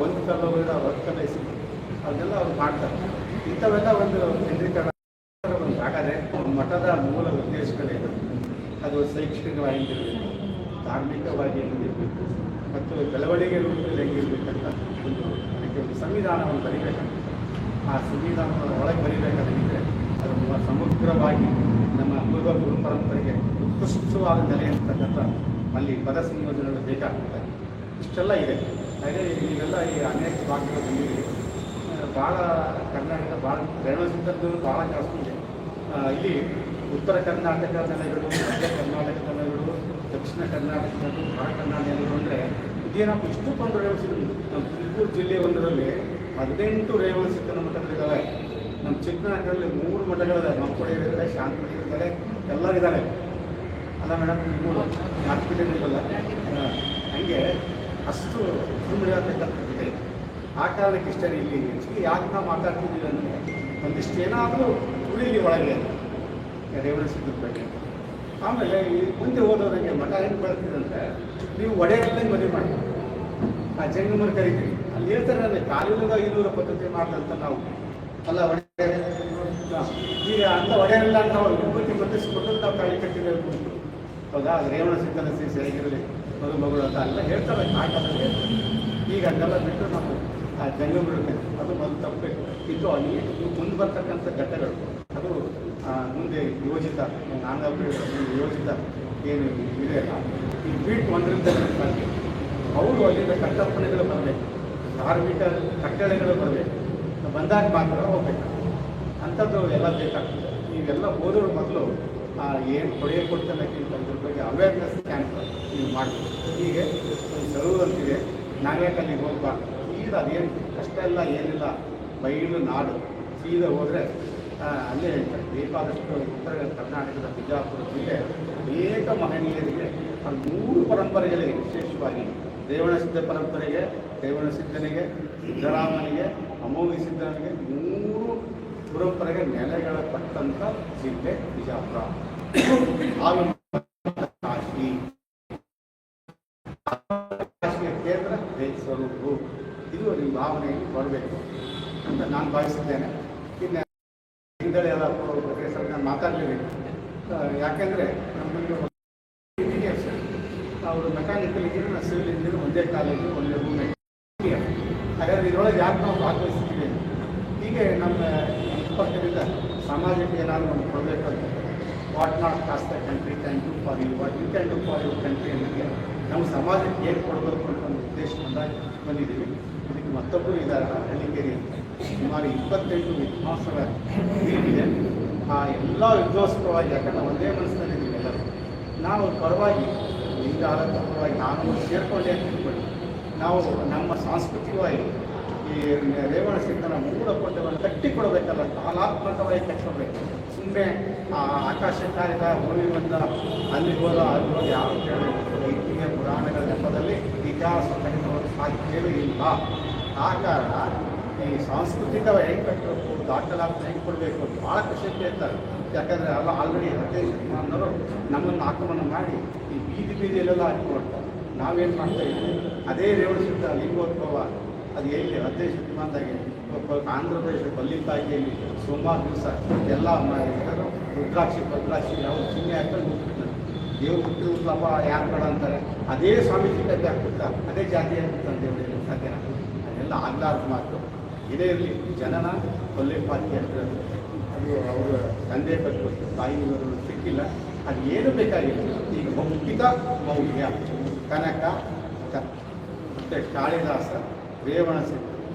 ಒಂದು ಕಲ್ಲೋಗಿದ ವರ್ಕಲ್ಲ ಅದೆಲ್ಲ ಅವ್ರು ಮಾಡ್ತಾರೆ. ಇಂಥವೆಲ್ಲ ಒಂದು ಕೇಂದ್ರೀಕರಣ ಹಾಗಾದರೆ ಮಠದ ಮೂಲ ಉದ್ದೇಶಗಳೇನು? ಅದು ಶೈಕ್ಷಣಿಕವಾಗಿರಬೇಕು, ಧಾರ್ಮಿಕವಾಗಿ ಹೆಂಗಿರಬೇಕು, ಮತ್ತು ಬೆಳವಣಿಗೆ ರೂಪದಲ್ಲಿ ಹೆಂಗಿರ್ಬೇಕಂತ ಅದಕ್ಕೆ ಒಂದು ಸಂವಿಧಾನವನ್ನು ಬರೀಬೇಕಂತ. ಆ ಸಂವಿಧಾನದ ಒಳಗೆ ಬರೀಬೇಕಾದ್ರೆ ಅದು ಸಮಗ್ರವಾಗಿ ನಮ್ಮ ಪೂರ್ವ ಗುರು ಪರಂಪರೆಗೆ ಉತ್ಕೃಷ್ಟವಾದ ನೆಲೆ ಅಂತಕ್ಕಂಥ ಅಲ್ಲಿ ಪದ ಸಂಯೋಜನೆಗಳು ಬೇಕಾಗ್ತದೆ. ಇಷ್ಟೆಲ್ಲ ಇದೆ. ಹಾಗೆ ಈಗೆಲ್ಲ ಈ ಅನೇಕ ಭಾಗಗಳು ಬಂದಿದೆ. ಭಾಳ ಕರ್ನಾಟಕ ಭಾಳ ರೇವಣಸಿದ್ಧದ್ದು ಭಾಳ ಜಾಸ್ತಿ ಇದೆ. ಇಲ್ಲಿ ಉತ್ತರ ಕರ್ನಾಟಕ ನೆಲೆಗಳು, ಮಧ್ಯ ಕರ್ನಾಟಕ ನೆಲೆಗಳು, ದಕ್ಷಿಣ ಕರ್ನಾಟಕದ್ದು, ಹೊರ ಕರ್ನಾಟಕ ನೆಲೆಗಳು ಅಂದರೆ ಇದೇನಪ್ಪ ಇಷ್ಟಕ್ಕೊಂದು ರೇವಣಸಿದ್ಧ. ನಮ್ಮ ತುಮಕೂರು ಜಿಲ್ಲೆ ಒಂದರಲ್ಲಿ 18 ರೇವಣಸಿದ್ಧನ ಮಠಗಳಿದ್ದಾವೆ. ನಮ್ಮ ಚಿಕ್ಕನಾಗರಲ್ಲಿ 3 ಮಠಗಳಿದೆ. ಮಕ್ಕಳಿದ್ದಾರೆ, ಶಾಂತಿ ಇದ್ದಾರೆ, ಎಲ್ಲರಿದ್ದಾರೆ. ಅಲ್ಲ ಮೇಡಮ್, ನೀವು ಮಾರ್ಕೆಟಿಂಗಲ್ಲ ಹಂಗೆ ಅಷ್ಟು ಸುಮ್ಮನೆ ಆ ಕಾರಣಕ್ಕೆ ಇಷ್ಟ ಇಲ್ಲಿ ಹೆಚ್ಚಿಗೆ ಯಾಕೆ ನಾವು ಮಾತಾಡ್ತಿದ್ದೀವಿ ಅಂದರೆ ಒಂದಿಷ್ಟು ಏನಾದರೂ ಉಳಿಲಿ ಒಳಗೆ ರೇವಣಸಿದ್ಧದ ಬಗ್ಗೆ. ಆಮೇಲೆ ಈ ಮುಂದೆ ಓದೋದಂಗೆ ಮಠ ಹೆಂಗೆ ಬೆಳೆತಿದಂತೆ, ನೀವು ಒಡೆಯಲ್ಲೇ ಮದುವೆ ಮಾಡಿ ಆ ಜಂಗಮರು ಕರಿತೀವಿ. ಅಲ್ಲಿ ಹೇಳ್ತಾರೆ ಅಂದರೆ ಕಾಲಿನ 500 ಪದ್ಧತಿ ಮಾಡ್ದಂತ ನಾವು ಅಲ್ಲ ಒಡೆಯ. ಈಗ ಅಂತ ಒಡೆಯಲ್ಲ ಅಂತ ನಾವು ವಿಭೂತಿ ಬದಲಿಸ್ಕೊಂಡು ನಾವು ತಾಳಿ ಕಟ್ಟಿರಬೇಕು. ಹೌದಾ? ಅದು ರೇವಣಸಿದ್ಧನ ಸೀಸೆ ಹೇಗಿರಲಿ ಮಗಳು ಅಂತ ಎಲ್ಲ ಹೇಳ್ತಾರೆ ಕಾಟದಲ್ಲಿ. ಈಗ ಅದೆಲ್ಲ ಬಿಟ್ಟು ನಾವು ಆ ಜಂಗಮರು ಅದು ಮೊದಲು ತಪ್ಪಬೇಕು. ಇದು ಅಲ್ಲಿ ಮುಂದೆ ಬರ್ತಕ್ಕಂಥ ಘಟ್ಟಗಳು ಅದು ಮುಂದೆ ಯೋಜಿತ ಯೋಜಿತ ಏನು ಇದೆಯಲ್ಲ, ಈ ಬೀಟ್ 1ರಿಂದ ಅವರು ಅಲ್ಲಿಂದ ಕಟ್ಟಪ್ಪಣೆಗಳು ಬರಬೇಕು, ಧಾರ್ಮಿಕ ಕಟ್ಟಳೆಗಳು ಬರಬೇಕು. ಬಂದಾಗ ಮಾತ್ರ ಹೋಗ್ಬೇಕು. ಅಂಥದ್ದು ಎಲ್ಲ ಬೇಕಾಗ್ತದೆ. ನೀವೆಲ್ಲ ಓದೋರು ಮೊದಲು ಏನು ಕೊಡುಗೆ ಕೊಡ್ತಾನಕ್ಕಿಂತ ಇದ್ರ ಬಗ್ಗೆ ಅವೇರ್ನೆಸ್ ಕ್ಯಾಂಪ್ ನೀವು ಮಾಡಬೇಕು. ಹೀಗೆ ಒಂದು ಸರೂರು ಅಂತಿದೆ, ನಾವ್ಯಾಕೆ ಅಲ್ಲಿಗೆ ಹೋಗ್ಬಾರ್ದು. ಸೀದಾ ಅದೇನು ಕಷ್ಟ ಇಲ್ಲ, ಏನಿಲ್ಲ, ಬಯಲು ನಾಡು. ಸೀದಾ ಹೋದರೆ ಅಲ್ಲೇ ಬೇಕಾದಷ್ಟು ಉತ್ತರ ಕರ್ನಾಟಕದ ಬಿಜಾಪುರ ಜಿಲ್ಲೆ ಅನೇಕ ಮಹನೀಯರಿಗೆ 3 ಪರಂಪರೆಗಳಿಗೆ, ವಿಶೇಷವಾಗಿ ರೇವಣಸಿದ್ಧ ಪರಂಪರೆಗೆ, ರೇವಣಸಿದ್ಧನಿಗೆ, ಸಿದ್ದರಾಮನಿಗೆ, ಅಮೋಘ ಸಿದ್ಧನಿಗೆ 3 ಪರಂಪರೆಗೆ ನೆಲೆಗಳ ಪಟ್ಟಂಥ ಜಿಲ್ಲೆ ಬಿಜಾಪುರ. ಕಾಶಿ ಕಾಶಿಯ ಕೇಂದ್ರ ಸ್ವರೂಪರು. ಇದು ನಿಮ್ಮ ಭಾವನೆಯಲ್ಲಿ ಬರಬೇಕು ಅಂತ ನಾನು ಭಾವಿಸಿದ್ದೇನೆ. ಇನ್ನು ಹಿಂದಳೆ ಎಲ್ಲ ಪ್ರೊಫೆಸರ್ ನಾನು ಮಾತಾಡಲೇಬೇಕು. ಯಾಕೆಂದರೆ ನಮ್ಮಲ್ಲಿ ಇಂಜಿನಿಯರ್ಸ್ ಅವರು ಮೆಕ್ಯಾನಿಕಲ್ ಇಂಜಿನಿಯರ್, ಸಿವಿಲ್ ಇಂಜಿನಿಯರ್ ಒಂದೇ ಕಾಲೇಜು, ಒಂದೇ ರೂಮ್. ಹಾಗಾದರೆ ಇದರೊಳಗೆ ಯಾಕೆ ನಾವು ಭಾಗವಹಿಸ್ತೀವಿ? ಹೀಗೆ ನಮ್ಮ ಪಕ್ಕದಿಂದ ಸಮಾಜಕ್ಕೆ ಏನಾದರೂ ನಮ್ಗೆ ಕೊಡಬೇಕಂತ what not cost the country can do for you, what you can do for your country ಅನ್ನೋಕ್ಕೆ ನಮ್ಮ ಸಮಾಜಕ್ಕೆ ಏನು ಕೊಡಬೇಕು ಅಂತ ಒಂದು ಉದ್ದೇಶದಿಂದ ಬಂದಿದ್ದೀವಿ. ಇದಕ್ಕೆ ಮತ್ತೊಬ್ಬರು ಇದ್ದಾರೆ, ಹಳ್ಳಿಕೇರಿ ಅಂತ. ಸುಮಾರು 28 ವಿದ್ವಾಂಸರ ಇದೆ. ಆ ಎಲ್ಲ ವಿದ್ವಾಂಸವಾಗಿ, ಯಾಕಂದ್ರೆ ಒಂದೇ ಮನಸ್ಸಿನಲ್ಲಿದ್ದೀವಿ ಎಲ್ಲರೂ. ನಾವು ಪರವಾಗಿ ಈಗ ಪರವಾಗಿ ನಾನು ಸೇರಿಕೊಂಡೇ ತಿಳ್ಕೊಂಡು ನಾವು ನಮ್ಮ ಸಾಂಸ್ಕೃತಿಕವಾಗಿ ಈ ರೇವಣಸಿದ್ಧನ ಮೂಲ ಪದ್ಯವನ್ನು ಕಟ್ಟಿಕೊಡಬೇಕಲ್ಲ, ಕಾಲಾತ್ಮಕವಾಗಿ ಕಟ್ಟಿಕೊಡ್ಬೇಕು. ಸುಮ್ಮನೆ ಆಕಾಶ ಕಾರ್ಯದ ಹೋಗಿ ಬಂದ ಅಲ್ಲಿ ಹೋದ ಅಲ್ಲಿ ಹೋಗಿ ಯಾವ ಇತಿಹಾಸ ಪುರಾಣಗಳ ನೆಪದಲ್ಲಿ ಇತಿಹಾಸ ಕಟ್ಟಿಕೊಳ್ಳಲು ಸಾಧ್ಯವೇ ಇಲ್ಲ. ಆ ಕಾರಣ ಈ ಸಾಂಸ್ಕೃತಿಕ ಹೆಂಗೆ ಕಟ್ಟಬೇಕು, ದಾಖಲಾತಿ ಹೆಂಗೆ ಕೊಡಬೇಕು ಅಂತ ಭಾಳ ಖುಷಿ ಇರ್ತಾರೆ. ಯಾಕಂದರೆ ಅಲ್ಲ ಆಲ್ರೆಡಿ 15 ಶತಮಾನದವರು ನಮ್ಮನ್ನು ಆಕ್ರಮಣ ಮಾಡಿ ಈ ಬೀದಿಯಲ್ಲೆಲ್ಲ ಹಾಕಿಕೊಡ್ತಾರೆ. ನಾವೇನು ಮಾಡ್ತಾ ಇದ್ದೀವಿ, ಅದೇ ರೇವಣಸಿದ್ಧ ಲಿಂಗೋದ್ಭವ ಅದು ಎಲ್ಲಿ 15 ಶತಮಾನದಾಗೆ ಆಂಧ್ರ ಪ್ರದೇಶ ಬಲ್ಲಿಕಾಯಿಯಲ್ಲಿ ಸೋಮವಾರ ದಿವಸ ಎಲ್ಲ ರುದ್ರಾಕ್ಷಿ ಯಾವ ಚಿಹ್ನೆ ಹಾಕೊಂಡು ದೇವ್ರು ಹುಟ್ಟಿದ್ಲಪ್ಪ ಯಾರು ಬೇಡ ಅಂತಾರೆ. ಅದೇ ಸ್ವಾಮೀಜಿ ಕತೆ ಹಾಕ್ಬಿಡ್ತಾ, ಅದೇ ಜಾತಿ ಆಗ್ಬಿಡ್ತಾರೆ ದೇವರಿಗೆ ಸಾಧ್ಯನ. ಅದೆಲ್ಲ ಆಗ್ಲಾರ್ದ ಮಾತು. ಇದೇ ಇರಲಿ, ಜನನ ಕೊಲ್ಲೆಪಾತಿ ಆಗ್ತದೆ. ಅದು ಅವರ ತಂದೆ ಕಟ್ಟು ತಾಯಿಯವರು ಸಿಕ್ಕಿಲ್ಲ, ಅದು ಏನು ಬೇಕಾಗಿಲ್ಲ. ಈಗ ಮುಖ್ಯಿತ ಮೌಲ್ಯ ಕನಕ ಮತ್ತು ಕಾಳಿದಾಸ, ರೇವಣಸಿದ್ಧ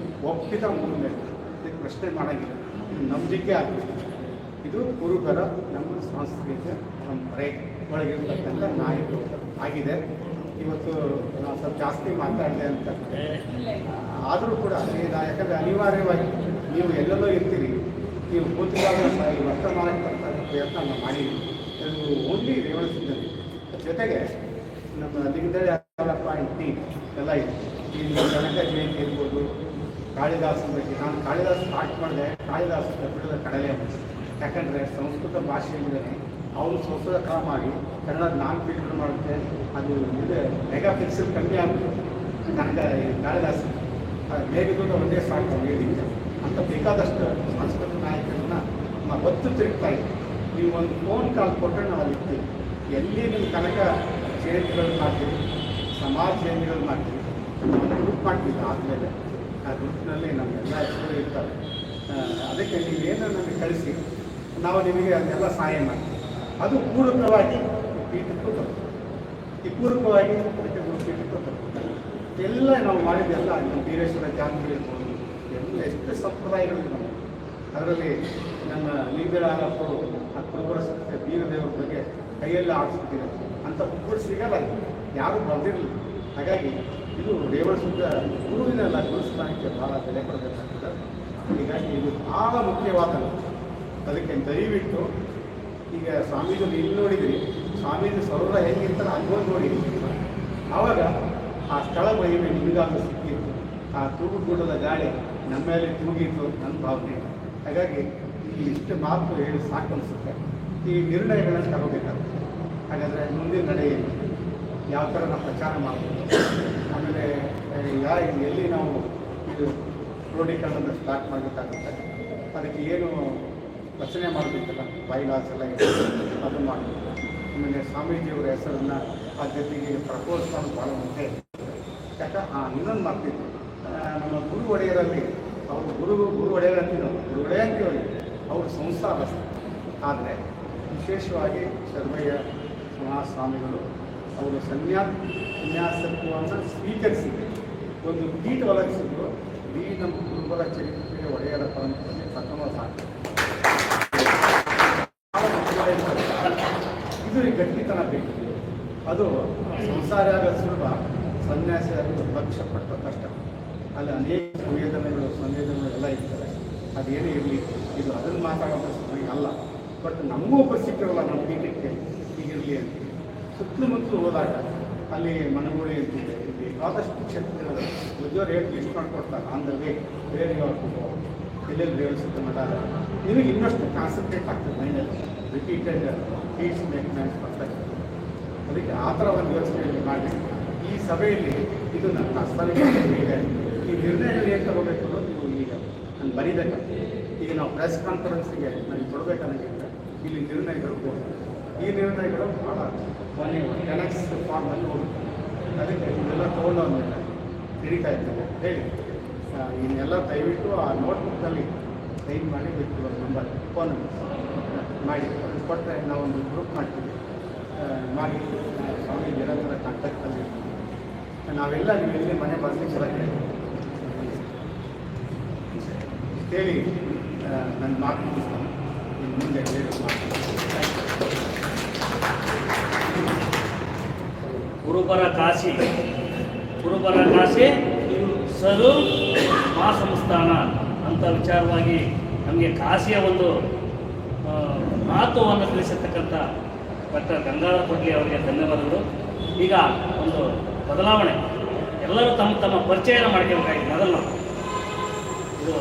ಒಪ್ಪಿತ ಮೌಲ್ಯ. ಇದಕ್ಕೆ ಪ್ರಶ್ನೆ ಮಾಡೋಂಗಿಲ್ಲ, ಇದು ನಂಬಿಕೆ ಆಗಬೇಕು. ಇದು ಕುರುಬರ ನಮ್ಮ ಸಾಂಸ್ಕೃತಿಕ ಪರಂಪರೆ ಒಳಗಿರ್ತಕ್ಕಂಥ ನಾಯಕರು ಆಗಿದೆ. ಇವತ್ತು ನಾವು ಸ್ವಲ್ಪ ಜಾಸ್ತಿ ಮಾತಾಡಿದೆ ಅಂತ ಆದರೂ ಕೂಡ ಯಾಕಂದರೆ ಅನಿವಾರ್ಯವಾಗಿ ನೀವು ಎಲ್ಲೆಲ್ಲೋ ಇರ್ತೀರಿ, ನೀವು ಕೂತಿದಾಗ ಈ ವರ್ತಮಾನಕ್ಕೆ ಬರ್ತಕ್ಕಂಥ ಪ್ರಯತ್ನ ನಾವು ಮಾಡಿದ್ದೀವಿ. ಅದು ಓನ್ಲಿ ರೇವಣಸಿದ್ಧನಿ ಜೊತೆಗೆ ನಮ್ಮ ಲಿಂಗದಳ್ಳಿ ಪಾಯಿಂಟ್ ಎಲ್ಲ ಇದೆ. ಇಲ್ಲಿ ಕನಕ ಜಯಂತಿ ಇರ್ಬೋದು, ಕಾಳಿದಾಸನ ಬಗ್ಗೆ. ನಾನು ಕಾಳಿದಾಸ ಸ್ಟಾರ್ಟ್ ಮಾಡಿದೆ, ಕಾಳಿದಾಸ ಬಿಡದ ಕಡಲೆ. ಯಾಕಂದರೆ ಸಂಸ್ಕೃತ ಭಾಷೆಯಿಂದಲೇ ಅವರು ಸಂಸ್ಕೃತ ಮಾಡಿ ಕನ್ನಡ ನಾನು ಫಿಲ್ಟರ್ ಮಾಡುತ್ತೆ. ಅದು ಇದು ಮೆಗಾ ಪಿಕ್ಸೆಲ್ ಕಮ್ಮಿ ಆಗುತ್ತೆ. ಕನಕ ಕಾಳಿದಾಸ ಮೇಘದೂತ ಒಂದೇ ಸಾಕು ಹೇಳಿದ್ದೆ ಅಂತ ಬೇಕಾದಷ್ಟು ಸಂಸ್ಕೃತ ನಾಯಕರನ್ನ ಒತ್ತು ತಿರುಗ್ತಾ ಇದ್ದೀವಿ. ನೀವು ಒಂದು ಫೋನ್ ಕಾಲ್ ಕೊಟ್ಟರೆ ನಾವು ಅಲ್ಲಿ ಇರ್ತೀವಿ. ಎಲ್ಲಿ ನೀವು ಕನಕ ಜಯಂತಿಗಳು ಮಾಡ್ತೀವಿ, ಸಮಾಜ ಜಯಂತಿಗಳು ಮಾಡ್ತೀವಿ, ನಾವು ಗ್ರೂಪ್ ಮಾಡ್ತೀವಿ. ಆದಮೇಲೆ ಆ ಗ್ರೂಪ್ನಲ್ಲಿ ನಮಗೆಲ್ಲ ಹೆಸರು ಇರ್ತಾರೆ. ಅದಕ್ಕೆ ನೀವೇನು ನಮಗೆ ಕಳಿಸಿ, ನಾವು ನಿಮಗೆ ಅದನ್ನೆಲ್ಲ ಸಹಾಯ ಮಾಡ್ತೀವಿ. ಅದು ಪೂರಕವಾಗಿ ಪೀಠಕ್ಕೂ ತಪ್ಪು, ಈ ಪೂರಕವಾಗಿ ಪೀಠಕ್ಕೂ ತಪ್ಪು ಎಲ್ಲ ನಾವು ಮಾಡಿದ್ದೆಲ್ಲ ನಮ್ಮ ಬೀರೇಶ್ವರ ಜಾತ್ರೆ ಇರ್ಬೋದು, ಎಲ್ಲ ಎಷ್ಟು ಸಂಪ್ರದಾಯಗಳು ನಮಗೆ. ಅದರಲ್ಲಿ ನನ್ನ ನೀಂದಿರಾರಪ್ಪರು ಆ ಕುರುಬರ ಸಂಸ್ಥೆ ಬೀರದೇವರ ಬಗ್ಗೆ ಕೈಯಲ್ಲಿ ಆಡಿಸ್ತಿದ್ದಾರೆ ಅಂತ ಬುಕ್ಗಳು ಸಿಗಲ್ಲ, ಯಾರೂ ಬರೆದಿರಲಿಲ್ಲ. ಹಾಗಾಗಿ ಇದು ರೇವಣಸಿದ್ಧ ಗುರುವಿನೆಲ್ಲ ಗುರುಸ್ಥಾನಕ್ಕೆ ಭಾಳ ಬೆಲೆ ಕೊಡಬೇಕಾಗ್ತದೆ. ಹೀಗಾಗಿ ಇದು ಭಾಳ ಮುಖ್ಯವಾದ, ಅದಕ್ಕೆ ದಯವಿಟ್ಟು ಈಗ ಸ್ವಾಮೀಜಿ ಇಲ್ಲಿ ನೋಡಿದ್ರಿ, ಸ್ವಾಮೀಜಿ ಸೌರ ಹೆಂಗಿರ್ತಾರೆ ಅಲ್ಲೋಗಿ ನೋಡಿ. ಆವಾಗ ಆ ಸ್ಥಳ ಮಹಿಮೆ ನಿಮಗಾಗ ಸಿಕ್ಕಿತ್ತು, ಆ ತೂಗುಗೂಡದ ಗಾಳಿ ನಮ್ಮ ಮೇಲೆ ತೂಗಿತ್ತು ನನ್ನ ಭಾವನೆ. ಹಾಗಾಗಿ ಈ ಇಷ್ಟು ಮಾತು ಹೇಳಿ ಸಾಕು ಅನಿಸುತ್ತೆ. ಈ ನಿರ್ಣಯಗಳನ್ನು ತಗೋಬೇಕಾಗುತ್ತೆ. ಹಾಗಾದರೆ ಮುಂದಿನ ನಡೆ ಏನು, ಯಾವ ಥರ ನಾವು ಪ್ರಚಾರ ಮಾಡ್ಬೋದು, ಆಮೇಲೆ ಎಲ್ಲಿ ನಾವು ಇದು ಕ್ರೋಢೀಕರಣ ಸ್ಟಾರ್ಟ್ ಮಾಡಬೇಕಾಗುತ್ತೆ, ಅದಕ್ಕೆ ಏನು ರಚನೆ ಮಾಡಬೇಕಲ್ಲ, ಬೈಲಾಸ್ ಎಲ್ಲ ಇದೆ, ಅದು ಮಾಡಬೇಕು. ಆಮೇಲೆ ಸ್ವಾಮೀಜಿಯವರ ಹೆಸರನ್ನು ಆ ಜೊತೆಗೆ ಪ್ರಪೋಸ್ ಮಾಡೋದು ಭಾಳ ಮುಖ್ಯ. ಯಾಕೆ ಇನ್ನೊಂದು ಮಾಡ್ತಿದ್ವಿ, ನಮ್ಮ ಗುರು ಒಡೆಯರಲ್ಲಿ ಅವರು ಗುರು ಒಡೆಯರ್ ಅಂತೀವಿ, ಗುರು ಒಡೆಯ ಅಂತೀವಿ, ಅವರು ಸಂಸಾರ. ಆದರೆ ವಿಶೇಷವಾಗಿ ಶರ್ಮಯ್ಯ ಮಹಾಸ್ವಾಮಿಗಳು ಅವರು ಸನ್ಯಾಸತ್ವವನ್ನು ಸ್ವೀಕರಿಸಿ ಒಂದು ಪೀಠ ಒದಗಿಸಿದ್ರು. ಈ ನಮ್ಮ ಗುರುಗಳ ಚರಿತ್ರೆ ಒಡೆಯರ ಪರಂಪರೆ ಪ್ರಥಮ ಸಾಧ್ಯ. ಇದು ಗಟ್ಟಿತನ ಬೇಕು. ಅದು ಸಂಸಾರ ಆಗೋದು ಸುಲಭ, ಸನ್ಯಾಸ ಆಗೋದು ಲಕ್ಷ ಪಟ್ಟ ಕಷ್ಟ. ಅಲ್ಲಿ ಅನೇಕ ಸಂವೇದನೆಗಳು ಎಲ್ಲ ಇರ್ತದೆ. ಅದೇನೇ ಇರಲಿ, ಇದು ಅದನ್ನು ಮಾತಾಡೋದು ಅಲ್ಲ. ಬಟ್ ನಮಗೂ ಸಿಕ್ಕಿರಲ್ಲ ನಮ್ಮ ಪೀಠಕ್ಕೆ ಹೀಗಿರಲಿ ಅಂತ. ಸುತ್ತಮುತ್ತಲು ಹೋದಾಗ ಅಲ್ಲಿ ಮನಗುಳಿ ಅಂತಿದೆ, ಬೇಕಾದಷ್ಟು ಕ್ಷೇತ್ರಗಳು ಉದ್ಯೋಗ ರೇಟ್ ಲಿಸ್ಟ್ ಮಾಡಿಕೊಡ್ತಾರೆ. ಅಂದರೆ ಬೇರೆ ಎಲ್ಲೆಲ್ಲಿ ರೇವಿಸುತ್ತೆ ಮಾಡಿದಾಗ ನಿಮಗೆ ಇನ್ನಷ್ಟು ಕಾನ್ಸಂಟ್ರೇಟ್ ಆಗ್ತದೆ ಮೈಂಡಲ್ಲಿ. ರಿಪೀಟೆಡ್ ಟೀಚ್ ಮೇಕ್ಮೆಂಟ್ಸ್ ಬರ್ತಾರೆ. ಅದಕ್ಕೆ ಆ ಥರ ಒಂದು ಯೋಚನೆಯಲ್ಲಿ ಮಾಡಿ ಈ ಸಭೆಯಲ್ಲಿ ಇದು ನನ್ನ ಸ್ಥಳೀಯ ಇದೆ. ಈ ನಿರ್ಣಯಗಳು ಏನು ತಗೋಬೇಕು ಅನ್ನೋದು ನೀವು ಈಗ ನಾನು ಬರೀಬೇಕಾಗ್ತದೆ. ಈಗ ನಾವು ಪ್ರೆಸ್ ಕಾನ್ಫರೆನ್ಸಿಗೆ ನನಗೆ ಕೊಡಬೇಕನ್ನೋದಿಲ್ಲ. ಇಲ್ಲಿ ನಿರ್ಣಯಗಳು ಹೋಗ್ತದೆ. ಈ ನಿರ್ಣಯಗಳು ಭಾಳ ಟೆನೆಕ್ಸ್ ಫಾರ್ಮಲ್ಲಿ ಹೋಗುತ್ತೆ. ಅದಕ್ಕೆ ಇದೆಲ್ಲ ತೊಗೊಂಡೋದ್ಮೇಲೆ ಹಿಡಿತಾ ಇರ್ತದೆ ಹೇಳಿ ಇನ್ನೆಲ್ಲ ದಯವಿಟ್ಟು ಆ ನೋಟ್ಬುಕ್ನಲ್ಲಿ ಸೈನ್ ಮಾಡಿ ಬಿಟ್ಟು ನಂಬರ್ ಫೋನ್ ಮಾಡಿ ಕೊಟ್ಟರೆ ನಾವೊಂದು ಗ್ರೂಪ್ ಮಾಡ್ತೀವಿ ಮಾಡಿ ಸ್ವಾಮಿ ನಿರಂತರ ಕಾಂಟ್ಯಾಕ್ಟಲ್ಲಿ ನಾವೆಲ್ಲ ನೀವು ಎಲ್ಲಿ ಮನೆ ಬರ್ಲಿಕ್ಕೆ ಬರಕ್ಕೆ ಹೇಳಿ ನನ್ನ ಮಾತು ಮುಗಿಸ್ತಾನೆ. ಇನ್ನು ಮುಂದೆ ಹೇಳಿ
ಕುರುಬರ ಕಾಶಿ ಸರು ಮಹಾಸಂಸ್ಥಾನ ಅಂತ ವಿಚಾರವಾಗಿ ನಮಗೆ ಕಾಶಿಯ ಒಂದು ಮಹತ್ವವನ್ನು ತಿಳಿಸಿರ್ತಕ್ಕಂಥ ಡಾಕ್ಟರ್ ಗಂಗಾಧರ ಕೊಡ್ಲಿ ಅವರಿಗೆ ಧನ್ಯವಾದಗಳು. ಈಗ ಒಂದು ಬದಲಾವಣೆ, ಎಲ್ಲರೂ ತಮ್ಮ ತಮ್ಮ ಪರಿಚಯನ ಮಾಡ್ಕೋಬೇಕಾಗಿದೆ. ಮೊದಲು ಇದು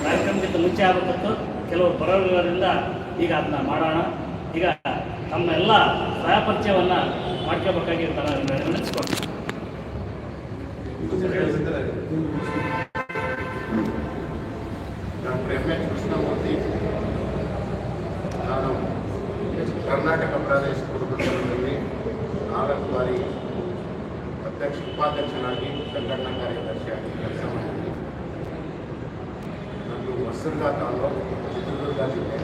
ಕಾರ್ಯಕ್ರಮಕ್ಕಿಂತ ಮುಂಚೆ ಆಗಬೇಕಿತ್ತು, ಕೆಲವರು ಬರೋದ್ರಿಂದ ಈಗ ಅದನ್ನ ಮಾಡೋಣ. ಈಗ ತಮ್ಮ ಎಲ್ಲ ಸಹ ಪರಿಚಯವನ್ನು ಮಾಡ್ಕೋಬೇಕಾಗಿ ನೆನೆಸ್ಕೊಂಡು
ಡಾಕ್ಟರ್ ಎಂ.ಎಚ್. ಕೃಷ್ಣಮೂರ್ತಿ. ನಾನು ಕರ್ನಾಟಕ ಪ್ರದೇಶ ಕುರುಬ ಸಂಘದಲ್ಲಿ 4 ಬಾರಿ ಉಪಾಧ್ಯಕ್ಷನಾಗಿ ಸಂಘಟನಾ ಕಾರ್ಯದರ್ಶಿಯಾಗಿ ಕೆಲಸ ಮಾಡಿದ್ದೀನಿ. ನಂದು ಹೊಸದುರ್ಗ ತಾಲೂಕು, ಚಿತ್ರದುರ್ಗ ಜಿಲ್ಲೆ,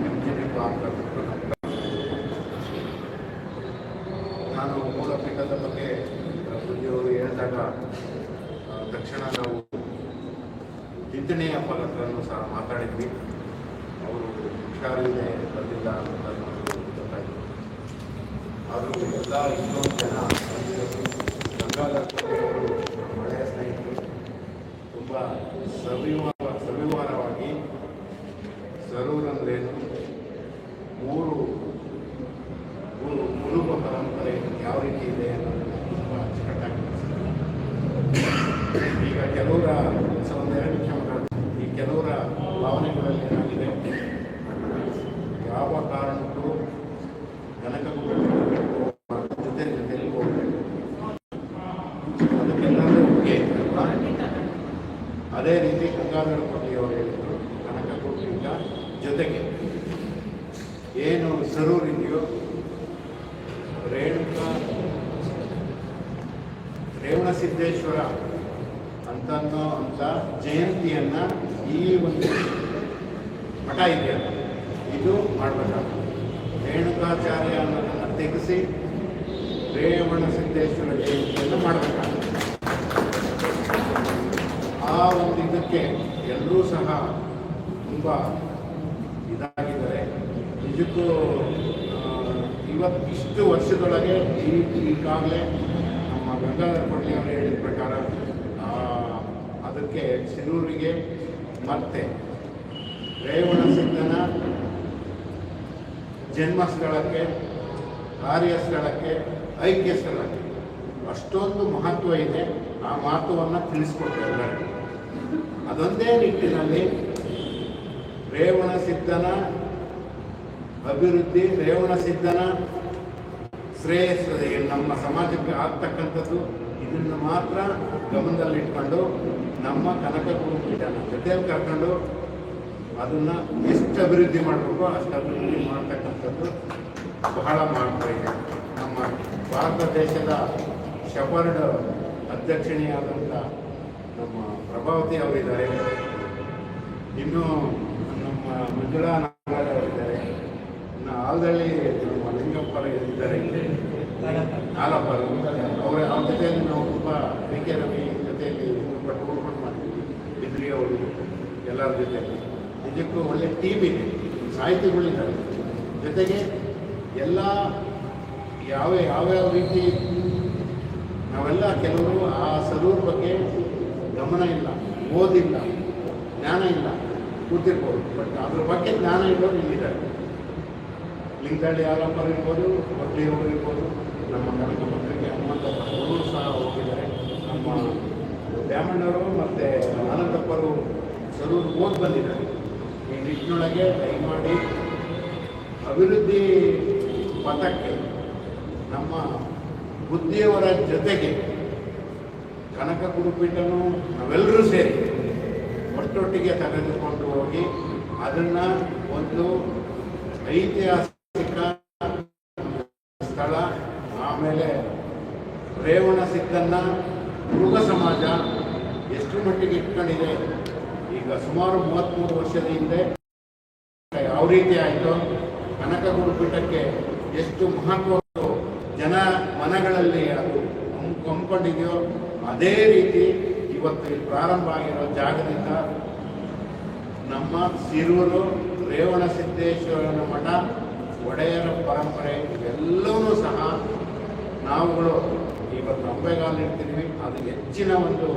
ಎಂಜಿನಿಯರಿಂಗ್ ನಾನು ಮೂಲಪೀಠದ ಬಗ್ಗೆ ಬುದ್ಧಿಯವರು ಹೇಳಿದಾಗ ತಕ್ಷಣ ನಾವು ಚಿಂತನೆಯ ಫಲಕಗಳನ್ನು ಸಹ ಮಾತಾಡಿದ್ವಿ. ಅವರು ಹುಷಾರಿದೆ ಬಂದಿಲ್ಲ ಅಂತ ಗೊತ್ತಾಯಿತು. ಆದರೂ ಎಲ್ಲ ಇನ್ನೊಂದು ಜನ ಗಂಗಾಧರ ಅವರು ಒಳ್ಳೆಯ ಸ್ನೇಹಿತರು, ತುಂಬ ಸವಿವಾರವಾಗಿ ಸರೂರಂದ್ರೇನು, ಮೂರು ಕುರುಬ ಪರಂಪರೆ ಯಾವ ರೀತಿ ಇದೆ ಅನ್ನೋದನ್ನು ತುಂಬ ಅಚ್ಚುಕಟ್ಟಾಗಿ ಈಗ ಕೆಲವರ ಒಂದು 2 ನಿಮಿಷ ಈ ಕೆಲವರ ಭಾವನೆಗಳಲ್ಲಿ ಏನಾಗಿದೆ, ಯಾವ ಕಾರಣಕ್ಕೂ ಜನಕಗುಡ್ಡಕ್ಕೆ ಜೊತೆಯಲ್ಲಿ ಹೋಗಬೇಕು, ಅದಕ್ಕೆಲ್ಲರೂ ಒಪ್ಪಿಗೆ. ಅದೇ ರೀತಿ ಗಂಗಾಧರ ಕೊಡ್ಲಿಯವರು ಹೇಳಿದರು, ಕನಕಗುಡ್ಡ ಜೊತೆಗೆ ಏನು ಸರೂರಿದೆಯೋ ರೇವಣಸಿದ್ದೇಶ್ವರ ಅಂತ ಜಯಂತಿಯನ್ನ ಈ ಒಂದು ಮಠ ಇದೆಯಲ್ಲ ಇದು ಮಾಡಬೇಕಾಗ್ತದೆ. ರೇಣುಕಾಚಾರ್ಯ ಅನ್ನೋದನ್ನು ತೆಗೆಸಿ ರೇವಣಸಿದ್ದೇಶ್ವರ ಜಯಂತಿಯನ್ನು ಮಾಡಬೇಕಾಗ್ತದೆ. ಆ ಆ ಒಂದು ಇದಕ್ಕೆ ಎಲ್ಲರೂ ಸಹ ತುಂಬ ಇದಾಗಿದ್ದಾರೆ. ನಿಜಕ್ಕೂ ಇಷ್ಟು ವರ್ಷದೊಳಗೆ ಈಗಾಗಲೇ ನಮ್ಮ ಗಂಗಾಧರ ಕೊಳ್ಳಿಯವರು ಹೇಳಿದ ಪ್ರಕಾರ ಅದಕ್ಕೆ ಸಿರೂರಿಗೆ ಮತ್ತೆ ರೇವಣಸಿದ್ದನ ಜನ್ಮಸ್ಥಳಕ್ಕೆ, ಕಾರ್ಯಸ್ಥಳಕ್ಕೆ, ಐಕ್ಯ ಸ್ಥಳಕ್ಕೆ ಅಷ್ಟೊಂದು ಮಹತ್ವ ಇದೆ. ಆ ಮಹತ್ವವನ್ನು ತಿಳಿಸ್ಕೊಡ್ತಾರೆ ಎಲ್ಲರಿಗೂ. ಅದೊಂದೇ ನಿಟ್ಟಿನಲ್ಲಿ ರೇವಣಸಿದ್ದನ ಅಭಿವೃದ್ಧಿ, ರೇವಣಸಿದ್ದನ ಶ್ರೇಯಸ್ಸು ನಮ್ಮ ಸಮಾಜಕ್ಕೆ ಆಗ್ತಕ್ಕಂಥದ್ದು, ಇದನ್ನು ಮಾತ್ರ ಗಮನದಲ್ಲಿಟ್ಕೊಂಡು ನಮ್ಮ ಕನಕ ಗುರುಪೀಠನ ಜೊತೆಯಲ್ಲಿ ಕರ್ಕೊಂಡು ಅದನ್ನು ಎಷ್ಟು ಅಭಿವೃದ್ಧಿ ಮಾಡಬೇಕು ಅಷ್ಟು ಅಭಿವೃದ್ಧಿ ಮಾಡ್ತಕ್ಕಂಥದ್ದು ಬಹಳ ಮಾಡ್ತಾ ಇದೆ. ನಮ್ಮ ಭಾರತ ದೇಶದ ಶಪರ್ಡ್ ಅಧ್ಯಕ್ಷಿಣಿಯಾದಂಥ ನಮ್ಮ ಪ್ರಭಾವತಿ ಅವರಿದ್ದಾರೆ, ಇನ್ನು ನಮ್ಮ ಮಂಜುಳಾ ನಾಗರಾಜ್ ಅವರಿದ್ದಾರೆ, ಇನ್ನು ಆಲ್ದಳ್ಳಿ ನಮ್ಮ ಲಿಂಗಪ್ಪರು ಇದ್ದಾರೆ, ನಾಲಪ್ಪರು ಅವ್ರ ಜೊತೆಯಲ್ಲಿ ನಾವು ತುಂಬ ಕೆ ರವಿ ಜೊತೆಯಲ್ಲಿ ತುಂಬ ಟೂರ್ಮೆಂಟ್ ಮಾಡ್ತೀವಿ, ಬಿದ್ರಿ ಅವರು ಎಲ್ಲರ ಜೊತೆಯಲ್ಲಿ. ನಿಜಕ್ಕೂ ಒಳ್ಳೆ ಟೀಮ್ ಇದೆ, ಸಾಹಿತಿಗಳಿದ್ದಾರೆ. ಜೊತೆಗೆ ಎಲ್ಲ ಯಾವ್ಯಾವ ರೀತಿ ನಾವೆಲ್ಲ ಕೆಲವರು ಆ ಸರೂರ್ ಬಗ್ಗೆ ಗಮನ ಇಲ್ಲ, ಓದಿಲ್ಲ, ಜ್ಞಾನ ಇಲ್ಲ, ಕೂತಿರ್ಬೋದು. ಬಟ್ ಅದ್ರ ಬಗ್ಗೆ ಜ್ಞಾನ ಇರೋರು ಇಲ್ಲಿದ್ದಾರೆ. ಲಿಂಗದಳ್ಳಿ ಯಾರಪ್ಪರು ಇರ್ಬೋದು, ಒಡ್ಡಿಯವರು ಇರ್ಬೋದು, ನಮ್ಮ ಕನಕ ಪತ್ರಿಕೆ ಹನುಮಂತಪ್ಪರು ಸಹ ಹೋಗಿದ್ದಾರೆ. ನಮ್ಮ ದ್ಯಾಮಣ್ಣವರು ಮತ್ತು ಆನಂದಪ್ಪರು ಸರೂರು ಓದಿ ಬಂದಿದ್ದಾರೆ. ಈ ನಿಟ್ಟಿನೊಳಗೆ ದಯಮಾಡಿ ಅಭಿವೃದ್ಧಿ ಪಥಕ್ಕೆ ನಮ್ಮ ಬುದ್ಧಿಯವರ ಜೊತೆಗೆ ಕನಕ ಗುರುಪೀಠನು ನಾವೆಲ್ಲರೂ ಸೇರಿ ಒಟ್ಟೊಟ್ಟಿಗೆ ತೆಗೆದುಕೊಂಡು ಹೋಗಿ ಅದನ್ನು ಒಂದು ಐತಿಹಾಸಿಕ ಸ್ಥಳ, ಆಮೇಲೆ ರೇವಣಸಿದ್ದನ್ನ ಮೃಗ ಸಮಾಜ ಎಷ್ಟು ಮಟ್ಟಿಗೆ ಇಟ್ಕೊಂಡಿದೆ. ಈಗ ಸುಮಾರು 33 ವರ್ಷದ ಹಿಂದೆ ಯಾವ ರೀತಿ ಆಯಿತು, ಕನಕ ಗುರುಪೀಠಕ್ಕೆ ಎಷ್ಟು ಮಹತ್ವ ಜನ ಮನಗಳಲ್ಲಿ ಅದು ಕೊಂಡ್ಕೊಂಡಿದೆಯೋ ಅದೇ ರೀತಿ ಇವತ್ತು ಇಲ್ಲಿ ಪ್ರಾರಂಭ ಆಗಿರೋ ಜಾಗದಿಂದ ನಮ್ಮ ಸಿರೂರು ರೇವಣಸಿದ್ದೇಶ್ವರನ ಮಠ, ಒಡೆಯರ ಪರಂಪರೆ ಇವೆಲ್ಲವೂ ಸಹ ನಾವುಗಳು ಇವತ್ತು ಅಂಬೆಗಾಲಿಡ್ತಿದ್ವಿ. ಅದು ಹೆಚ್ಚಿನ ಒಂದು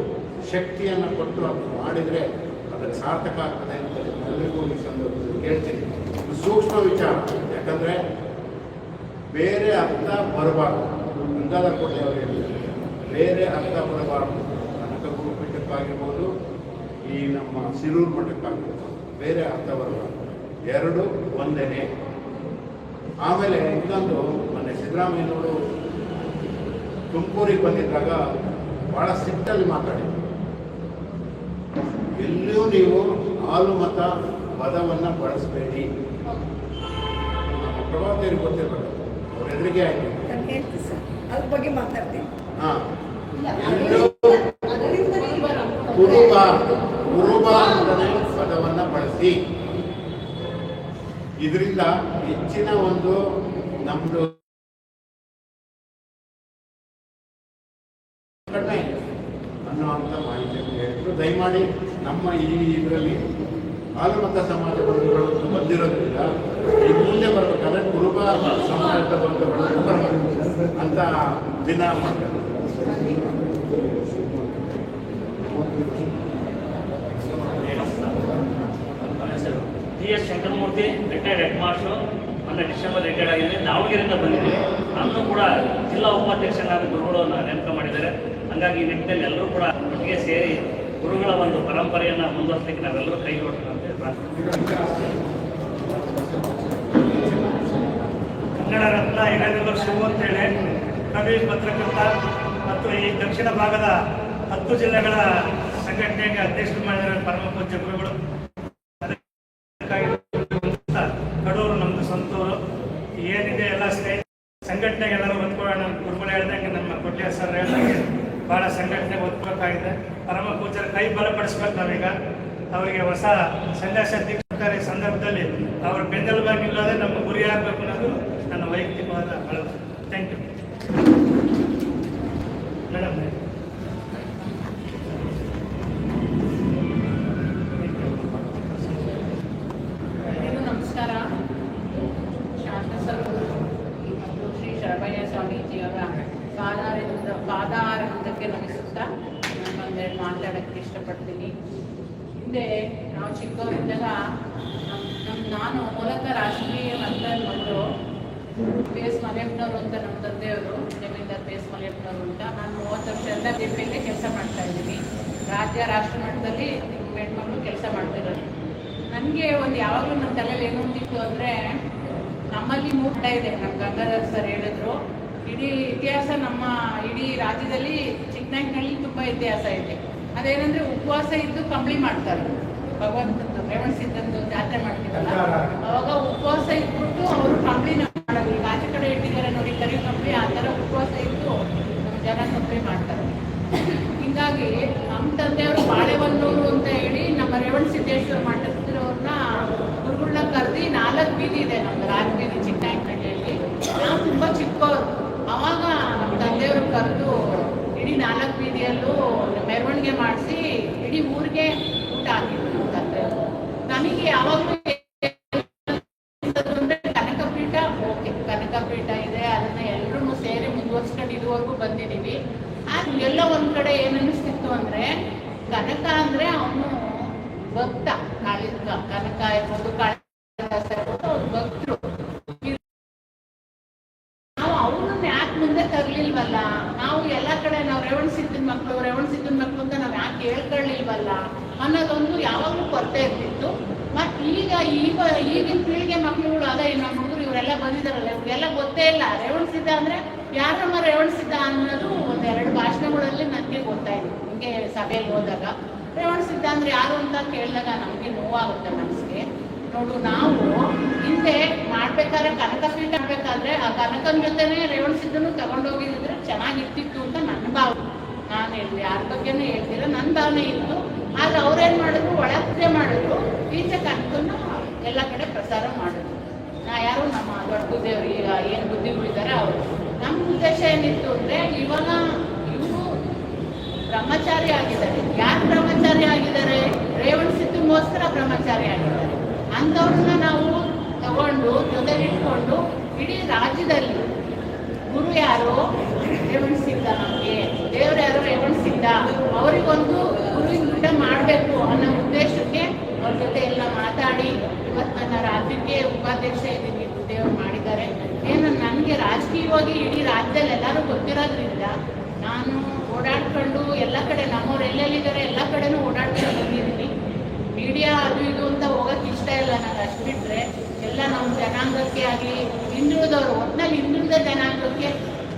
ಶಕ್ತಿಯನ್ನು ಕೊಟ್ಟು ಅದು ಮಾಡಿದರೆ ಅದಕ್ಕೆ ಸಾರ್ಥಕ ಆಗ್ತದೆ ಅಂತ ಎಲ್ಲರಿಗೂ ಈ ಸಂದರ್ಭದಲ್ಲಿ ಕೇಳ್ತೀನಿ. ಇದು ಸೂಕ್ಷ್ಮ ವಿಚಾರ, ಯಾಕಂದರೆ ಬೇರೆ ಅರ್ಥ ಬರಬಾರ್ದು. ಗಂಗಾಧರ ಕೊಳ್ಳಿ ಅವರು ಹೇಳಿದ್ದಾರೆ, ಬೇರೆ ಅರ್ಥ ಬರಬಾರ್ದು. ಕನಕ ಗುರುಪೀಠಕ್ಕಾಗಿರ್ಬೋದು, ಈ ನಮ್ಮ ಸಿರೂರು ಮಠಕ್ಕಾಗಿರ್ಬೋದು, ಬೇರೆ ಅರ್ಥ ಬರಬಾರ್ದು. ಎರಡು ಒಂದೇನೆ. ಆಮೇಲೆ ಇನ್ನೊಂದು, ಮೊನ್ನೆ ಸಿದ್ದರಾಮಯ್ಯನವರು ತುಮಕೂರಿಗೆ ಬಂದಿದ್ದಾಗ ಭಾಳ ಸಿಟ್ಟಲ್ಲಿ ಮಾತಾಡಿದ್ರು. ಎಲ್ಲಿಯೂ ನೀವು ಹಾಲುಮತ ಪದವನ್ನು ಬಳಸಬೇಡಿ. ನಮ್ಮ ಪ್ರಭಾವತಿಯರಿಗೆ ಗೊತ್ತಿರಬೇಕು, ಅವ್ರ ಎದುರಿಗೆ ಆಯ್ತು.
ಅದ್ರ ಬಗ್ಗೆ ಮಾತಾಡ್ತೀನಿ.
ಹಾಂ, ಎಲ್ಲೂ ಕುರುಬ ಅಂತಲೇ ಪದವನ್ನು ಬಳಸಿ. ಇದರಿಂದ ಹೆಚ್ಚಿನ ಒಂದು ನಮ್ಮದು ಕಡಿಮೆ ಅನ್ನುವಂಥ ಮಾಹಿತಿಯನ್ನು ಹೇಳಿದ್ರು. ದಯಮಾಡಿ ನಮ್ಮ ಈ ಇದರಲ್ಲಿ ಹಾಲುಮತ ಸಮಾಜ ಬಂಧುಗಳು ಬಂದಿರೋದ್ರಿಂದ ಈಗ ಮುಂದೆ ಬರಬೇಕಾದ್ರೆ ಕುರುಬ ಸಮಾಜದ ಬಂಧುಗಳು ಬರಬೇಕು ಅಂತ ದಿನ ಮಾಡ್ತಾರೆ.
TS. Shankaramurthy retired head master, ಮೊನ್ನೆ ಡಿಸೆಂಬರ್ ರಿಟೈರ್ಡ್ ಆಗಿದೆ. ದಾವಣಗೆರೆಯಿಂದ ಬಂದಿದ್ದೀವಿ. ನಾನು ಕೂಡ ಜಿಲ್ಲಾ ಉಪಾಧ್ಯಕ್ಷನಾದ ಗುರುಗಳು ನೇಮಕ ಮಾಡಿದ್ದಾರೆ. ಹಾಗಾಗಿ ಈ ನಿಟ್ಟಿನಲ್ಲಿ ಎಲ್ಲರೂ ಕೂಡ ಒಟ್ಟಿಗೆ ಸೇರಿ ಗುರುಗಳ ಒಂದು ಪರಂಪರೆಯನ್ನು ಮುಂದುವರಿಸಲಿಕ್ಕೆ ನಾವೆಲ್ಲರೂ ಕೈ ಜೋಡಿಸೋಣ ಅಂತ
ಕನ್ನಡ ರತ್ನ ಹಿರೇನಗರ ಶಿವು ಅಂತೇಳಿ ಕವಿ, ಪತ್ರಕರ್ತ ಮತ್ತು ಈ ದಕ್ಷಿಣ ಭಾಗದ 10 ಜಿಲ್ಲೆಗಳ ಸಂಘಟನೆಗೆ ಅಧ್ಯಕ್ಷರು ಮಾಡಿದರೆ ಪರಮ ಪೂಜ್ಯ ಗುರುಗಳು. ಕಡೂರು ನಮ್ಮದು ಸ್ವಂತೂರು. ಏನಿದೆ ಎಲ್ಲ ಸಂಘಟನೆಗೆ ಎಲ್ಲರೂ ಹೊಂದ್ಕೊಳ್ಳೋಣ. ಗುರುಗಳು ಹೇಳ್ದಂಗೆ ನಮ್ಮ ಕೊಟ್ಟಿಯ ಸರ್ ಹೇಳ್ದಂಗೆ ಭಾಳ ಸಂಘಟನೆಗೆ ಹೊಂದ್ಕೋಬೇಕಾಗಿದೆ. ಪರಮ ಪೂಜ್ಯರ ಕೈ ಬಲಪಡಿಸ್ಬೇಕು ನಾವೀಗ. ಅವರಿಗೆ ಹೊಸ ಸಂಘ ಸರ್ಕಾರಿ ಸಂದರ್ಭದಲ್ಲಿ ಅವರ ಬೆನ್ನೆಲುಬಾಗಿ ನಿಲ್ಲೋದೇ ನಮ್ಮ ಗುರಿ ಆಗಬೇಕು ಅನ್ನೋದು ನನ್ನ ವೈಯಕ್ತಿಕವಾದ ಅಳವು. Thank you madam.
ಮಾತಾಡೋಕ್ಕೆ ಇಷ್ಟಪಡ್ತೀನಿ. ಹಿಂದೆ ನಾವು ಚಿಕ್ಕವರಿದ್ದಾಗ ನಾನು ಮೂಲಕ ರಾಷ್ಟ್ರೀಯ ಮತದಾನ ಬಂದು ಬೇಸ್ ಮಲೆಯಪ್ಪನವರು ಅಂತ ನಮ್ಮ ತಂದೆಯವರು ಜಮೀನ್ದಾರ್ ಬೇಸ್ ಮಲೆಯಪ್ಪನವರು ಅಂತ. ನಾನು 30 ವರ್ಷದಿಂದ ಬಿಪಿಗೆ ಕೆಲಸ ಮಾಡ್ತಾ ಇದ್ದೀನಿ. ರಾಜ್ಯ ರಾಷ್ಟ್ರ ಮಟ್ಟದಲ್ಲಿ ಹೆಣ್ಮಕ್ಳು ಕೆಲಸ ಮಾಡ್ತಿರೋದು. ನನಗೆ ಒಂದು ಯಾವಾಗಲೂ ನನ್ನ ತಲೆಯಲ್ಲಿ ಏನು ಅಂತಿತ್ತು ಅಂದರೆ, ನಮ್ಮಲ್ಲಿ ಮೂಟ ಇದೆ. ನಮ್ಮ ಗಂಗಾಧರ್ ಸರ್ ಹೇಳಿದ್ರು, ಇಡೀ ಇತಿಹಾಸ ನಮ್ಮ ಇಡೀ ರಾಜ್ಯದಲ್ಲಿ ಚಿಕ್ಕನಾಯಕನಹಳ್ಳಿ ತುಂಬ ಇತಿಹಾಸ ಇದೆ. ಅದೇನೆಂದರೆ ಉಪವಾಸ ಇದ್ದು ಕಂಬಳಿ ಮಾಡ್ತಾರೆ. ಭಗವಂತಂದು ರೇವಣಸಿದ್ದಂದು ಜಾತ್ರೆ ಮಾಡ್ತೀವಲ್ಲ, ಅವಾಗ ಉಪವಾಸ ಇಟ್ಬಿಟ್ಟು ಅವರು ಕಂಬಳಿನ ಮಾಡೋದು. ಈಗ ಆಚೆ ಕಡೆ ಇಟ್ಟಿದ್ದಾರೆ ನೋಡಿ ಕರಿ ಕಂಬಳಿ, ಆ ಥರ ಉಪವಾಸ ಇದ್ದು ನಮ್ಮ ಜನ ಕಂಬಳಿ ಮಾಡ್ತಾರೆ. ಹೀಗಾಗಿ ನಮ್ಮ ತಂದೆಯವರು ಬಾಳೆವನ್ನೂರು ಅಂತ ಹೇಳಿ ನಮ್ಮ ರೇವಣಸಿದ್ದೇಶ್ವರ ಮಠದವ್ರನ್ನ ಗುರುಗಳನ್ನ ಕರೆದಿ 4 ಬೀದಿ ಇದೆ ನಮ್ದು ರಾಜಬೀದಿ ಚಿಕ್ಕನಾಯಕನಹಳ್ಳಿಯಲ್ಲಿ. ನಾವು ತುಂಬ ಚಿಕ್ಕವರು. ಅವಾಗ ನಮ್ಮ ತಂದೆಯವರು ಕರೆದು ಇಡೀ 4 ಬೀದಿಯಲ್ಲೂ ಮೆರವಣಿಗೆ ಮಾಡಿಸಿ ಇಡೀ ಊರಿಗೆ ಊಟ ಹಾಕಿದ್ರು ನಮ್ಮ ತಂದೆಯವರು. ನನಗೆ ಯಾವಾಗಲೂ ಕನಕಪೀಠ, ಓಕೆ ಕನಕಪೀಠ ಇದೆ, ಅದನ್ನ ಎಲ್ಲರೂ ಸೇರಿ ಮುಂದುವರ್ಸ್ಕೊಂಡು ಇದುವರೆಗೂ ಬಂದಿದ್ದೀವಿ. ಆದ್ರೆ ಎಲ್ಲ ಒಂದ್ ಕಡೆ ಏನ್ ಅನಿಸ್ತಿತ್ತು ಅಂದ್ರೆ, ಕನಕ ಅಂದ್ರೆ ಅವನು ಭಕ್ತ, ಕನಕ ಇರ್ಬೋದು, ಕಾಳಿದಾಸ ಇರ್ಬೋದು, ಅವ್ರು ಭಕ್ತರು. ನಾವು ಅವ್ರನ್ನ ಯಾಕೆ ಮುಂದೆ ತರ್ಲಿಲ್ವಲ್ಲ, ನಾವು ಎಲ್ಲ ಕಡೆ ನಾವು ರೇವಣಸಿದ್ದನ ಮಕ್ಕಳು ಅಂತ ನಾವು ಯಾಕೆ ಹೇಳ್ಕೊಳ್ಳಿಲ್ವಲ್ಲ ಅನ್ನೋದೊಂದು ಯಾವಾಗಲೂ ಕೊರತೆ ಇರ್ತಿತ್ತು. ಮತ್ತು ಈಗಿನ ಪೀಳಿಗೆ ಮಕ್ಕಳುಗಳು ಅದೇ ನಮ್ಮ ಹುಡುಗರು ಇವರೆಲ್ಲ ಬಂದಿದ್ದಾರಲ್ಲ, ಇವ್ರಿಗೆಲ್ಲ ಗೊತ್ತೇ ಇಲ್ಲ ರೇವಣಸಿದ್ದ ಅಂದ್ರೆ ಯಾರಮ್ಮ ರೇವಣಸಿದ್ದ ಅನ್ನೋದು 1-2 ಭಾಷಣಗಳಲ್ಲಿ ನನಗೆ ಗೊತ್ತಾಯಿತು. ಹಿಂಗೆ ಸಭೆಯಲ್ಲಿ ಹೋದಾಗ ರೇವಣಸಿದ್ದ ಅಂದ್ರೆ ಯಾರು ಅಂತ ಕೇಳಿದಾಗ ನಮಗೆ ನೋವಾಗುತ್ತೆ ಮನಸ್ಸಿಗೆ. ನೋಡು, ನಾವು ಹಿಂದೆ ಮಾಡ್ಬೇಕಾದ್ರೆ ಕನಕಪೀಠ ಮಾಡ್ಬೇಕಾದ್ರೆ ಆ ಕನಕನ ಜೊತೆನೆ ರೇವಣಸಿದ್ದನು ತಗೊಂಡೋಗಿದ್ರೆ ಚೆನ್ನಾಗಿರ್ತಿತ್ತು ಅಂತ ನನ್ನ ಭಾವನೆ. ನಾನು ಹೇಳಿದೆ, ಯಾರ ಬಗ್ಗೆನೂ ಹೇಳ್ತೀರ, ನನ್ನ ಭಾವನೆ ಇತ್ತು. ಆದ್ರೆ ಅವ್ರೇನ್ ಮಾಡಿದ್ರು, ಒಳಗೆ ಮಾಡಿದ್ರು, ಈಚೆ ಕನಕನ್ನ ಎಲ್ಲ ಕಡೆ ಪ್ರಸಾರ ಮಾಡಿದ್ರು. ಯಾರು ನಮ್ಮ ದೊಡ್ಡ ಬುದ್ಧಿಯವರು, ಈಗ ಏನು ಬುದ್ಧಿಗಳಿದ್ದಾರೆ ಅವರು. ನಮ್ಮ ಉದ್ದೇಶ ಏನಿತ್ತು ಅಂದ್ರೆ, ಇವಾಗ ಇವರು ಬ್ರಹ್ಮಚಾರಿ ಆಗಿದ್ದಾರೆ. ಯಾರು ಬ್ರಹ್ಮಚಾರಿ ಆಗಿದ್ದಾರೆ? ರೇವಣಸಿದ್ದಗೋಸ್ಕರ ಬ್ರಹ್ಮಚಾರಿ ಆಗಿದ್ದಾರೆ. ಅಂಥವ್ರನ್ನ ನಾವು ತಗೊಂಡು ಜೊತೆಗಿಟ್ಕೊಂಡು ಇಡೀ ರಾಜ್ಯದಲ್ಲಿ ಗುರು ಯಾರು? ರೇವಣಸಿದ್ದ. ನಮಗೆ ದೇವ್ರು ಯಾರು? ರೇವಣಸಿದ್ದ. ಅವರಿಗೊಂದು ಗುರುವಿನ ಊಟ ಮಾಡಬೇಕು ಅನ್ನೋ ಉದ್ದೇಶಕ್ಕೆ ಅವ್ರ ಜೊತೆ ಎಲ್ಲ ಮಾತಾಡಿ ಇವತ್ತು ನನ್ನ ರಾಜ್ಯಕ್ಕೆ ಉಪಾಧ್ಯಕ್ಷ ಇದ್ದೀನಿ, ದೇವ್ರು ಮಾಡಿದ್ದಾರೆ. ಏನು ನನಗೆ ರಾಜಕೀಯವಾಗಿ ಇಡೀ ರಾಜ್ಯದಲ್ಲಿ ಎಲ್ಲರೂ ಗೊತ್ತಿರೋದ್ರಿಂದ ನಾನು ಓಡಾಡ್ಕೊಂಡು ಎಲ್ಲ ಕಡೆ ನಮ್ಮವ್ರು ಎಲ್ಲೆಲ್ಲಿದ್ದಾರೆ ಎಲ್ಲ ಕಡೆನೂ ಓಡಾಡ್ಕೊಂಡು ಬಂದಿದ್ದೀನಿ. ಮೀಡಿಯಾ ಅದು ಇದು ಅಂತ ಹೋಗೋಕ್ಕೆ ಇಷ್ಟ ಇಲ್ಲ ನನಗೆ. ಅಷ್ಟು ಬಿಟ್ಟರೆ ಎಲ್ಲ ನಮ್ಮ ಜನಾಂಗಕ್ಕೆ ಆಗಲಿ, ಹಿಂದುಳಿದವರು, ಒಟ್ಟಿನಲ್ಲಿ ಹಿಂದುಳಿದ ಜನಾಂಗಕ್ಕೆ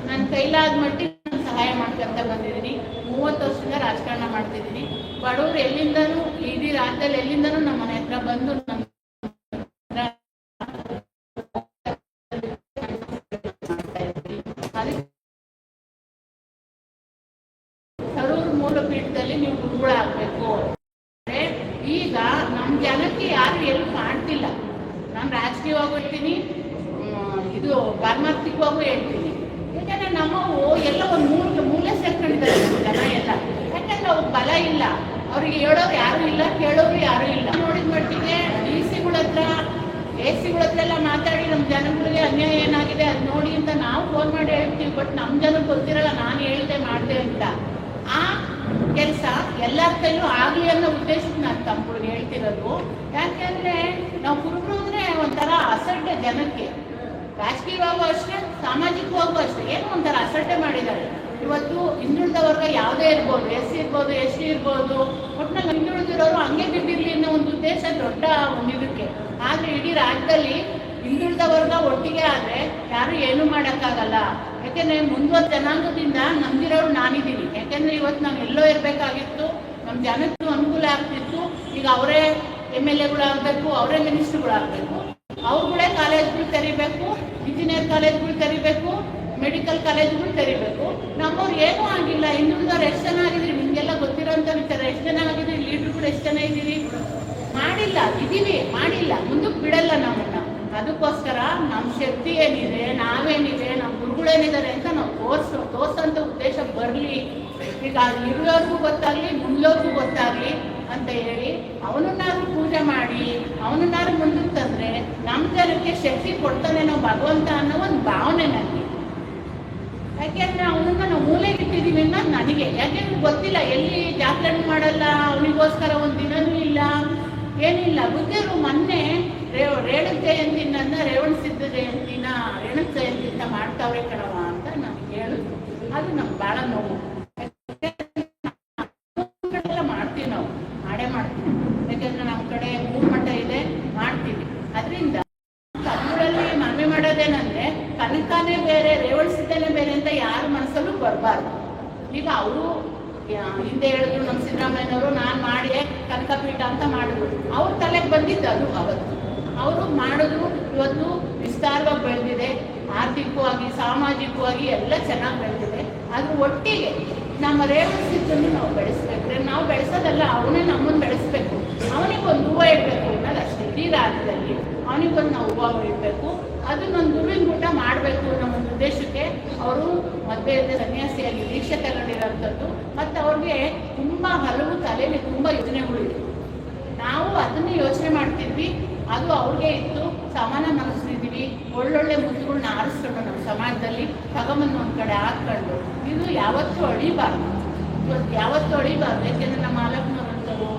ನನ್ನ ಕೈಲಾದ ಮಟ್ಟಿಗೆ ನಾನು ಸಹಾಯ ಮಾಡ್ಕೊಂತ ಬಂದಿದ್ದೀನಿ. 30 ವರ್ಷದಿಂದ ರಾಜಕಾರಣ ಮಾಡ್ತಿದ್ದೀನಿ. ಬಡವರು ಎಲ್ಲಿಂದನೂ, ಇಡೀ ರಾಜ್ಯದಲ್ಲಿ ಎಲ್ಲಿಂದನೂ ನಮ್ಮ ಮನೆ ಹತ್ರ ಬಂದು ನನ್ನ ಸರೂರು ಮೂಲಪೀಠದಲ್ಲಿ ನೀವು ಗುರುಗಳಾಗಬೇಕು. ಈಗ ನಮ್ಮ ಜನಕ್ಕೆ ಯಾರು ಎಲ್ಲಿ ಮಾಡ್ತಿಲ್ಲ. ನಾನು ರಾಜಕೀಯವಾಗೂ ಹೇಳ್ತೀನಿ, ಇದು ಪಾರಮಾರ್ಥಿಕವಾಗೂ ಹೇಳ್ತೀನಿ. ಯಾಕಂದ್ರೆ ನಮ್ಮವು ಎಲ್ಲ ಒಂದು ಮೂಲೆ ಸೇರ್ಕೊಂಡಿದ್ದಾರೆ ಜನ ಎಲ್ಲ. ಯಾಕಂದ್ರೆ ಅವ್ರಿಗೆ ಬಲ ಇಲ್ಲ, ಅವ್ರಿಗೆ ಹೇಳೋರು ಯಾರು ಇಲ್ಲ, ಕೇಳೋರು ಯಾರು ಇಲ್ಲ. ನೋಡಿದ ಮಟ್ಟಿಗೆ DC ಗಳ ಹತ್ರ, AC ಗಳ ಹತ್ರ ಎಲ್ಲ ಮಾತಾಡಿ ನಮ್ಮ ಜನಗಳಿಗೆ ಅನ್ಯಾಯ ಏನಾಗಿದೆ ಅದು ನೋಡಿ ಅಂತ ನಾವು ಫೋನ್ ಮಾಡಿ ಹೇಳ್ತೀವಿ. ಬಟ್ ನಮ್ಮ ಜನಕ್ಕೆ ಗೊತ್ತಿರಲ್ಲ ನಾನು ಹೇಳ್ದೆ ಮಾಡಿದೆ ಅಂತ. ಆ ಕೆಲಸ ಎಲ್ಲರ ಕೈಲೂ ಆಗಲಿ ಅನ್ನೋ ಉದ್ದೇಶಕ್ಕೆ ನಾನು ತಮ್ಮಗಳಿಗೆ ಹೇಳ್ತಿರೋದು. ಯಾಕೆಂದ್ರೆ ನಾವು ಕುರುಬರು ಅಂದ್ರೆ ಒಂಥರ ಅಸಡ್ಡೆ ಜನಕ್ಕೆ. ರಾಜಕೀಯವಾಗೂ ಅಷ್ಟೇ, ಸಾಮಾಜಿಕವಾಗೂ ಅಷ್ಟೇ, ಏನೋ ಒಂಥರ ಅಸಡ್ಡೆ ಮಾಡಿದ್ದಾರೆ. ಇವತ್ತು ಹಿಂದುಳಿದ ವರ್ಗ ಯಾವುದೇ ಇರ್ಬೋದು, SC ಇರ್ಬೋದು, ST ಇರ್ಬೋದು, ಒಟ್ಟಿನಲ್ಲಿ ಹಿಂದುಳಿದಿರೋರು ಹಂಗೆ ಬಿದ್ದಿರಲಿ ಅನ್ನೋ ಒಂದು ಉದ್ದೇಶ ದೊಡ್ಡ ಒಂದಿದಕ್ಕೆ. ಆದರೆ ಇಡೀ ರಾಜ್ಯದಲ್ಲಿ ಹಿಂದುಳಿದ ವರ್ಗ ಒಟ್ಟಿಗೆ ಆದರೆ ಯಾರು ಏನೂ ಮಾಡೋಕ್ಕಾಗಲ್ಲ. ಯಾಕೆಂದರೆ ಮುಂದುವರೆದ ಜನಾಂಗದಿಂದ ನಂಬಿರೋರು ನಾನಿದ್ದೀನಿ. ಯಾಕೆಂದರೆ ಇವತ್ತು ನಾವು ಎಲ್ಲೋ ಇರಬೇಕಾಗಿತ್ತು, ನಮ್ಮ ಜನಕ್ಕೂ ಅನುಕೂಲ ಆಗ್ತಿತ್ತು. ಈಗ ಅವರೇ MLAಗಳಾಗಬೇಕು, ಅವರೇ ಮಿನಿಸ್ಟ್ರುಗಳಾಗಬೇಕು, ಅವ್ರುಗಳೇ ಕಾಲೇಜ್ಗಳು ತೆರಿಬೇಕು, ಇಂಜಿನಿಯರ್ ಕಾಲೇಜ್ಗಳು ತೆರಿಬೇಕು, ಮೆಡಿಕಲ್ ಕಾಲೇಜ್ಗಳು ತೆರಿಬೇಕು. ನಮ್ಮವ್ರು ಏನೂ ಆಗಿಲ್ಲ. ಹಿಂದುಳಿದವ್ರು ಎಷ್ಟು ಜನ ಆಗಿದ್ರಿ ನಿಮಗೆಲ್ಲ ಗೊತ್ತಿರೋಂಥ ವಿಚಾರ. ಎಷ್ಟು ಜನ ಆಗಿದ್ರಿ, ಲೀಡ್ರುಗಳು ಎಷ್ಟು ಜನ ಇದ್ದೀರಿ? ಮಾಡಿಲ್ಲ, ಇದೀವಿ, ಮಾಡಿಲ್ಲ, ಮುಂದಕ್ಕೆ ಬಿಡಲ್ಲ ನಮ್ಮನ್ನ. ಅದಕ್ಕೋಸ್ಕರ ನಮ್ಮ ಶಕ್ತಿ ಏನಿದೆ, ನಾವೇನಿದೆ, ನಮ್ಮ ಗುರುಗಳೇನಿದ್ದಾರೆ ಅಂತ ನಾವು ತೋರ್ಸೋಂಥ ಉದ್ದೇಶ ಬರಲಿ. ಈಗ ಇರೋರ್ಗೂ ಗೊತ್ತಾಗಲಿ, ಮುಂದೋರ್ಗೂ ಗೊತ್ತಾಗಲಿ ಅಂತ ಹೇಳಿ ಅವನನ್ನಾದ್ರೂ ಪೂಜೆ ಮಾಡಿ ಅವನನ್ನಾದ್ರೂ ಮುಂದಕ್ಕೆ ತಂದರೆ ನಮ್ಮ ಜನಕ್ಕೆ ಶಕ್ತಿ ಕೊಡ್ತಾನೆ ನಾವು ಭಗವಂತ ಅನ್ನೋ ಒಂದು ಭಾವನೆ ನನಗೆ. ಯಾಕೆಂದ್ರೆ ಅವನನ್ನ ನಾವು ಮೂಲೆಗೆ ಇಟ್ಟಿದ್ದೀವಿ ಅನ್ನೋದು ನನಗೆ. ಯಾಕೆಂದ್ರೆ ಗೊತ್ತಿಲ್ಲ, ಎಲ್ಲಿ ಜಾತ್ರೆ ಮಾಡಲ್ಲ, ಅವನಿಗೋಸ್ಕರ ಒಂದು ದಿನನೂ ಇಲ್ಲ, ಏನಿಲ್ಲ. ಬುದ್ಧಿಯವರು ಮೊನ್ನೆ ರೇಣು ಜಯಂತಿನ ರೇವಣ ಸಿದ್ಧ ಜಯಂತಿನ ರೇಣು ಜಯಂತಿ ಅಂತ ಮಾಡ್ತಾವ್ರೆ ಕಣವ ಅಂತ ನನಗೆ ಹೇಳಿದ್ರು. ಅದು ನಮ್ಗೆ ಭಾಳ ನೋವು. ಮಾಡ್ತೀವಿ, ನಾವು ಮಾಡೇ ಮಾಡ್ತೀವಿ. ಯಾಕಂದ್ರೆ ನಮ್ಮ ಕಡೆ 3 ಮಠ ಇದೆ, ಮಾಡ್ತೀವಿ. ಅದರಿಂದ ಕನ್ನಡಲ್ಲಿ ಮನವಿ ಮಾಡೋದೇನಂದ್ರೆ ಕನಕನೇ ಬೇರೆ ರೇವಣ ಸಿದ್ಧನೇ ಬೇರೆ ಅಂತ ಯಾರ ಮನಸ್ಸಲ್ಲೂ ಬರಬಾರ್ದು. ಈಗ ಅವರು ಹಿಂದೆ ಹೇಳಿದ್ರು ನಮ್ಮ ಸಿದ್ದರಾಮಯ್ಯನವರು, ನಾನು ಮಾಡಿ ಕನಕಪೀಠ ಅಂತ ಮಾಡಿದ್ರು. ಅವ್ರ ತಲೆಗೆ ಬಂದಿದ್ದು ಅದು ಅವತ್ತು. ಅವರು ಮಾಡಿದ್ರು. ಇವತ್ತು ವಿಸ್ತಾರವಾಗಿ ಬೆಳೆದಿದೆ, ಆರ್ಥಿಕವಾಗಿ ಸಾಮಾಜಿಕವಾಗಿ ಎಲ್ಲ ಚೆನ್ನಾಗಿ ಬೆಳೆದಿದೆ. ಅದ್ರ ಒಟ್ಟಿಗೆ ನಮ್ಮ ರೇವಣ ಸಿದ್ಧನ್ನು ನಾವು ಬೆಳೆಸ್ಬೇಕು. ನಾವು ಬೆಳೆಸೋದಲ್ಲ, ಅವನೇ ನಮ್ಮನ್ನು ಬೆಳೆಸ್ಬೇಕು. ಅವನಿಗೊಂದು ಹೂವು ಇಡಬೇಕು ಅನ್ನೋದು ಅಷ್ಟೇ. ಇಡೀ ರಾಜ್ಯದಲ್ಲಿ ಅವನಿಗೊಂದು ನಾವು ಹೂವು ಇಡಬೇಕು. ಅದನ್ನೊಂದು ಹೂವಿನ ಊಟ ಮಾಡಬೇಕು ನಮ್ಮ ಉದ್ದೇಶಕ್ಕೆ. ಅವರು ಮದುವೆಯಿಂದ ಸನ್ಯಾಸಿಯಾಗಿ ದೀಕ್ಷೆ ತಗೊಂಡಿರೋಂಥದ್ದು. ಮತ್ತು ಅವ್ರಿಗೆ ತುಂಬ ಹಲವು ತಲೆಯಲ್ಲಿ ತುಂಬ ಯೋಜನೆಗಳಿವೆ. ನಾವು ಅದನ್ನೇ ಯೋಚನೆ ಮಾಡ್ತಿದ್ವಿ, ಅದು ಅವ್ರಿಗೆ ಇತ್ತು. ಸಮಾನ ಮನಸ್ಸಿದ್ದೀವಿ, ಒಳ್ಳೊಳ್ಳೆ ಮುದ್ದುಗಳನ್ನ ಆರಿಸ್ಕೊಂಡು ನಮ್ಮ ಸಮಾಜದಲ್ಲಿ ತಗೊಂಬಂದು ಒಂದು ಕಡೆ ಹಾಕ್ಕೊಂಡು ಇದು ಯಾವತ್ತೂ ಅಳಿಬಾರ್ದು. ಇವತ್ತು ಯಾವತ್ತೂ ಅಳಿಬಾರ್ದು. ಯಾಕೆಂದರೆ ನಮ್ಮ ಆಲಪ್ಪನವ್ರಂಥವ್ರು,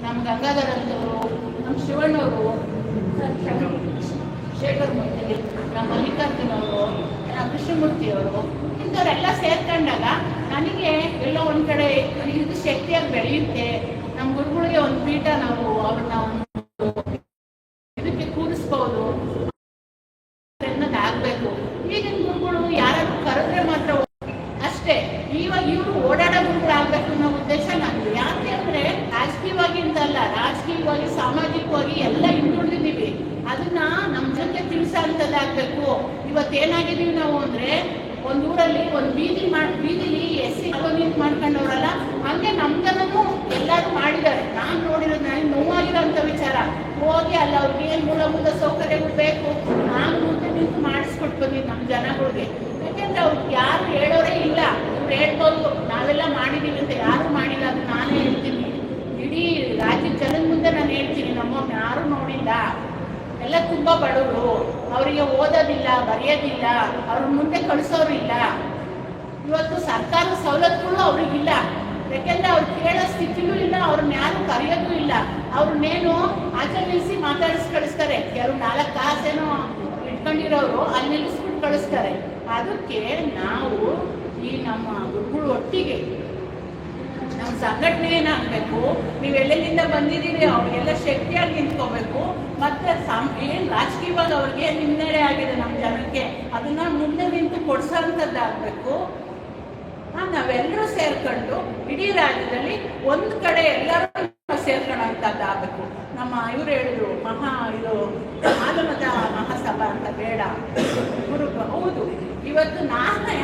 ನಮ್ಮ ಗಂಗಾಧರ್ ಅಂಥವ್ರು, ನಮ್ಮ ಶಿವಣ್ಣವರು, ಶೇಖರ್ ಮೂರ್ತಿ, ನಮ್ಮ ಮಲ್ಲಿಕಾರ್ಜುನ ಅವರು, ನಮ್ಮ ಕೃಷ್ಣಮೂರ್ತಿಯವರು, ಇಂಥವರೆಲ್ಲ ಸೇರ್ಕೊಂಡಾಗ ನನಗೆ ಎಲ್ಲೋ ಒಂದು ಕಡೆ ಇದು ಶಕ್ತಿಯಾಗಿ ಬೆಳೆಯುತ್ತೆ. ನಮ್ಮ ಗುರುಗಳಿಗೆ ಒಂದು ಪೀಠ ನಾವು ಅವ್ರನ್ನ ಇದಕ್ಕೆ ಕೂರಿಸ್ಬೋದು ಅನ್ನೋದಾಗಬೇಕು. ಈಗಿನ ಗುರುಗಳು ಯಾರಾದ್ರೂ ಕರೆದ್ರೆ ಮಾತ್ರ ಅಷ್ಟೇ. ಇವಾಗ ಇವರು ಓಡಾಡೋ ಗುರುಗಳಾಗಬೇಕು ಅನ್ನೋ ಉದ್ದೇಶ ನಂದು. ಯಾಕೆ ಅಂದರೆ ರಾಜಕೀಯವಾಗಿ ಅಂತಲ್ಲ, ರಾಜಕೀಯವಾಗಿ ಸಾಮಾಜಿಕವಾಗಿ ಎಲ್ಲ ಹಿಂದುಳಿದಿದ್ದೀವಿ. ಅದನ್ನ ನಮ್ಮ ಜೊತೆ ತಿಳಿಸೋಂಥದ್ದಾಗಬೇಕು. ಇವತ್ತೇನಾಗಿದ್ದೀವಿ ನಾವು ಅಂದರೆ, ಒಂದು ಊರಲ್ಲಿ ಒಂದು ಬೀದಿಲಿ SC ಕಾಲೋನಿ ಮಾಡ್ಕೊಂಡವ್ರಲ್ಲ, ಹಂಗೆ ನಮ್ದನೂ ಎಲ್ಲರೂ ಮಾಡಿದ್ದಾರೆ. ನಾನು ನೋಡಿರೋದು, ನನಗೆ ನೋವಾಗಿರೋಂಥ ವಿಚಾರ. ಹೋಗಿ ಅಲ್ಲ ಅವ್ರಿಗೆ ಏನು ಮೂಲಭೂತ ಸೌಕರ್ಯಗಳು ಬೇಕು, ನಾನು ಮುಂದೆ ನಿಂತು ಮಾಡಿಸ್ಕೊಟ್ಟು ಬಂದಿದ್ದು ನಮ್ಮ ಜನಗಳಿಗೆ. ಯಾಕೆಂದ್ರೆ ಅವ್ರಿಗೆ ಯಾರು ಹೇಳೋರೇ ಇಲ್ಲ. ಇವ್ರು ಹೇಳ್ಬೋದು ನಾವೆಲ್ಲ ಮಾಡಿದ್ದೀವಿ ಅಂತ, ಯಾರು ಮಾಡಿಲ್ಲ. ಅದು ನಾನೇ ಹೇಳ್ತೀನಿ, ಇಡೀ ರಾಜ್ಯದ ಜನದ ಮುಂದೆ ನಾನು ಹೇಳ್ತೀನಿ. ನಮ್ಮನ್ನ ಯಾರು ನೋಡಿಲ್ಲ, ಎಲ್ಲ ತುಂಬ ಬಡವರು, ಅವರಿಗೆ ಓದೋದಿಲ್ಲ, ಬರೆಯೋದಿಲ್ಲ, ಅವ್ರ ಮುಂದೆ ಕಳಿಸೋರಿಲ್ಲ. ಇವತ್ತು ಸರ್ಕಾರದ ಸವಲತ್ತುಗಳು ಅವ್ರಿಗಿಲ್ಲ. ಯಾಕೆಂದ್ರೆ ಅವ್ರು ಕೇಳೋ ಸ್ಥಿತಿನೂ ಇಲ್ಲ, ಅವ್ರನ್ನ ಯಾರು ಕರೆಯೋದು ಇಲ್ಲ. ಅವ್ರನ್ನೇನು ಆಚೆ ನಿಲ್ಲಿಸಿ ಮಾತಾಡಿಸಿ ಕಳಿಸ್ತಾರೆ. ಕೆಲವು 4 ಕಾಸೇನೋ ಇಟ್ಕೊಂಡಿರೋರು ಅಲ್ಲಿ ನಿಲ್ಲಿಸ್ಬಿಟ್ಟು ಕಳಿಸ್ತಾರೆ. ಅದಕ್ಕೆ ನಾವು ಈ ನಮ್ಮ ಗುರುಗಳು ಒಟ್ಟಿಗೆ ನಮ್ಮ ಸಂಘಟನೆ ಏನಾಗಬೇಕು, ನೀವೆಲ್ಲೆಲ್ಲಿಂದ ಬಂದಿದ್ದೀರಿ ಅವ್ರಿಗೆಲ್ಲ ಶಕ್ತಿಯಾಗಿ ನಿಂತ್ಕೋಬೇಕು. ಮತ್ತೆ ಏನು ರಾಜಕೀಯವಾಗಿ ಅವ್ರಿಗೆ ಹಿನ್ನಡೆ ಆಗಿದೆ ನಮ್ಮ ಜನಕ್ಕೆ, ಅದನ್ನ ಮುಂದೆ ನಿಂತು ಕೊಡ್ಸೋಂಥದ್ದಾಗಬೇಕು. ನಾವೆಲ್ಲರೂ ಸೇರ್ಕೊಂಡು ಇಡೀ ರಾಜ್ಯದಲ್ಲಿ ಒಂದು ಕಡೆ ಎಲ್ಲರೂ ಸೇರ್ಕೊಳ್ಳೋಂಥದ್ದಾಗಬೇಕು. ನಮ್ಮ ಇವರು ಹೇಳಿದ್ರು ಇದು ಆಲಮದ ಮಹಾಸಭಾ ಅಂತ ಬೇಡ ಗುರು. ಹೌದು, ಇವತ್ತು ನಾನೇ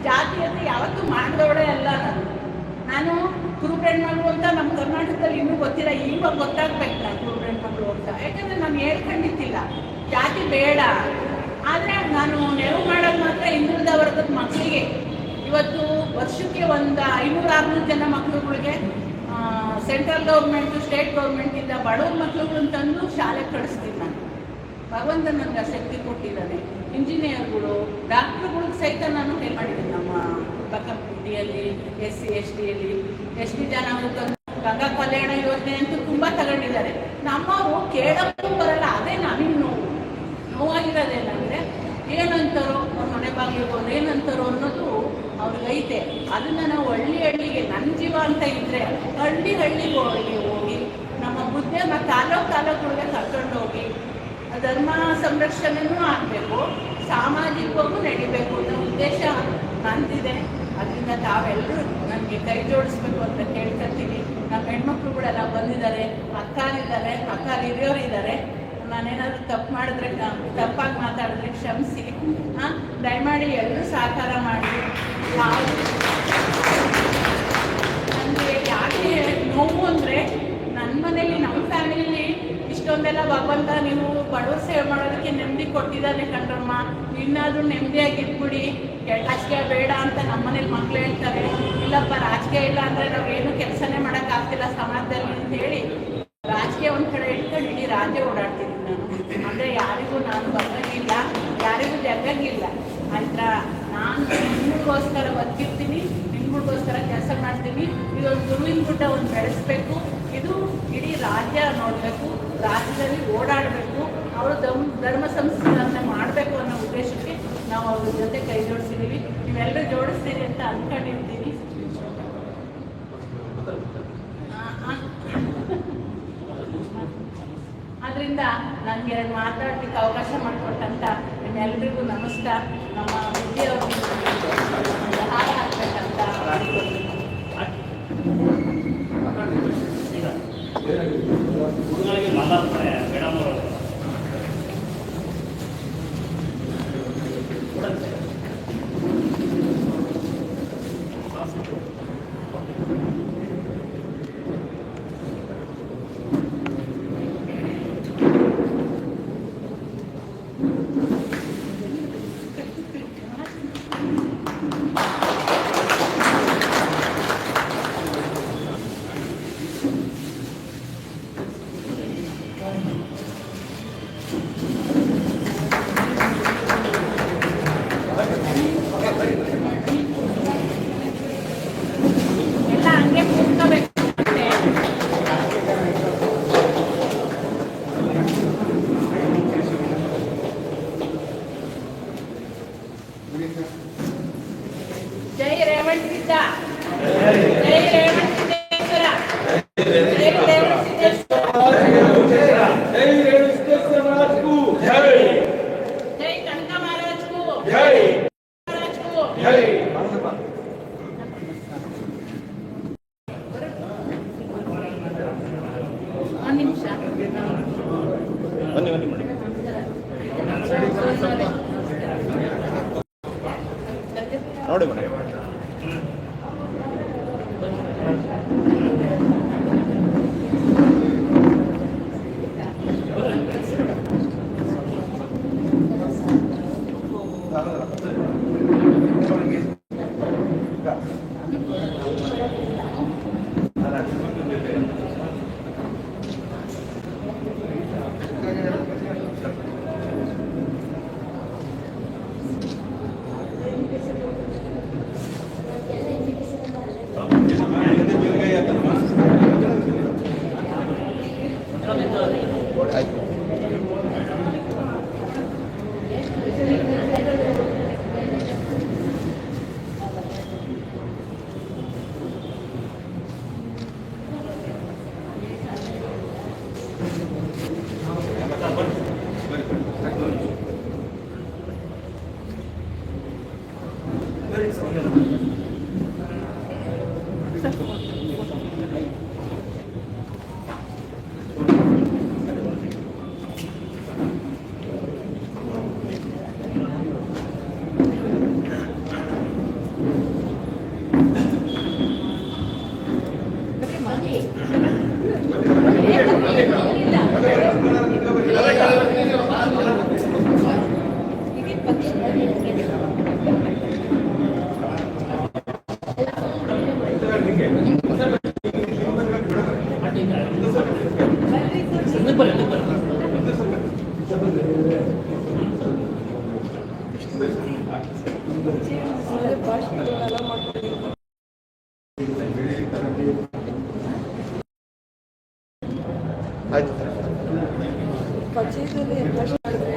ಜಾತಿಯತೆ ಯಾವತ್ತೂ ಮಾಡಿದವಳೇ ಅಲ್ಲ. ನಾನು ಕುರುಬ್ರೆಣ್ ಮಗಳು ಅಂತ ನಮ್ಮ ಕರ್ನಾಟಕದಲ್ಲಿ ಇನ್ನೂ ಗೊತ್ತಿಲ್ಲ. ಇವಾಗ ಗೊತ್ತಾಗ್ಬೇಕು ನಾನು ಕುರುಬ್ರೆಣ್ ಮಗಳು ಅಂತ. ಯಾಕಂದ್ರೆ ನಾನು ಹೇಳ್ಕೊಂಡಿದ್ದಿಲ್ಲ ಜಾತಿ ಬೇಡ. ಆದರೆ ನಾನು ನೆರವು ಮಾಡೋದು ಮಾತ್ರ ಹಿಂದುಳಿದ ವರ್ಗದ ಮಕ್ಕಳಿಗೆ. ಇವತ್ತು ವರ್ಷಕ್ಕೆ ಒಂದು 500-600 ಜನ ಮಕ್ಕಳುಗಳಿಗೆ ಸೆಂಟ್ರಲ್ ಗೌರ್ಮೆಂಟು, ಸ್ಟೇಟ್ ಗೌರ್ಮೆಂಟಿಂದ ಬಡವ್ರ ಮಕ್ಕಳುಗಳನ್ನ ತಂದು ಶಾಲೆಗೆ ಕಳಿಸ್ತೀನಿ ನಾನು. ಭಗವಂತ ನನಗೆ ಶಕ್ತಿ ಕೊಟ್ಟಿದ್ದಾನೆ. ಇಂಜಿನಿಯರ್ಗಳು, ಡಾಕ್ಟ್ರುಗಳಿಗೆ ಸಹಿತ ನಾನು ಹೆಲ್ಪ್ ಮಾಡಿದ್ದೀನಿ. ನಮ್ಮ ಬಕಂಪಿಯಲ್ಲಿ SC STಯಲ್ಲಿ ಎಷ್ಟು ಜನ ಗಂಗಾ ಕಲ್ಯಾಣ ಯೋಜನೆ ಅಂತೂ ತುಂಬ ತಗೊಂಡಿದ್ದಾರೆ. ನಮ್ಮವರು ಕೇಳೋಕ್ಕೂ ಬರಲ್ಲ. ಅದೇ ನಮಗೆ ನೋವಾಗಿರೋದೇನಂದರೆ ಏನಂತಾರೋ ಅವ್ರ ಮನೆ ಬಾಗಿಲಿಗೆ ಹೋದ್ರೆ ಏನಂತಾರೋ ಅನ್ನೋದು ಅವ್ರಿಗೈತೆ. ಅದನ್ನು ನಾವು ಹಳ್ಳಿಗೆ ನನ್ನ ಜೀವ ಅಂತ ಇದ್ದರೆ ಹಳ್ಳಿಗೆ ಹೋಗಿ ನಮ್ಮ ಬುದ್ಧಿ ಮತ್ತು ತಾಲೂಕುಗಳಿಗೆ ಕರ್ಕೊಂಡು ಹೋಗಿ ಧರ್ಮ ಸಂರಕ್ಷಣೆನೂ ಆಗಬೇಕು, ಸಾಮಾಜಿಕವಾಗೂ ನಡಿಬೇಕು ಅನ್ನೋ ಉದ್ದೇಶ ನಂದಿದೆ. ಅದರಿಂದ ತಾವೆಲ್ಲರೂ ನನಗೆ ಕೈ ಜೋಡಿಸ್ಬೇಕು ಅಂತ ಕೇಳ್ಕೊಳ್ತೀನಿ. ನಮ್ಮ ಹೆಣ್ಮಕ್ಳುಗಳೆಲ್ಲ ಬಂದಿದ್ದಾರೆ, ಅಕ್ಕರಿದ್ದಾರೆ, ಅಕ್ಕ ಹಿರಿಯೋರಿದ್ದಾರೆ. ನಾನೇನಾದರೂ ತಪ್ಪು ಮಾಡಿದ್ರೆ, ತಪ್ಪಾಗಿ ಮಾತಾಡಿದ್ರೆ ಕ್ಷಮಿಸಿ. ದಯಮಾಡಿ ಎಲ್ಲರೂ ಸಹಕಾರ ಮಾಡಿ. ನನಗೆ ಯಾಕೆ ನೋವು ಅಂದರೆ, ನನ್ನ ಮನೇಲಿ ನಮ್ಮ ಫ್ಯಾಮಿಲಿ ಇಷ್ಟೊಂದೆಲ್ಲ ಭಗವಂತ ನೀವು ಬಡವ್ರ ಸೇವೆ ಮಾಡೋದಕ್ಕೆ ನೆಮ್ಮದಿ ಕೊಟ್ಟಿದ್ದಾನೆ ಕಣ್ರಮ್ಮ, ಇನ್ನಾದರೂ ನೆಮ್ಮದಿಯಾಗಿದ್ಬಿಡಿ, ರಾಜಕೀಯ ಬೇಡ ಅಂತ ನಮ್ಮ ಮನೇಲಿ ಮಕ್ಳು ಹೇಳ್ತಾರೆ. ಇಲ್ಲಪ್ಪ ರಾಜಕೀಯ ಇಲ್ಲ ಅಂದರೆ ನಾವು ಏನು ಕೆಲಸನೇ ಮಾಡೋಕ್ಕಾಗ್ತಿಲ್ಲ ಸಮಾಜದಲ್ಲಿ ಅಂತ ಹೇಳಿ ರಾಜಕೀಯ ಒಂದು ಕಡೆ ಇಟ್ಕೊಂಡು ಇಡೀ ರಾಜ್ಯ ಓಡಾಡ್ತೀನಿ ನಾನು. ಅಂದರೆ ಯಾರಿಗೂ ನಾನು ಬಗ್ಗಂಗಿಲ್ಲ, ಯಾರಿಗೂ ಜಗ್ಗಂಗಿಲ್ಲ. ಆಯ್ತಾ, ನಾನು ನಿಮಗೋಸ್ಕರ ಒಂದು ಬೆಳೆಸಬೇಕು. ಇದು ಇಡೀ ರಾಜ್ಯ ನೋಡಬೇಕು, ರಾಜ್ಯದಲ್ಲಿ ಓಡಾಡಬೇಕು, ಅವರು ಧರ್ಮ ಸಂಸ್ಕೃತಿಯನ್ನು ಮಾಡಬೇಕು ಅನ್ನೋ ಉದ್ದೇಶಕ್ಕೆ ನಾವು ಅವ್ರ ಜೊತೆ ಕೈ ಜೋಡಿಸಿದ್ದೀವಿ. ನೀವೆಲ್ಲರೂ ಜೋಡಿಸ್ತೀರಿ ಅಂತ ಅಂದ್ಕೊಂಡಿರ್ತೀನಿ. ಅದರಿಂದ ನನಗೆ ಮಾತಾಡಲಿಕ್ಕೆ ಅವಕಾಶ ಮಾಡಿಕೊಟ್ಟಂತ ನಿಮ್ಮೆಲ್ಲರಿಗೂ ನಮಸ್ಕಾರ. ನಮ್ಮ ವಿದ್ಯೆಯವ್ರಿಗೆ ಹಾರ ಹಾಕ್ಬೇಕಂತ
ಹುಡುಗರಿಗೆ ಮಾತಾಡ್ತಾರೆ ಮೇಡಮ್ ಅವರು.
ಎಲ್ಲ ಹಂಗೆ ಕೂತ್ಕೋಬೇಕು. ಜೈ ರೇವಣ್ ಸಿದ್ಧ, ಜೈ ರೇವಣ್ ಸಿದ್ದೇಶ್ವರ, ಜೈ ರೇವಣ್ ಸಿದ್ದೇಶ್ವರ, ಜೈ ಕನಕ ಮಹಾರಾಜ್ಗೂ, ಮಹಾರಾಜ್ಗೂ. ಒಂದು ನಿಮಿಷ
ನೋಡಿ ಮನೆ
ಪರಿಚಯದಲ್ಲಿ ಭಾಷೆ ಮಾಡಿದ್ರೆ